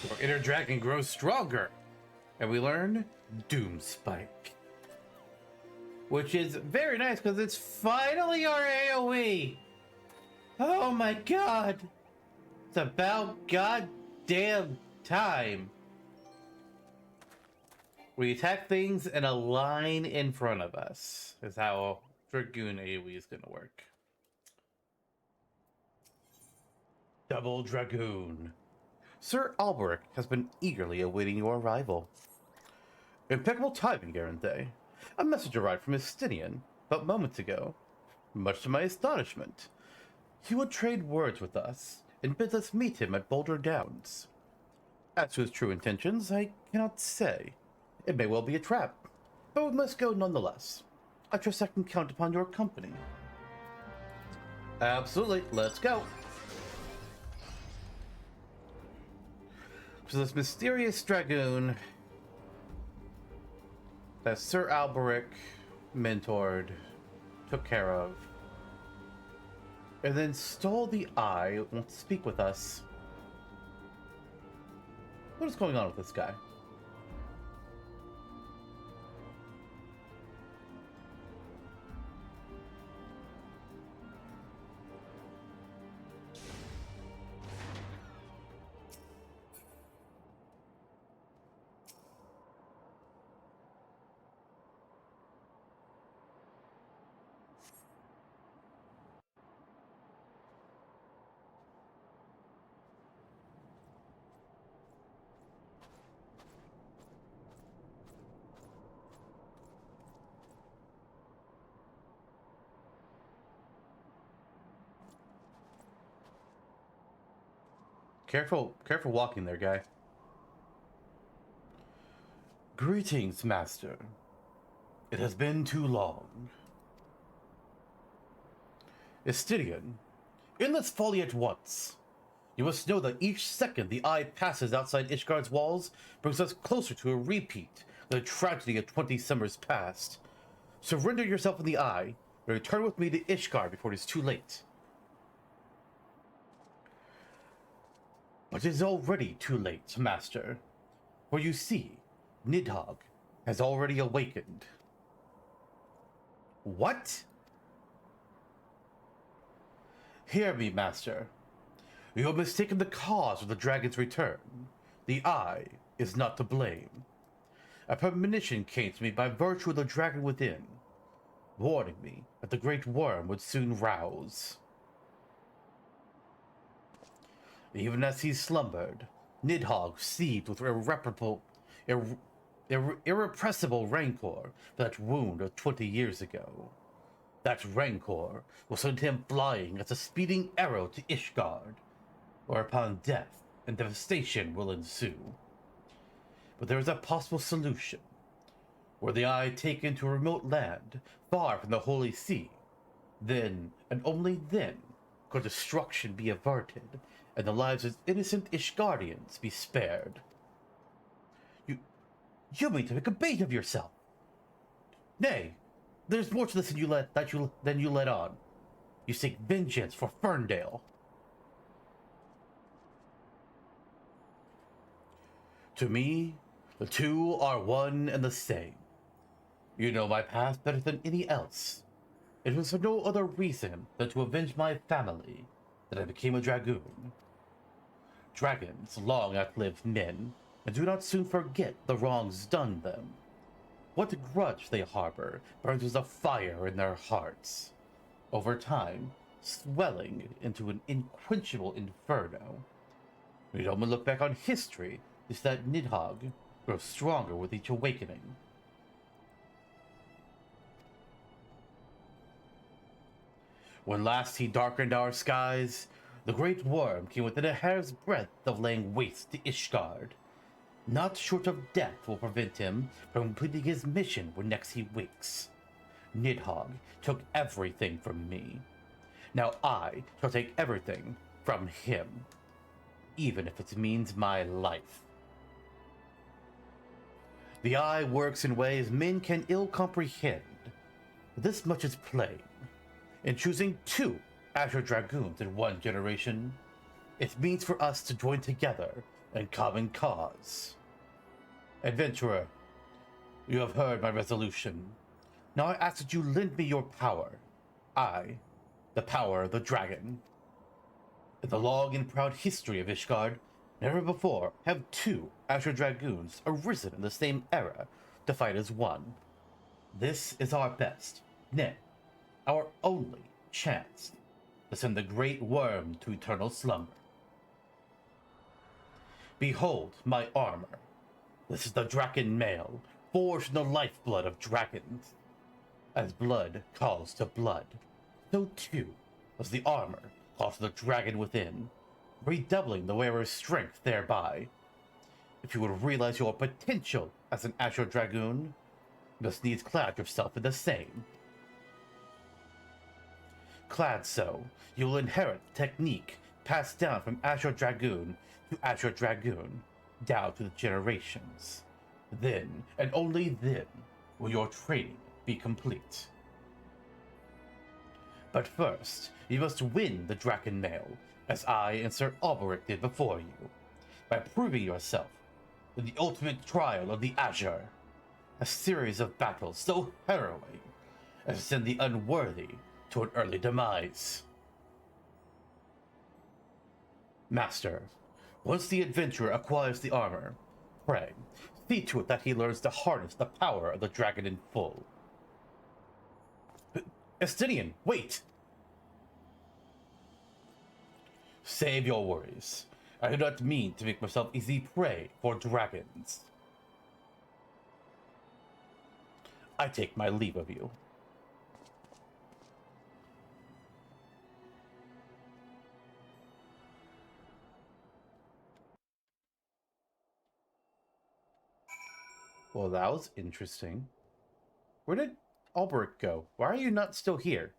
Your inner dragon grows stronger, and we learn Doom Spike. Which is very nice because it's finally our AoE! Oh my god! It's about goddamn time! We attack things in a line in front of us, is how Dragoon AoE is gonna work. Double Dragoon. Sir Alberic has been eagerly awaiting your arrival. Impeccable timing, Garante. A message arrived from his Stynian, but moments ago. Much to my astonishment, he would trade words with us, and bids us meet him at Boulder Downs. As to his true intentions, I cannot say. It may well be a trap, but we must go nonetheless. I trust I can count upon your company. Absolutely, let's go. So this mysterious dragoon that Sir Alberic mentored, took care of, and then stole the eye, won't speak with us. What is going on with this guy? Careful walking there, guy. Greetings, Master. It has been too long. Stynian, in this folly at once. You must know that each second the eye passes outside Ishgard's walls brings us closer to a repeat of the tragedy of 20 summers past. Surrender yourself in the eye, and return with me to Ishgard before it is too late. But it is already too late, Master. For you see, Nidhogg has already awakened. What? Hear me, Master. You have mistaken the cause of the dragon's return. The eye is not to blame. A premonition came to me by virtue of the dragon within, warning me that the great worm would soon rouse. Even as he slumbered, Nidhogg seethed with irrepressible rancor for that wound of 20 years ago. That rancor will send him flying as a speeding arrow to Ishgard, whereupon death and devastation will ensue. But there is a possible solution. Were the eye taken to a remote land, far from the Holy See, then, and only then, could destruction be averted, and the lives of innocent Ishgardians be spared. You mean to make a bait of yourself? Nay, there's more to this than you let on. You seek vengeance for Ferndale. To me, the two are one and the same. You know my past better than any else. It was for no other reason than to avenge my family that I became a dragoon. Dragons long outlive men, and do not soon forget the wrongs done them. What grudge they harbor burns as a fire in their hearts, over time, swelling into an unquenchable inferno. We'd only look back on history to see that Nidhogg grows stronger with each awakening. When last he darkened our skies, the great worm came within a hair's breadth of laying waste to Ishgard. Not short of death will prevent him from completing his mission when next he wakes. Nidhogg took everything from me. Now I shall take everything from him, even if it means my life. The Eye works in ways men can ill comprehend. This much is plain. In choosing two Azure Dragoons in one generation, it means for us to join together in common cause. Adventurer, you have heard my resolution. Now I ask that you lend me your power. I, the power of the dragon. In the long and proud history of Ishgard, never before have two Azure Dragoons arisen in the same era to fight as one. This is our best, nay, our only chance to send the great worm to eternal slumber. Behold my armor. This is the Draken mail, forged in the lifeblood of dragons. As blood calls to blood, so too does the armor call to the dragon within, redoubling the wearer's strength thereby. If you would realize your potential as an Azure Dragoon, you must needs clad yourself in the same. Clad so, you will inherit the technique passed down from Azure Dragoon to Azure Dragoon, down to the generations. Then, and only then, will your training be complete. But first, you must win the Draken Mail, as I and Sir Alberic did before you, by proving yourself in the ultimate trial of the Azure, a series of battles so harrowing as to send the unworthy to an early demise. Master, once the adventurer acquires the armor, pray, see to it that he learns to harness the power of the dragon in full. Estinian, wait! Save your worries. I do not mean to make myself easy prey for dragons. I take my leave of you. Well, that was interesting. Where did Alberic go? Why are you not still here?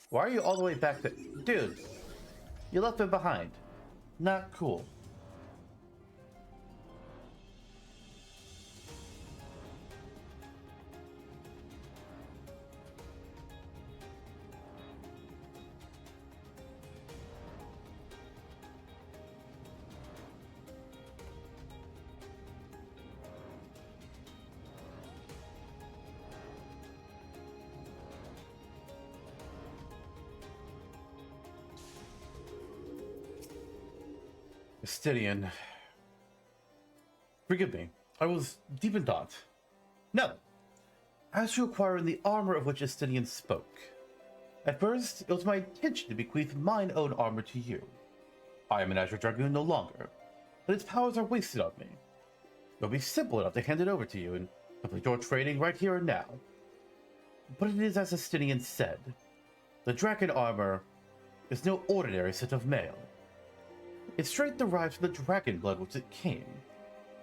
Why are you all the way back there? Dude, you left him behind. Not cool. Stydian. Forgive me, I was deep in thought. No, as to acquiring the armor of which Stydian spoke. At first, it was my intention to bequeath mine own armor to you. I am an Azure Dragoon no longer, but its powers are wasted on me. It will be simple enough to hand it over to you and complete your training right here and now. But it is as Stydian said, the Draken armor is no ordinary set of mail. Its strength derives from the dragon blood which it came,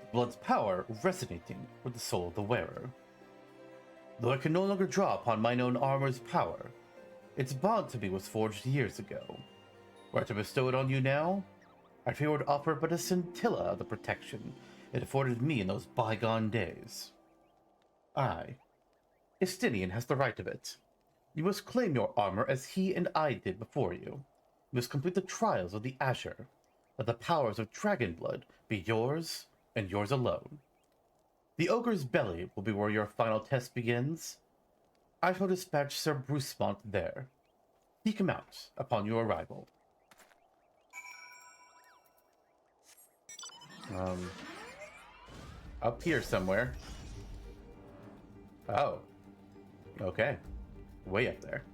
the blood's power resonating with the soul of the wearer. Though I can no longer draw upon mine own armor's power, its bond to me was forged years ago. Were I to bestow it on you now, I fear it would offer but a scintilla of the protection it afforded me in those bygone days. Estinian has the right of it. You must claim your armor as he and I did before you. You must complete the trials of the Azure. Let the powers of dragon blood be yours and yours alone. The ogre's belly will be where your final test begins, I shall dispatch Sir Brucemont there. Seek him out upon your arrival. Up here somewhere. Oh. Okay. Way up there.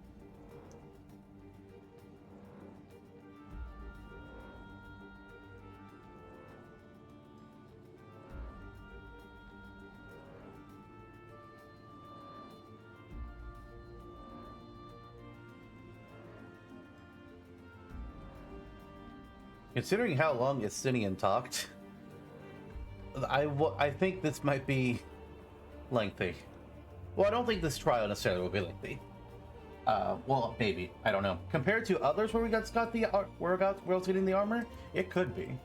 Considering how long Estinian talked, I think this might be lengthy. Well, I don't think this trial necessarily will be lengthy. Well, maybe. I don't know. Compared to others where we got the where I was getting the armor, it could be.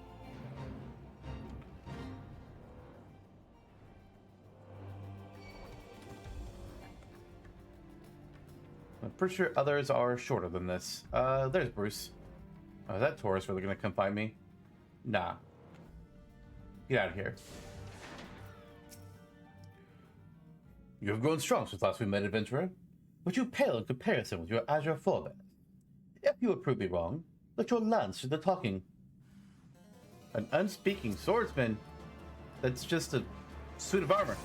I'm pretty sure others are shorter than this. There's Bruce. Oh, is that Taurus really gonna come find me? Nah. Get out of here. You have grown strong since last we met, adventurer, but you pale in comparison with your azure forebears. If you would prove me wrong, let your lance do the talking. An unspeaking swordsman? That's just a suit of armor.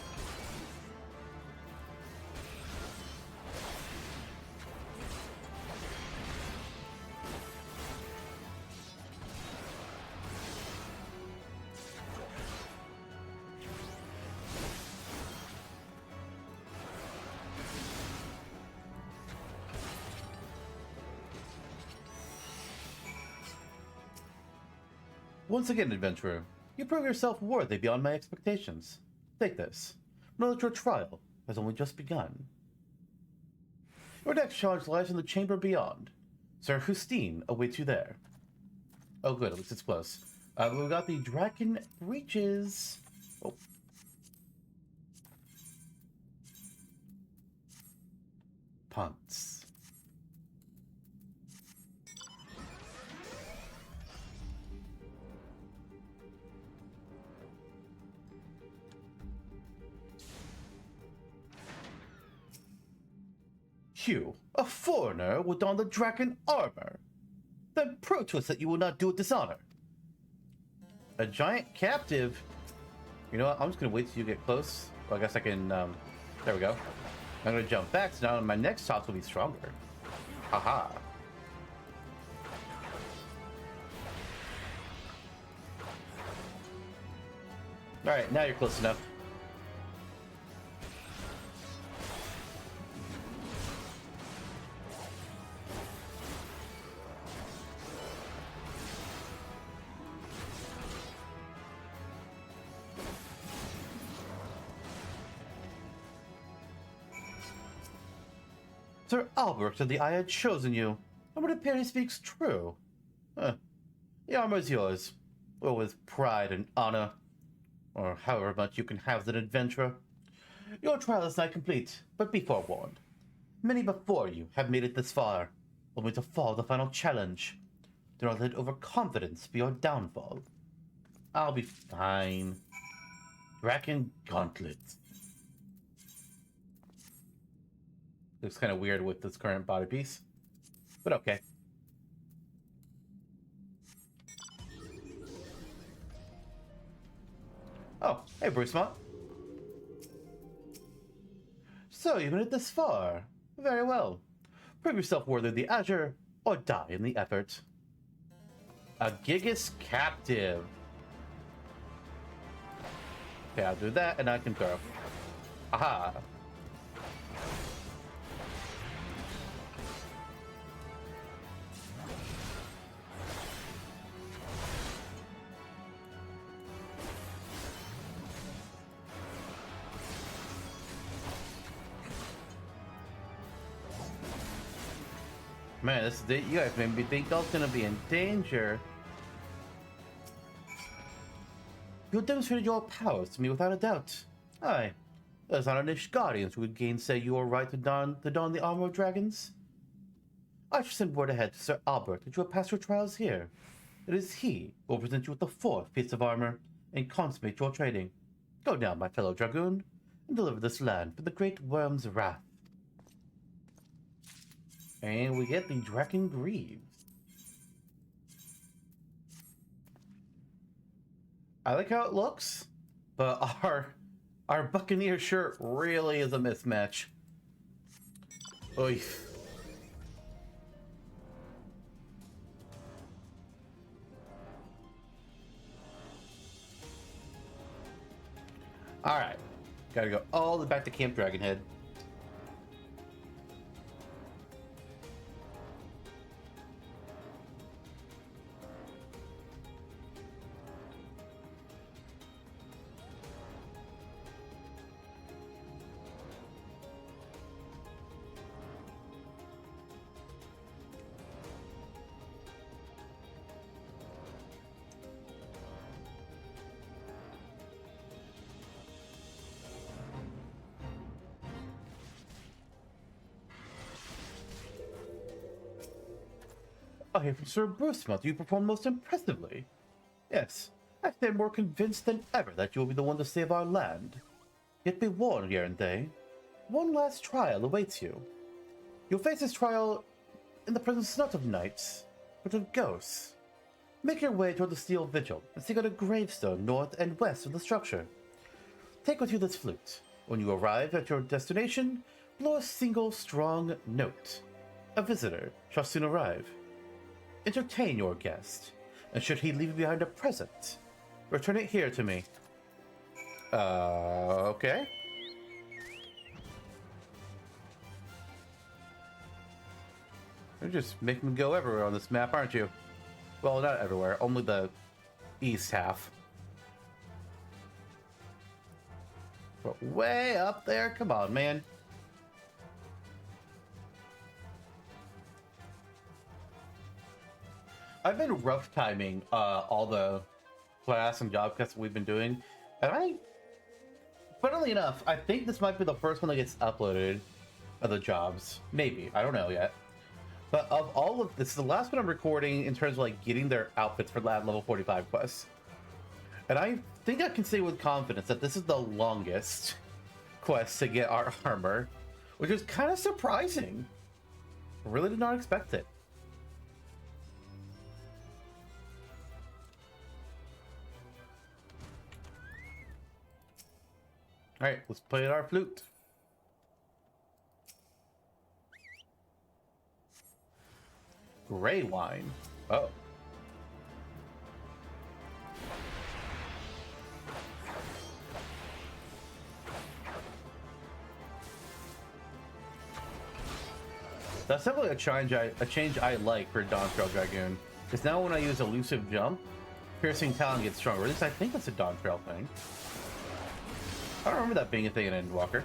Once again, adventurer, you prove yourself worthy beyond my expectations. Take this. Know that your trial has only just begun. Your next challenge lies in the chamber beyond. Sir Justine awaits you there. Oh good, at least it's close. We've got the Dragon Breaches. Oh. Punts. You, a foreigner, would don the dragon armor? Then prove to us that you will not do it dishonor. A giant captive? You know what, I'm just gonna wait till you get close. Well, I guess I can, there we go. I'm gonna jump back, so now my next shots will be stronger. Haha. Alright, now you're close enough. Sir Albert said the I had chosen you, and would appear he speaks true. Huh. The armor is yours, or with pride and honor, or however much you can have as an adventurer. Your trial is not complete, but be forewarned. Many before you have made it this far, only to fall the final challenge. Do not let overconfidence be your downfall. I'll be fine. Dragon Gauntlet. Looks kind of weird with this current body piece, but okay. Oh, hey Brucemont. So you made it this far. Very well. Prove yourself worthy of the Azure, or die in the effort. A Gigas Captive. Okay, I'll do that, and I can throw. Aha. Man, you guys made me think I was gonna be in danger. You demonstrated your powers to me without a doubt. Aye, there's not an Ishgardians who would gainsay your right to don the armor of dragons. I shall send word ahead to Sir Albert that you have passed your trials here. It is he who will present you with the fourth piece of armor and consummate your training. Go now, my fellow dragoon, and deliver this land for the great worm's wrath. And we get the Dragon Greaves. I like how it looks, but our Buccaneer shirt really is a mismatch. Oy. Alright. Gotta go all the way back to Camp Dragonhead. I hear from Sir Brucemouth you performed most impressively. Yes, I stand more convinced than ever that you will be the one to save our land. Yet be warned, Yarente. One last trial awaits you. You'll face this trial in the presence not of knights, but of ghosts. Make your way toward the Steel Vigil and seek out a gravestone north and west of the structure. Take with you this flute. When you arrive at your destination, blow a single strong note. A visitor shall soon arrive. Entertain your guest, and should he leave behind a present, return it here to me. Okay. You're just making me go everywhere on this map, aren't you? Well, not everywhere, only the east half. But way up there, come on, man. I've been rough timing all the class and job quests we've been doing, and funnily enough, I think this might be the first one that gets uploaded of the jobs. Maybe, I don't know yet. But of all of this is the last one I'm recording in terms of like getting their outfits for level 45 quests. And I think I can say with confidence that this is the longest quest to get our armor, which is kind of surprising. I really did not expect it. Alright, let's play our flute. Gray wine. Oh. That's definitely a change I like for Lancer and Dragoon. Because now when I use elusive jump, piercing talon gets stronger. At least I think that's a Dawntrail thing. I don't remember that being a thing in Endwalker.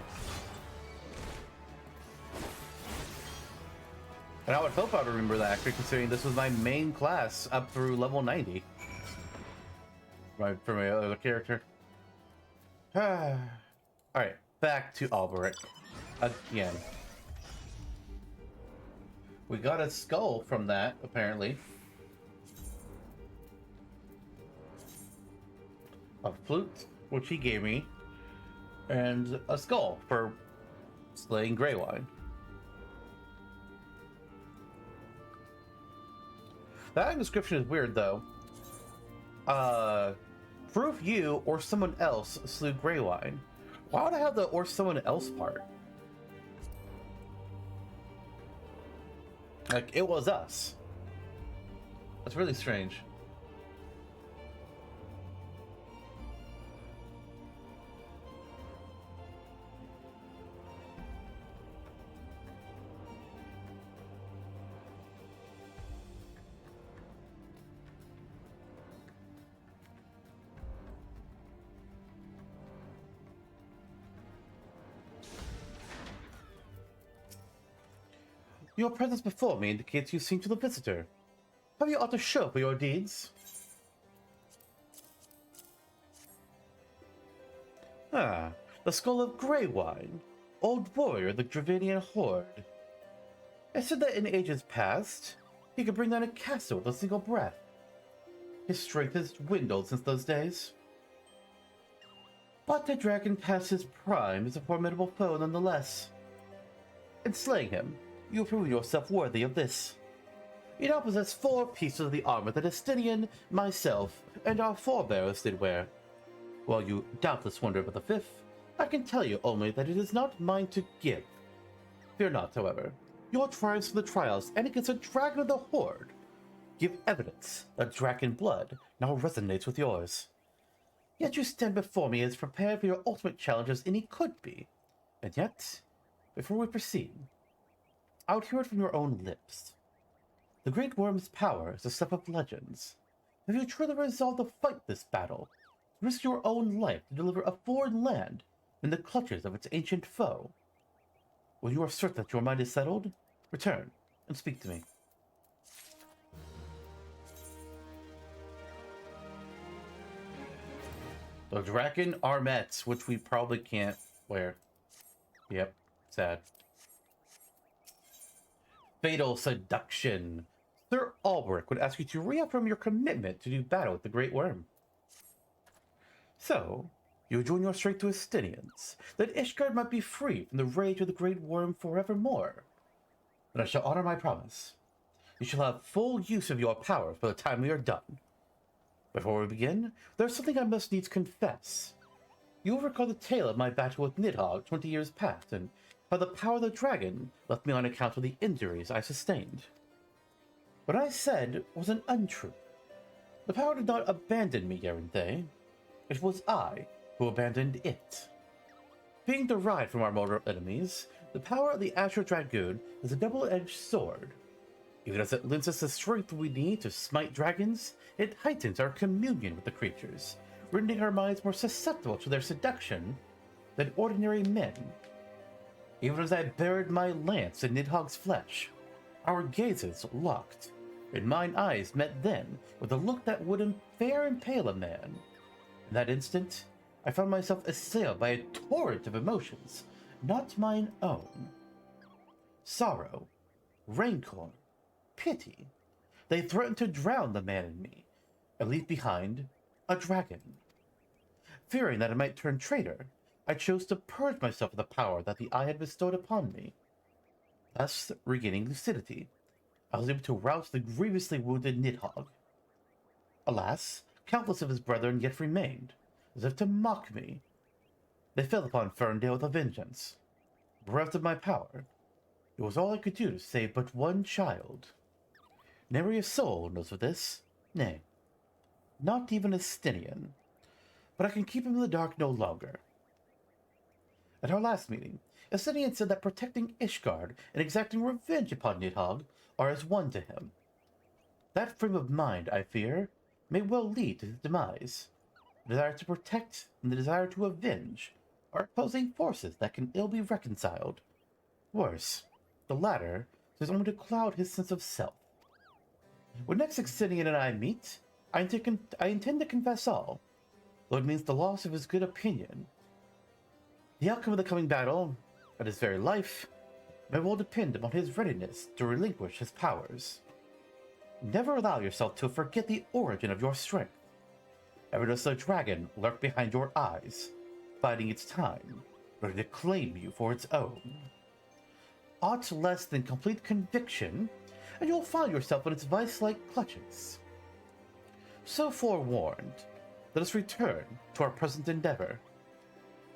And I would hope I would remember that, actually, considering this was my main class up through level 90. For my other character. Alright, back to Alberic. Again. We got a skull from that, apparently. A flute, which he gave me. And a skull for slaying Greywine. That description is weird, though. Proof you or someone else slew Greywine. Why would I have the or someone else part? Like, it was us. That's really strange. Your presence before me indicates you seem to the visitor. Have you aught to show for your deeds? Ah, the skull of Greywine, old warrior of the Dravanian horde. It said that in ages past, he could bring down a castle with a single breath. His strength has dwindled since those days. But the dragon past his prime is a formidable foe nonetheless. In slaying him, You have proven yourself worthy of this. You now possess 4 pieces of the armor that Estinian, myself, and our forebears did wear. While you doubtless wonder about the 5th, I can tell you only that it is not mine to give. Fear not, however. Your triumphs from the trials and against a dragon of the Horde give evidence that dragon blood now resonates with yours. Yet you stand before me as prepared for your ultimate challenge as any could be. And yet, before we proceed, I would hear it from your own lips. The Great Worm's power is a stuff of legends. Have you truly resolved to fight this battle, risk your own life to deliver a foreign land in the clutches of its ancient foe? When you are certain that your mind is settled, return and speak to me. The Dragon Armets, which we probably can't wear. Yep, sad. Fatal Seduction. Sir Albrecht would ask you to reaffirm your commitment to do battle with the Great Worm. So, you join your strength to Estinians, that Ishgard might be free from the rage of the Great Worm forevermore. But I shall honor my promise. You shall have full use of your powers by the time we are done. Before we begin, there's something I must needs confess. You will recall the tale of my battle with Nidhogg 20 years past, and how the power of the dragon left me on account of the injuries I sustained. What I said was an untruth. The power did not abandon me, Yaranthe. It was I who abandoned it. Being derived from our mortal enemies, the power of the Lancer and Dragoon is a double-edged sword. Even as it lends us the strength we need to smite dragons, it heightens our communion with the creatures, rendering our minds more susceptible to their seduction than ordinary men. Even as I buried my lance in Nidhogg's flesh, our gazes locked, and mine eyes met then with a look that would fair impale a man. In that instant, I found myself assailed by a torrent of emotions, not mine own. Sorrow, rancor, pity. They threatened to drown the man in me, and leave behind a dragon. Fearing that I might turn traitor, I chose to purge myself of the power that the eye had bestowed upon me. Thus, regaining lucidity, I was able to rout the grievously wounded Nidhogg. Alas, countless of his brethren yet remained, as if to mock me. They fell upon Ferndale with a vengeance. Bereft of my power, it was all I could do to save but one child. Nary a soul knows of this, nay, not even a Stinian. But I can keep him in the dark no longer. At our last meeting, Estinian said that protecting Ishgard and exacting revenge upon Nidhogg are as one to him. That frame of mind, I fear, may well lead to his demise. The desire to protect and the desire to avenge are opposing forces that can ill be reconciled. Worse, the latter serves only to cloud his sense of self. When next Estinian and I meet, I intend to confess all, though it means the loss of his good opinion. The outcome of the coming battle, and his very life, may well depend upon his readiness to relinquish his powers. Never allow yourself to forget the origin of your strength. Ever does the dragon lurk behind your eyes, biding its time, ready to claim you for its own. Aught less than complete conviction, and you'll find yourself in its vice-like clutches. So forewarned, let us return to our present endeavor.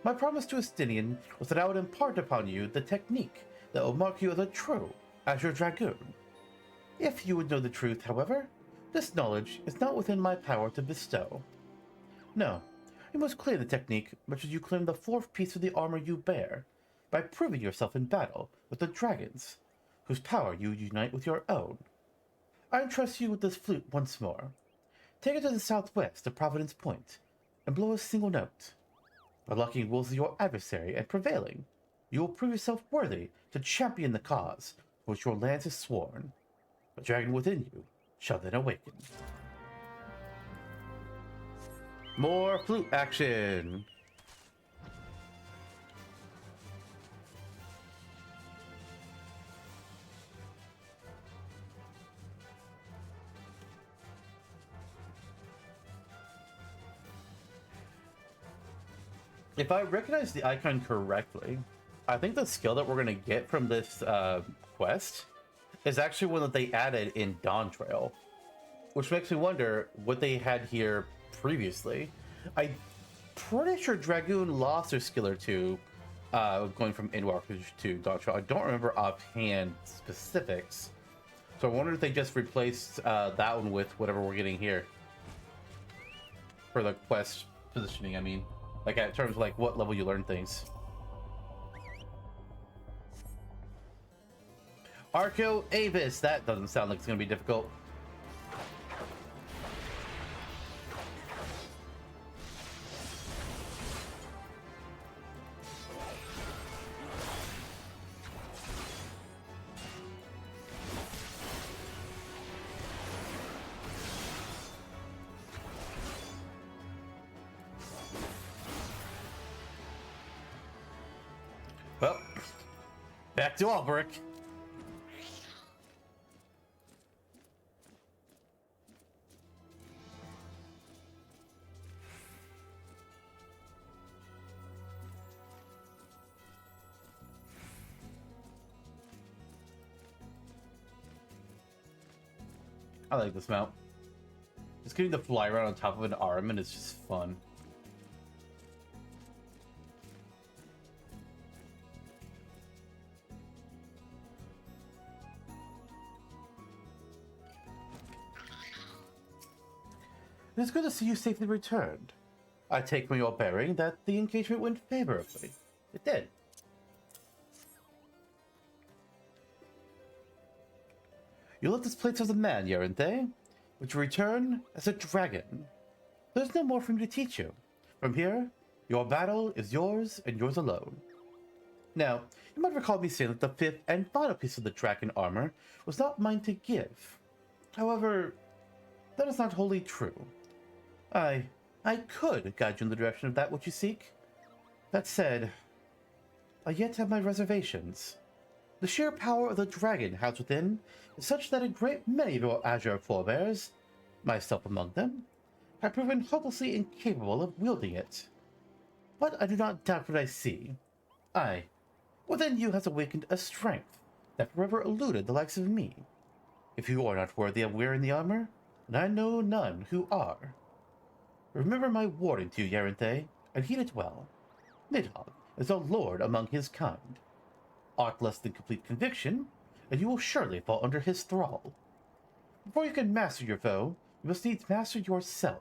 My promise to Estinian was that I would impart upon you the technique that will mark you as a true Azure Dragoon. If you would know the truth, however, this knowledge is not within my power to bestow. No, you must claim the technique much as you claim the 4th piece of the armor you bear, by proving yourself in battle with the dragons, whose power you unite with your own. I entrust you with this flute once more. Take it to the southwest of Providence Point, and blow a single note. By locking wills with your adversary and prevailing, you will prove yourself worthy to champion the cause for which your lance is sworn. The dragon within you shall then awaken. More flute action! If I recognize the icon correctly, I think the skill that we're going to get from this quest is actually one that they added in Dawn Trail, which makes me wonder what they had here previously. I'm pretty sure Dragoon lost their skill or two going from Endwalker to Dawn Trail. I don't remember offhand specifics, so I wonder if they just replaced that one with whatever we're getting here for the quest positioning. I mean, like in terms of like what level you learn things. Arco Avis, that doesn't sound like it's gonna be difficult. Well, back to Alberic. I like this mount. Just getting to fly around on top of an arm and it's just fun. It is good to see you safely returned. I take from your bearing that the engagement went favorably. It did. You left this place as a man, Yarente, but you return as a dragon. There's no more for me to teach you. From here, your battle is yours and yours alone. Now, you might recall me saying that the fifth and final piece of the dragon armor was not mine to give. However, that is not wholly true. I could guide you in the direction of that which you seek. That said, I yet have my reservations. The sheer power of the dragon housed within is such that a great many of your Azure forebears, myself among them, have proven hopelessly incapable of wielding it. But I do not doubt what I see. Within you has awakened a strength that forever eluded the likes of me. If you are not worthy of wearing the armor, then I know none who are. Remember my warning to you, Yarente, and heed it well. Nidhogg is a lord among his kind. Aught less than complete conviction, and you will surely fall under his thrall. Before you can master your foe, you must needs master yourself.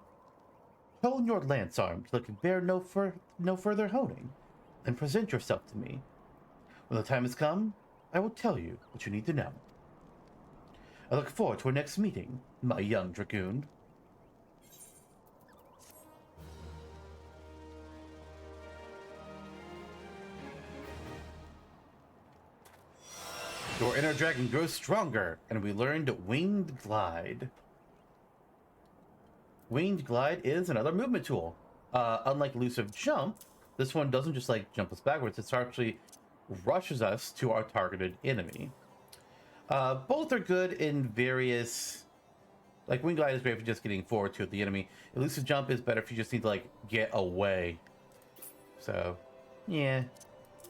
Hone your lance arm till it can bear no further honing, then present yourself to me. When the time has come, I will tell you what you need to know. I look forward to our next meeting, my young dragoon. Your inner dragon grows stronger, and we learned Winged Glide. Winged Glide is another movement tool. Unlike Elusive Jump, this one doesn't just like jump us backwards, it actually rushes us to our targeted enemy. Both are good in various... Like, Winged Glide is great for just getting forward to the enemy. Elusive Jump is better if you just need to, like, get away. So, yeah.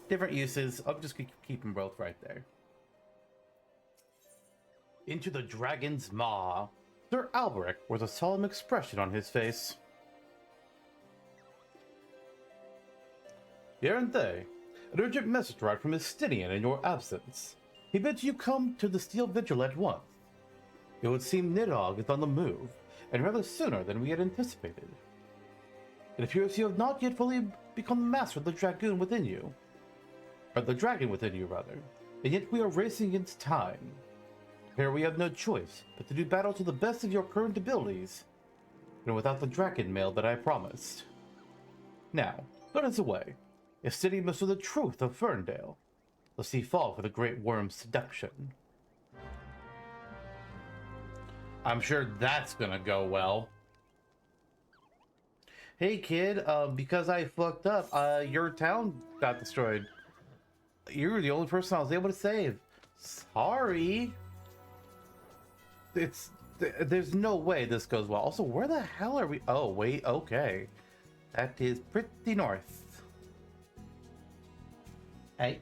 Different uses. I'll just keep them both right there. Into the Dragon's Maw. Sir Alberic wears a solemn expression on his face. Yarente, an urgent message arrived from Estinian in your absence. He bids you come to the Steel Vigil at once. It would seem Nidhogg is on the move, and rather sooner than we had anticipated. It appears you have not yet fully become the master of the dragoon within you. Or the dragon within you, rather. And yet we are racing against time. Here we have no choice but to do battle to the best of your current abilities, and without the dragon mail that I promised. Now, let us away. If City must know the truth of Ferndale, lest he fall for the Great Worm's seduction. I'm sure that's gonna go well. Hey kid, because I fucked up, your town got destroyed. You were the only person I was able to save. Sorry. There's no way this goes well. Also, where the hell are we? Oh, wait, okay. That is pretty north. Hey.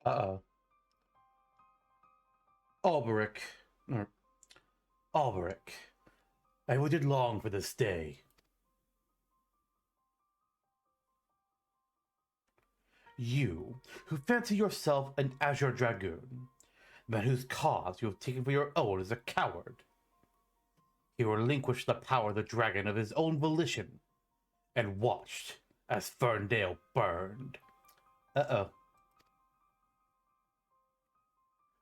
Uh-oh. Alberic. Or Alberic. I waited long for this day. You, who fancy yourself an Azure Dragoon, the man whose cause you have taken for your own, is a coward. He relinquished the power of the dragon of his own volition, and watched as Ferndale burned. Uh-oh.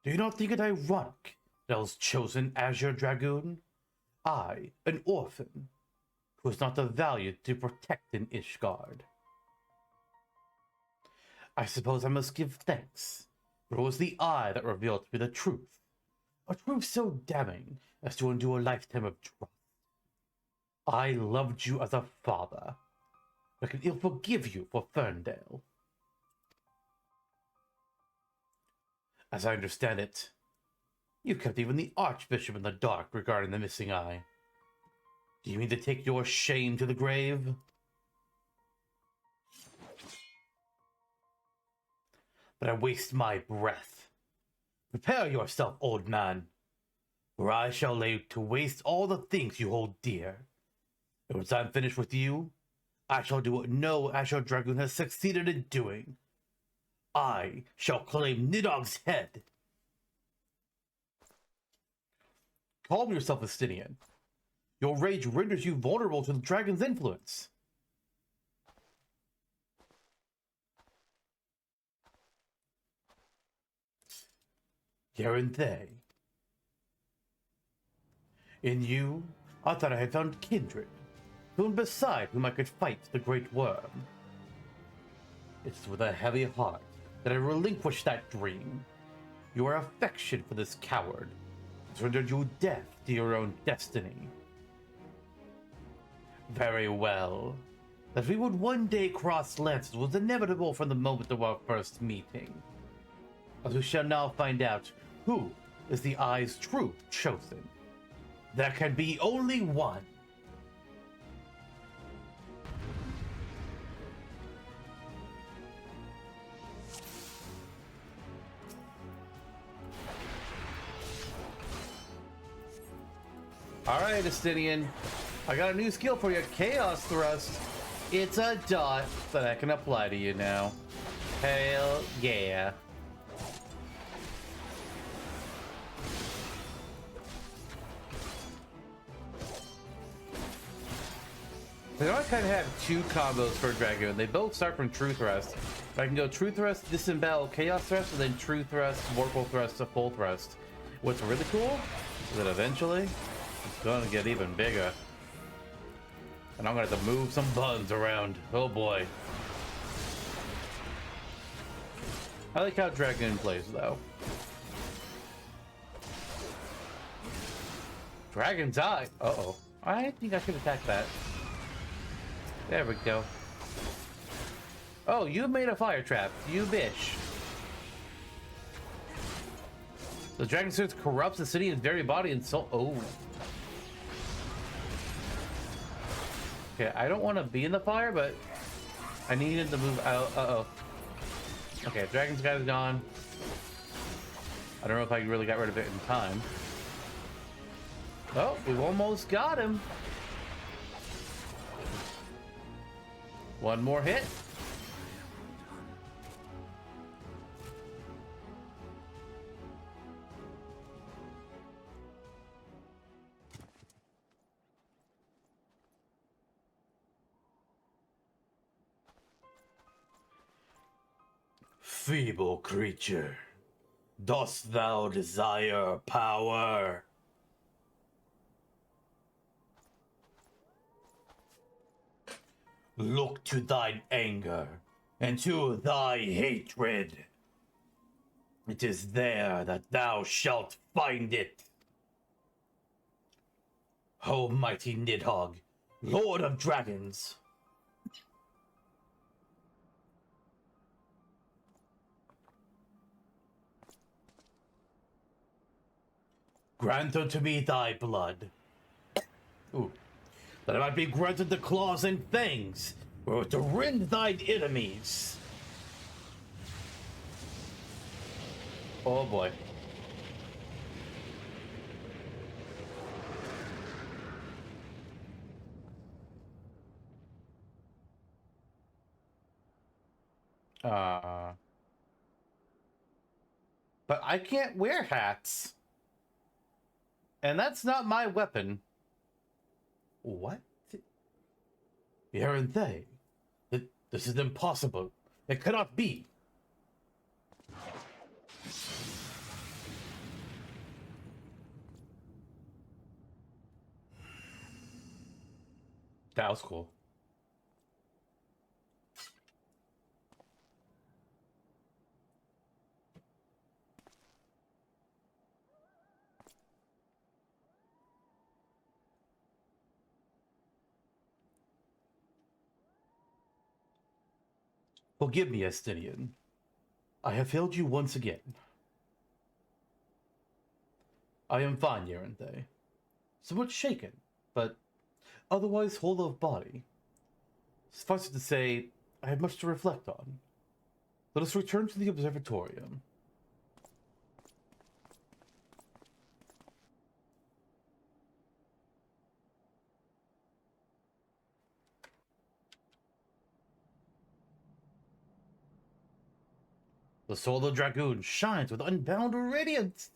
Do you not think it ironic that I was chosen Azure Dragoon? I, an orphan, who is not of value to protect in Ishgard. I suppose I must give thanks, for it was the eye that revealed to me the truth. A truth so damning as to undo a lifetime of trust. I loved you as a father, but can ill forgive you for Ferndale. As I understand it, you kept even the Archbishop in the dark regarding the missing eye. Do you mean to take your shame to the grave? But I waste my breath. Prepare yourself, old man, for I shall lay to waste all the things you hold dear. And once I'm finished with you, I shall do what no Azure Dragoon has succeeded in doing. I shall claim Nidog's head. Calm yourself, Estinian. Your rage renders you vulnerable to the dragon's influence. Garanthe. In you, I thought I had found kindred, someone beside whom I could fight the great worm. It's with a heavy heart that I relinquished that dream. Your affection for this coward has rendered you deaf to your own destiny. Very well. That we would one day cross lances was inevitable from the moment of our first meeting. As we shall now find out who is the Eye's true chosen. There can be only one. Alright, Estinian. I got a new skill for you, Chaos Thrust. It's a dot that I can apply to you now. Hell yeah. I know I kind of have two combos for Dragoon. They both start from True Thrust. But I can go True Thrust, Disembowel, Chaos Thrust, and then True Thrust, Vorpal Thrust to Full Thrust. What's really cool is that eventually it's going to get even bigger. And I'm going to have to move some buttons around. Oh boy. I like how Dragoon plays though. Dragon's Eye. Uh-oh. I think I should attack that. There we go. Oh, you made a fire trap. You bitch. The dragon surge corrupts the city in very body and soul. Oh. Okay, I don't want to be in the fire, but I needed to move out. Uh-oh. Okay, dragon's guy's gone. I don't know if I really got rid of it in time. Oh, we almost got him. One more hit. Feeble creature, dost thou desire power? Look to thine anger and to thy hatred. It is there that thou shalt find it. O mighty Nidhogg, Lord of Dragons. Grant unto me thy blood. Ooh. That I might be granted the claws and fangs, wherewith to rend thine enemies. Oh boy. Uh, but I can't wear hats. And that's not my weapon. What? Aren't they? This is impossible. It cannot be. That was cool. Forgive me, Estinian. I have failed you once again. I am fine, Yaranthe. Somewhat shaken, but otherwise whole of body. Suffice it to say, I have much to reflect on. Let us return to the observatorium. The soul of the Dragoon shines with unbound radiance.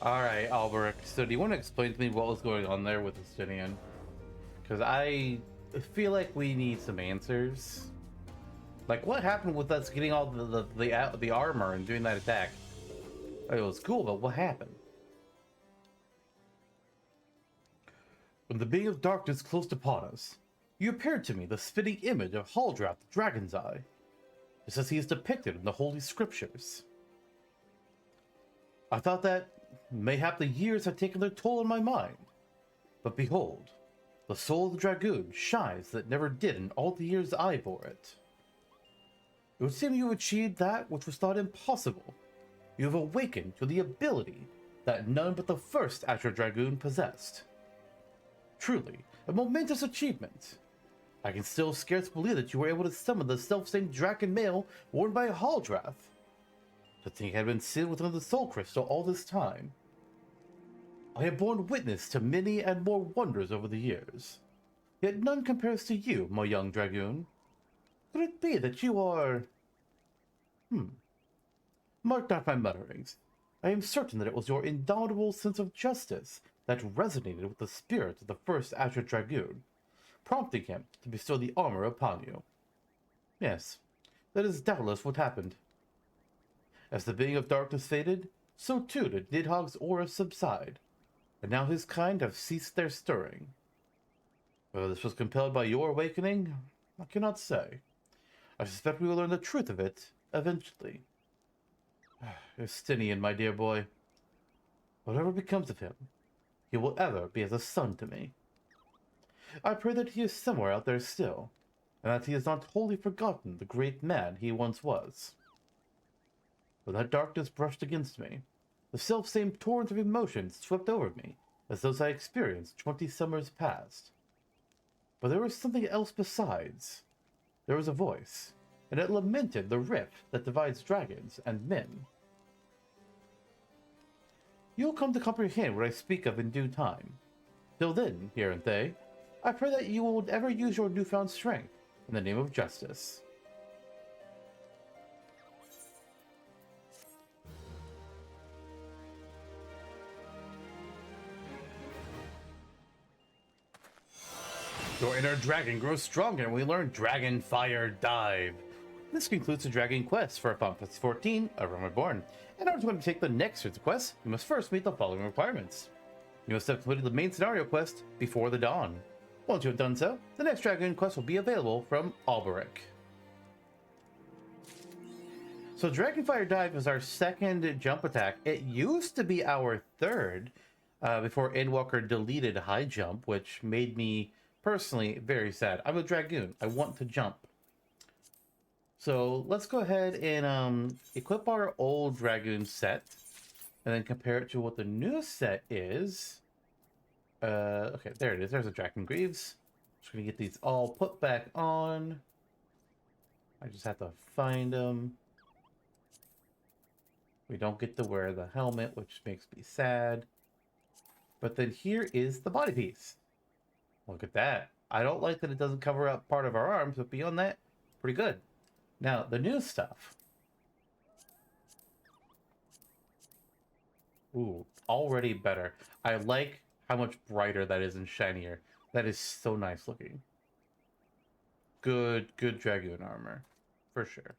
Alright, Alberic, so do you want to explain to me what was going on there with Estinian? Because I feel like we need some answers. Like, what happened with us getting all the armor and doing that attack? It was cool, but what happened? When the being of darkness closed upon us, you appeared to me the spitting image of Ul'dah the Dragon's Eye, just as he is depicted in the Holy Scriptures. I thought that mayhap the years had taken their toll on my mind, but behold, the soul of the Dragoon shines that never did in all the years I bore it. It would seem you have achieved that which was thought impossible. You have awakened to the ability that none but the first Azure Dragoon possessed. Truly, a momentous achievement. I can still scarce believe that you were able to summon the self-same dragon mail worn by Ul'dah. To think I had been sealed within the soul crystal all this time. I have borne witness to many and more wonders over the years, yet none compares to you, my young dragoon. Could it be that you are... Mark not my mutterings. I am certain that it was your indomitable sense of justice that resonated with the spirit of the first Azure Dragoon, prompting him to bestow the armor upon you. Yes, that is doubtless what happened. As the being of darkness faded, so too did Nidhogg's aura subside, and now his kind have ceased their stirring. Whether this was compelled by your awakening, I cannot say. I suspect we will learn the truth of it eventually. Estinian, my dear boy. Whatever becomes of him, he will ever be as a son to me. I pray that he is somewhere out there still, and that he has not wholly forgotten the great man he once was. When that darkness brushed against me, the self-same torrent of emotions swept over me, as those I experienced 20 summers past. But there was something else besides. There was a voice, and it lamented the rift that divides dragons and men. You'll come to comprehend what I speak of in due time. Till then, Yaranthe, I pray that you will ever use your newfound strength in the name of justice. Your inner dragon grows stronger and we learn Dragon Fire Dive. This concludes the Dragon quest for Final Fantasy XIV, A Realm Reborn. In order to undertake the next series of quests, you must first meet the following requirements. You must have completed the main scenario quest before the dawn. Once you have done so, the next Dragon quest will be available from Alberic. So Dragonfire Dive is our second jump attack. It used to be our third before Endwalker deleted High Jump, which made me personally very sad. I'm a Dragoon. I want to jump. So let's go ahead and equip our old Dragoon set and then compare it to what the new set is. Okay, there it is. There's a Dragon Greaves. Just gonna get these all put back on. I just have to find them. We don't get to wear the helmet, which makes me sad. But then here is the body piece. Look at that. I don't like that it doesn't cover up part of our arms, but beyond that, pretty good. Now, the new stuff. Ooh, already better. I like how much brighter that is and shinier. That is so nice looking. Good Dragoon armor. For sure.